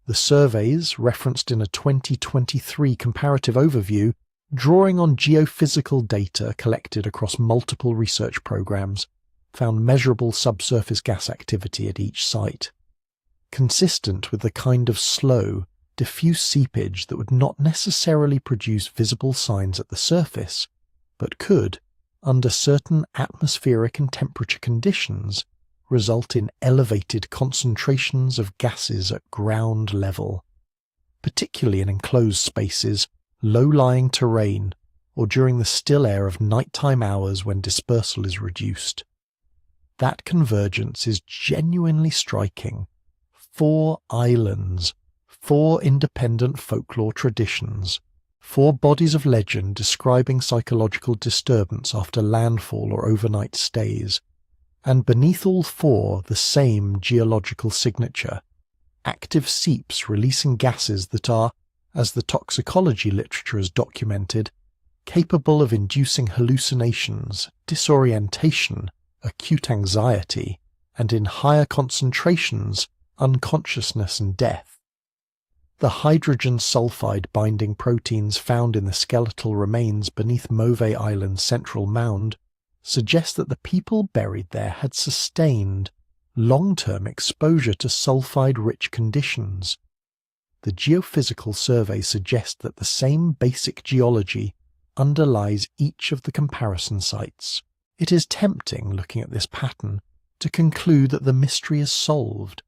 The surveys, referenced in a 2023 comparative overview, drawing on geophysical data collected across multiple research programs, found measurable subsurface gas activity at each site, consistent with the kind of slow, diffuse seepage that would not necessarily produce visible signs at the surface, but could, under certain atmospheric and temperature conditions, result in elevated concentrations of gases at ground level, particularly in enclosed spaces, low-lying terrain, or during the still air of nighttime hours when dispersal is reduced. That convergence is genuinely striking. 4 islands, 4 independent folklore traditions, 4 bodies of legend describing psychological disturbance after landfall or overnight stays, and beneath all 4 the same geological signature, active seeps releasing gases that are, as the toxicology literature has documented, capable of inducing hallucinations, disorientation, acute anxiety, and in higher concentrations, unconsciousness and death. The hydrogen sulfide binding proteins found in the skeletal remains beneath Mauvais Island's central mound suggest that the people buried there had sustained long-term exposure to sulfide-rich conditions. The geophysical survey suggests that the same basic geology underlies each of the comparison sites. It is tempting, looking at this pattern, to conclude that the mystery is solved,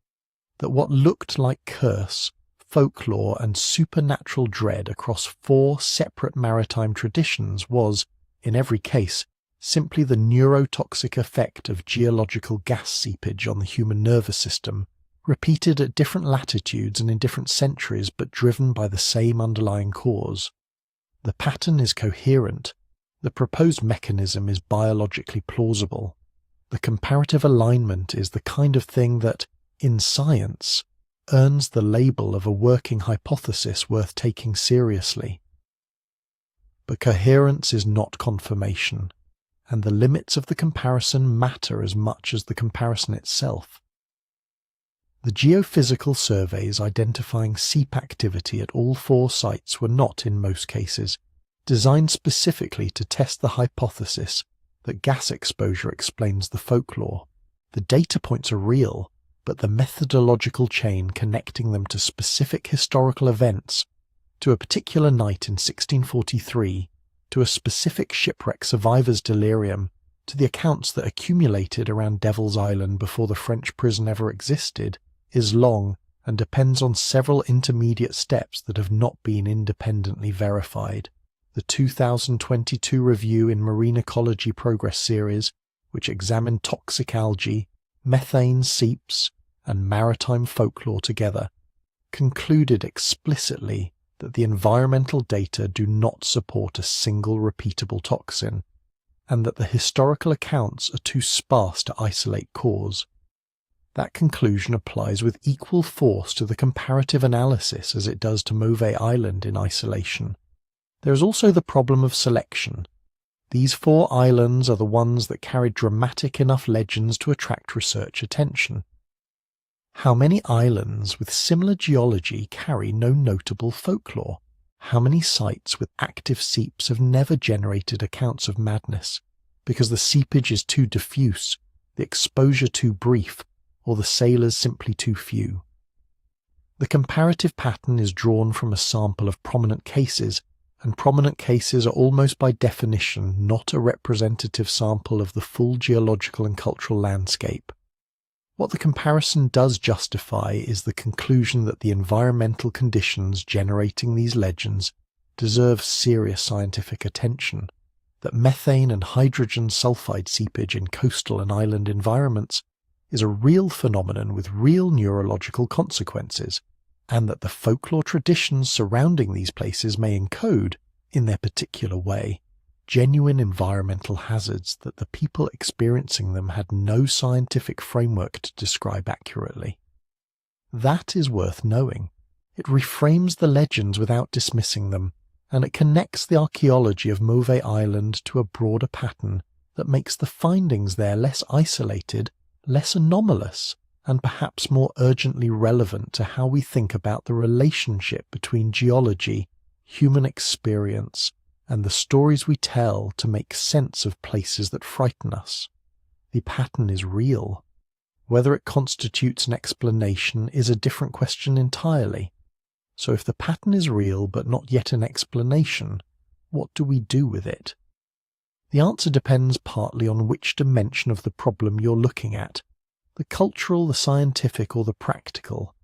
that what looked like curse, folklore and supernatural dread across 4 separate maritime traditions was, in every case, simply the neurotoxic effect of geological gas seepage on the human nervous system, repeated at different latitudes and in different centuries but driven by the same underlying cause. The pattern is coherent. The proposed mechanism is biologically plausible. The comparative alignment is the kind of thing that, in science, earns the label of a working hypothesis worth taking seriously. But coherence is not confirmation, and the limits of the comparison matter as much as the comparison itself. The geophysical surveys identifying seep activity at all 4 sites were not, in most cases, designed specifically to test the hypothesis that gas exposure explains the folklore. The data points are real, but the methodological chain connecting them to specific historical events, to a particular night in 1643, to a specific shipwreck survivor's delirium, to the accounts that accumulated around Devil's Island before the French prison ever existed, is long and depends on several intermediate steps that have not been independently verified. The 2022 review in Marine Ecology Progress Series, which examined toxic algae, methane seeps, and maritime folklore together, concluded explicitly that the environmental data do not support a single repeatable toxin, and that the historical accounts are too sparse to isolate cause. That conclusion applies with equal force to the comparative analysis as it does to Mauvais Island in isolation. There is also the problem of selection. These 4 islands are the ones that carried dramatic enough legends to attract research attention. How many islands with similar geology carry no notable folklore? How many sites with active seeps have never generated accounts of madness, because the seepage is too diffuse, the exposure too brief, or the sailors simply too few? The comparative pattern is drawn from a sample of prominent cases, and prominent cases are almost by definition not a representative sample of the full geological and cultural landscape. What the comparison does justify is the conclusion that the environmental conditions generating these legends deserve serious scientific attention, that methane and hydrogen sulfide seepage in coastal and island environments is a real phenomenon with real neurological consequences, and that the folklore traditions surrounding these places may encode, in their particular way, genuine environmental hazards that the people experiencing them had no scientific framework to describe accurately. That is worth knowing. It reframes the legends without dismissing them, and it connects the archaeology of Mauvais Island to a broader pattern that makes the findings there less isolated, less anomalous, and perhaps more urgently relevant to how we think about the relationship between geology, human experience, and the stories we tell to make sense of places that frighten us. The pattern is real. Whether it constitutes an explanation is a different question entirely. So if the pattern is real but not yet an explanation, what do we do with it? The answer depends partly on which dimension of the problem you're looking at, the cultural, the scientific, or the practical,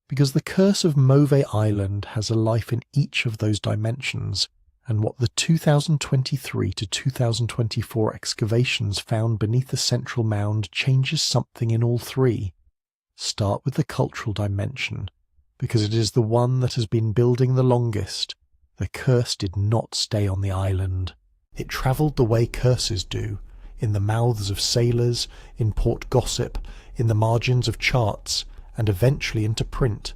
because the curse of Mauvais Island has a life in each of those dimensions, and what the 2023 to 2024 excavations found beneath the central mound changes something in all three. Start with the cultural dimension, because it is the one that has been building the longest. The curse did not stay on the island. It travelled the way curses do, in the mouths of sailors, in port gossip, in the margins of charts, and eventually into print.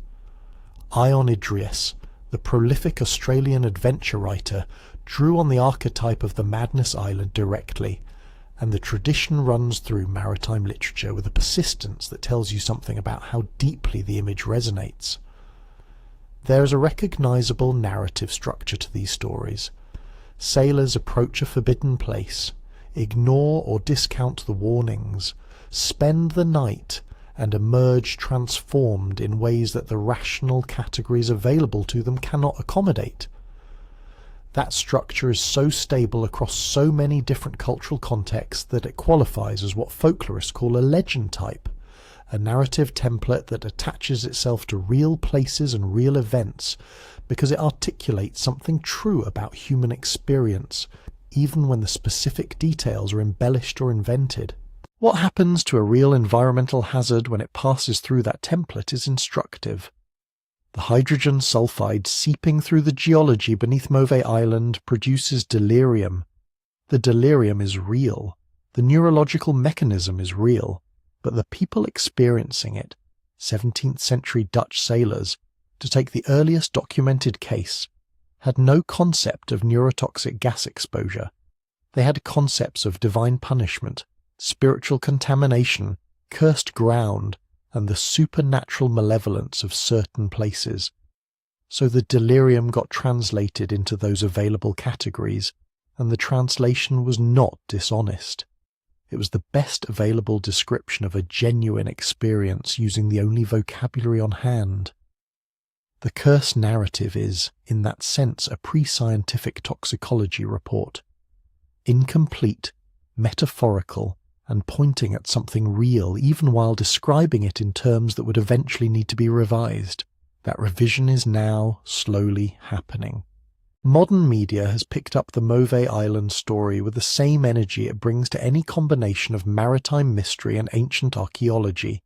Ion Idris, the prolific Australian adventure writer, drew on the archetype of the Mauvais Island directly, and the tradition runs through maritime literature with a persistence that tells you something about how deeply the image resonates. There is a recognisable narrative structure to these stories. Sailors approach a forbidden place, ignore or discount the warnings, spend the night, and emerge transformed in ways that the rational categories available to them cannot accommodate. That structure is so stable across so many different cultural contexts that it qualifies as what folklorists call a legend type, a narrative template that attaches itself to real places and real events because it articulates something true about human experience, even when the specific details are embellished or invented. What happens to a real environmental hazard when it passes through that template is instructive. The hydrogen sulfide seeping through the geology beneath Mauvais Island produces delirium. The delirium is real. The neurological mechanism is real. But the people experiencing it, 17th century Dutch sailors, to take the earliest documented case, had no concept of neurotoxic gas exposure. They had concepts of divine punishment, spiritual contamination, cursed ground, and the supernatural malevolence of certain places. So the delirium got translated into those available categories, and the translation was not dishonest. It was the best available description of a genuine experience using the only vocabulary on hand. The curse narrative is, in that sense, a pre-scientific toxicology report. Incomplete, metaphorical, and pointing at something real even while describing it in terms that would eventually need to be revised. That revision is now slowly happening. Modern media has picked up the Mauvais Island story with the same energy it brings to any combination of maritime mystery and ancient archaeology.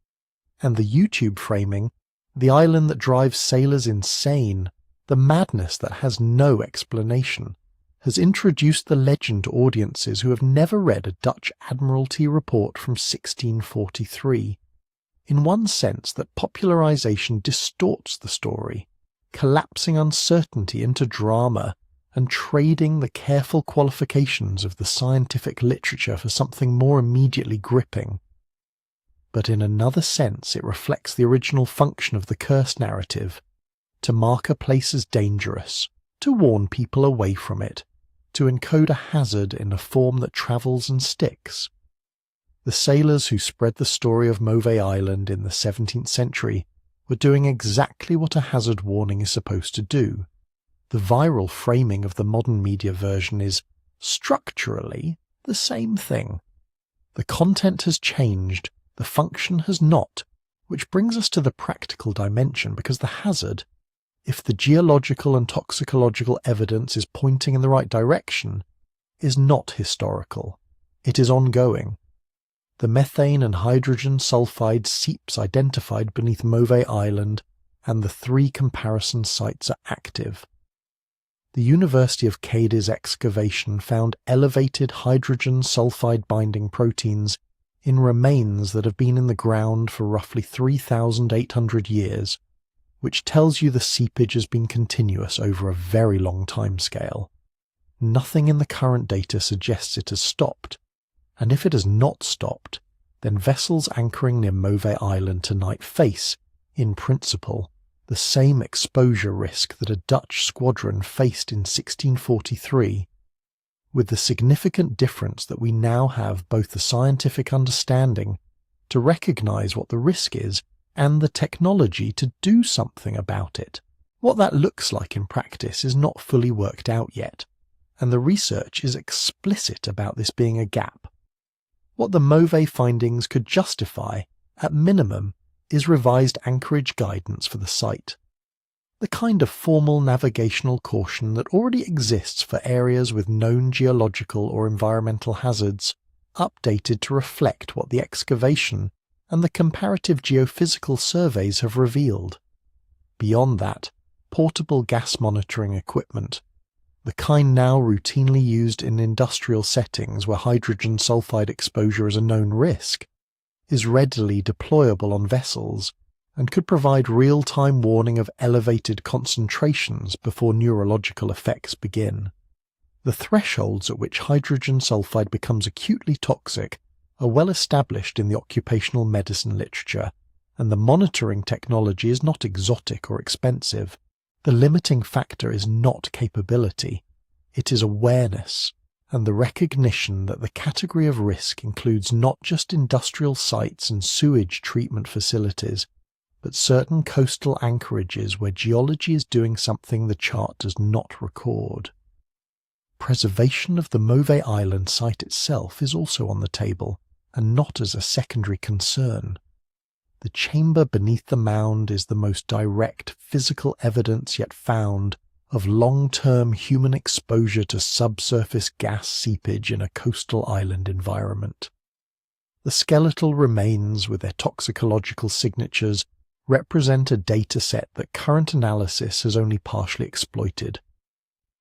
And the YouTube framing, the island that drives sailors insane, the madness that has no explanation, has introduced the legend to audiences who have never read a Dutch Admiralty report from 1643. In one sense, that popularization distorts the story, collapsing uncertainty into drama and trading the careful qualifications of the scientific literature for something more immediately gripping. But in another sense, it reflects the original function of the curse narrative, to mark a place as dangerous, to warn people away from it, to encode a hazard in a form that travels and sticks. The sailors who spread the story of Mauvais Island in the 17th century were doing exactly what a hazard warning is supposed to do. The viral framing of the modern media version is, structurally, the same thing. The content has changed, the function has not, which brings us to the practical dimension, because the hazard, if the geological and toxicological evidence is pointing in the right direction, is not historical. It is ongoing. The methane and hydrogen sulfide seeps identified beneath Mauvais Island, and the 3 comparison sites are active. The University of Cadiz excavation found elevated hydrogen sulfide binding proteins in remains that have been in the ground for roughly 3,800 years, which tells you the seepage has been continuous over a very long time scale. Nothing in the current data suggests it has stopped, and if it has not stopped, then vessels anchoring near Mauvais Island tonight face, in principle, the same exposure risk that a Dutch squadron faced in 1643, with the significant difference that we now have both the scientific understanding to recognise what the risk is and the technology to do something about it. What that looks like in practice is not fully worked out yet, and the research is explicit about this being a gap. What the Mauvais findings could justify, at minimum, is revised anchorage guidance for the site. The kind of formal navigational caution that already exists for areas with known geological or environmental hazards, updated to reflect what the excavation and the comparative geophysical surveys have revealed. Beyond that, portable gas monitoring equipment, the kind now routinely used in industrial settings where hydrogen sulfide exposure is a known risk, is readily deployable on vessels and could provide real-time warning of elevated concentrations before neurological effects begin. The thresholds at which hydrogen sulfide becomes acutely toxic are well established in the occupational medicine literature, and the monitoring technology is not exotic or expensive. The limiting factor is not capability, it is awareness, and the recognition that the category of risk includes not just industrial sites and sewage treatment facilities, but certain coastal anchorages where geology is doing something the chart does not record. Preservation of the Mauvais Island site itself is also on the table, and not as a secondary concern. The chamber beneath the mound is the most direct physical evidence yet found of long-term human exposure to subsurface gas seepage in a coastal island environment. The skeletal remains with their toxicological signatures represent a data set that current analysis has only partially exploited.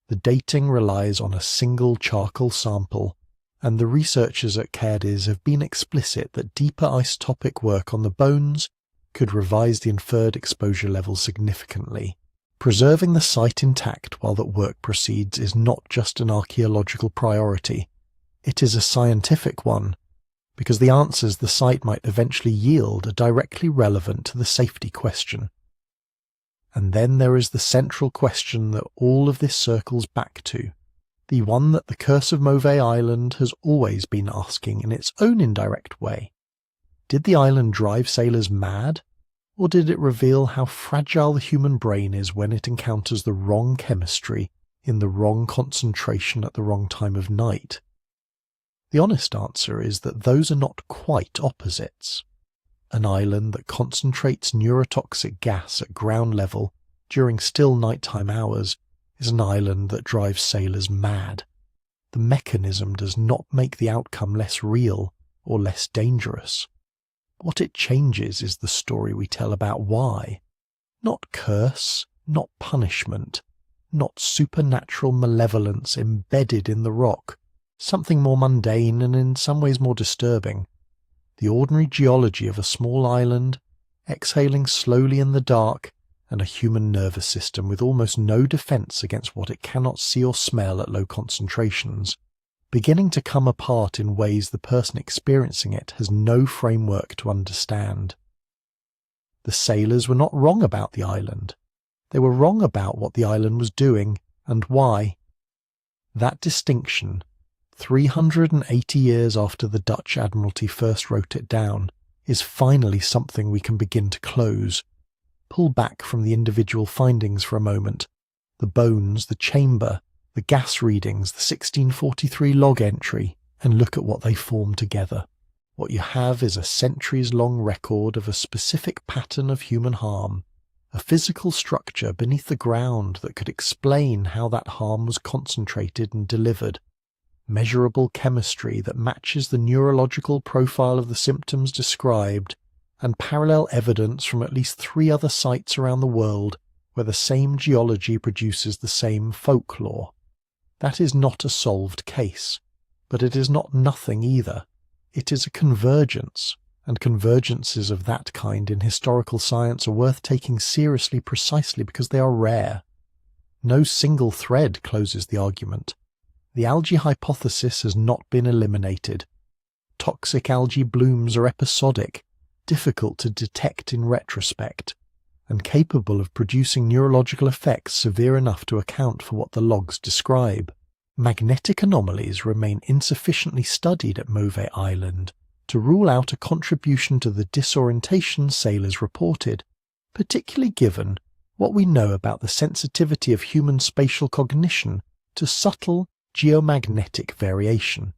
The dating relies on a single charcoal sample, and the researchers at Cadiz have been explicit that deeper isotopic work on the bones could revise the inferred exposure level significantly. Preserving the site intact while that work proceeds is not just an archaeological priority, it is a scientific one, because the answers the site might eventually yield are directly relevant to the safety question. And then there is the central question that all of this circles back to, the one that the Curse of Mauvais Island has always been asking in its own indirect way. Did the island drive sailors mad, or did it reveal how fragile the human brain is when it encounters the wrong chemistry in the wrong concentration at the wrong time of night? The honest answer is that those are not quite opposites. An island that concentrates neurotoxic gas at ground level during still nighttime hours is an island that drives sailors mad. The mechanism does not make the outcome less real or less dangerous. What it changes is the story we tell about why. Not curse, not punishment, not supernatural malevolence embedded in the rock, something more mundane and in some ways more disturbing. The ordinary geology of a small island, exhaling slowly in the dark, and a human nervous system with almost no defense against what it cannot see or smell at low concentrations, beginning to come apart in ways the person experiencing it has no framework to understand. The sailors were not wrong about the island. They were wrong about what the island was doing and why. That distinction, 380 years after the Dutch Admiralty first wrote it down, is finally something we can begin to close. Pull back from the individual findings for a moment. The bones, the chamber, the gas readings, the 1643 log entry, and look at what they form together. What you have is a centuries-long record of a specific pattern of human harm, a physical structure beneath the ground that could explain how that harm was concentrated and delivered, measurable chemistry that matches the neurological profile of the symptoms described, and parallel evidence from at least 3 other sites around the world where the same geology produces the same folklore. That is not a solved case, but it is not nothing either. It is a convergence, and convergences of that kind in historical science are worth taking seriously precisely because they are rare. No single thread closes the argument. The algae hypothesis has not been eliminated. Toxic algae blooms are episodic, difficult to detect in retrospect, and capable of producing neurological effects severe enough to account for what the logs describe. Magnetic anomalies remain insufficiently studied at Mauvais Island to rule out a contribution to the disorientation sailors reported, particularly given what we know about the sensitivity of human spatial cognition to subtle geomagnetic variation.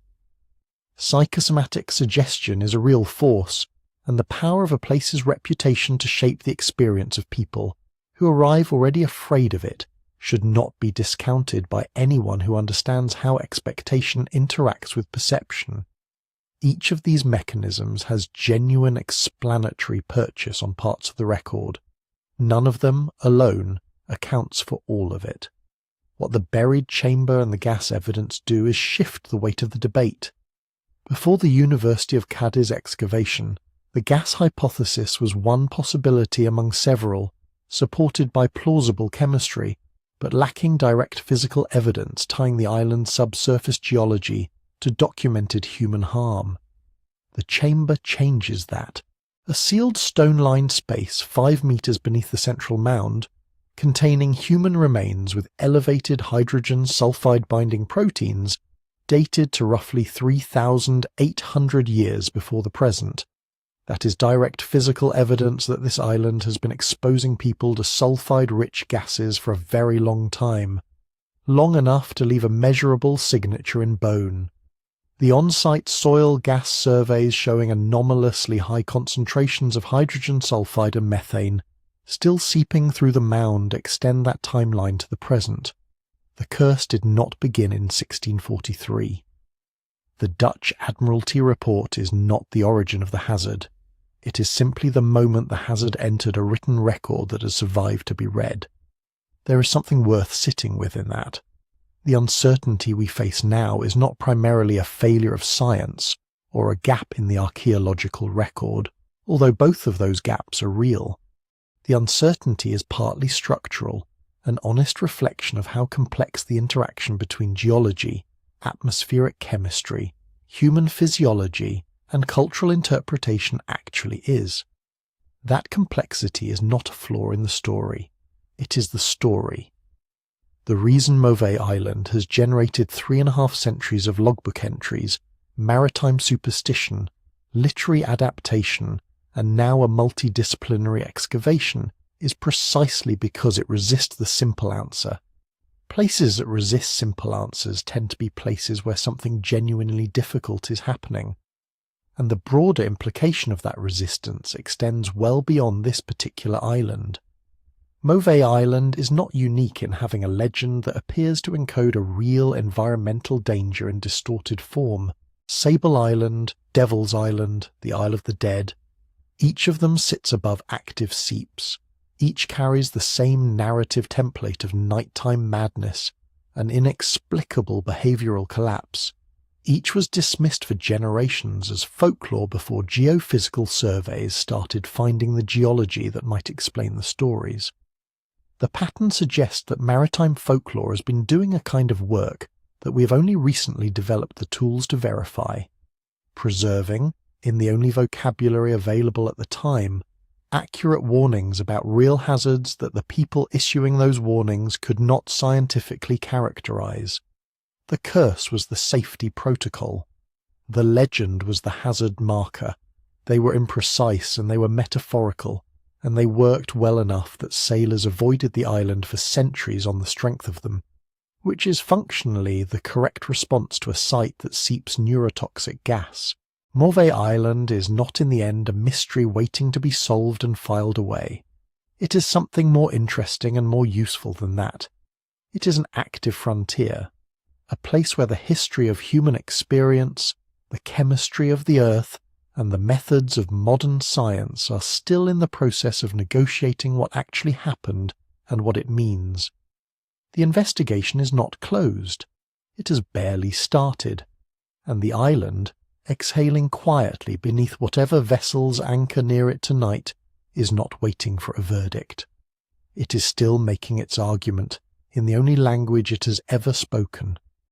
Psychosomatic suggestion is a real force, and the power of a place's reputation to shape the experience of people who arrive already afraid of it should not be discounted by anyone who understands how expectation interacts with perception. Each of these mechanisms has genuine explanatory purchase on parts of the record. None of them alone accounts for all of it. What the buried chamber and the gas evidence do is shift the weight of the debate. Before the University of Cadiz excavation, the gas hypothesis was one possibility among several, supported by plausible chemistry, but lacking direct physical evidence tying the island's subsurface geology to documented human harm. The chamber changes that. A sealed stone-lined space 5 meters beneath the central mound, containing human remains with elevated hydrogen sulfide-binding proteins, dated to roughly 3,800 years before the present. That is direct physical evidence that this island has been exposing people to sulfide-rich gases for a very long time, long enough to leave a measurable signature in bone. The on-site soil gas surveys showing anomalously high concentrations of hydrogen sulfide and methane still seeping through the mound extend that timeline to the present. The curse did not begin in 1643. The Dutch Admiralty report is not the origin of the hazard. It is simply the moment the hazard entered a written record that has survived to be read. There is something worth sitting with in that. The uncertainty we face now is not primarily a failure of science or a gap in the archaeological record, although both of those gaps are real. The uncertainty is partly structural, an honest reflection of how complex the interaction between geology, atmospheric chemistry, human physiology, and cultural interpretation actually is. That complexity is not a flaw in the story. It is the story. The reason Mauvais Island has generated 3.5 centuries of logbook entries, maritime superstition, literary adaptation, and now a multidisciplinary excavation is precisely because it resists the simple answer. Places that resist simple answers tend to be places where something genuinely difficult is happening. And the broader implication of that resistance extends well beyond this particular island. Mauvais Island is not unique in having a legend that appears to encode a real environmental danger in distorted form. Sable Island, Devil's Island, the Isle of the Dead, each of them sits above active seeps. Each carries the same narrative template of nighttime madness, an inexplicable behavioral collapse. Each was dismissed for generations as folklore before geophysical surveys started finding the geology that might explain the stories. The pattern suggests that maritime folklore has been doing a kind of work that we have only recently developed the tools to verify, preserving, in the only vocabulary available at the time, accurate warnings about real hazards that the people issuing those warnings could not scientifically characterize. The curse was the safety protocol. The legend was the hazard marker. They were imprecise and they were metaphorical, and they worked well enough that sailors avoided the island for centuries on the strength of them, which is functionally the correct response to a site that seeps neurotoxic gas. Mauvais Island is not in the end a mystery waiting to be solved and filed away. It is something more interesting and more useful than that. It is an active frontier, a place where the history of human experience, the chemistry of the earth, and the methods of modern science are still in the process of negotiating what actually happened and what it means. The investigation is not closed. It has barely started, and the island, exhaling quietly beneath whatever vessels anchor near it tonight, is not waiting for a verdict. It is still making its argument in the only language it has ever spoken,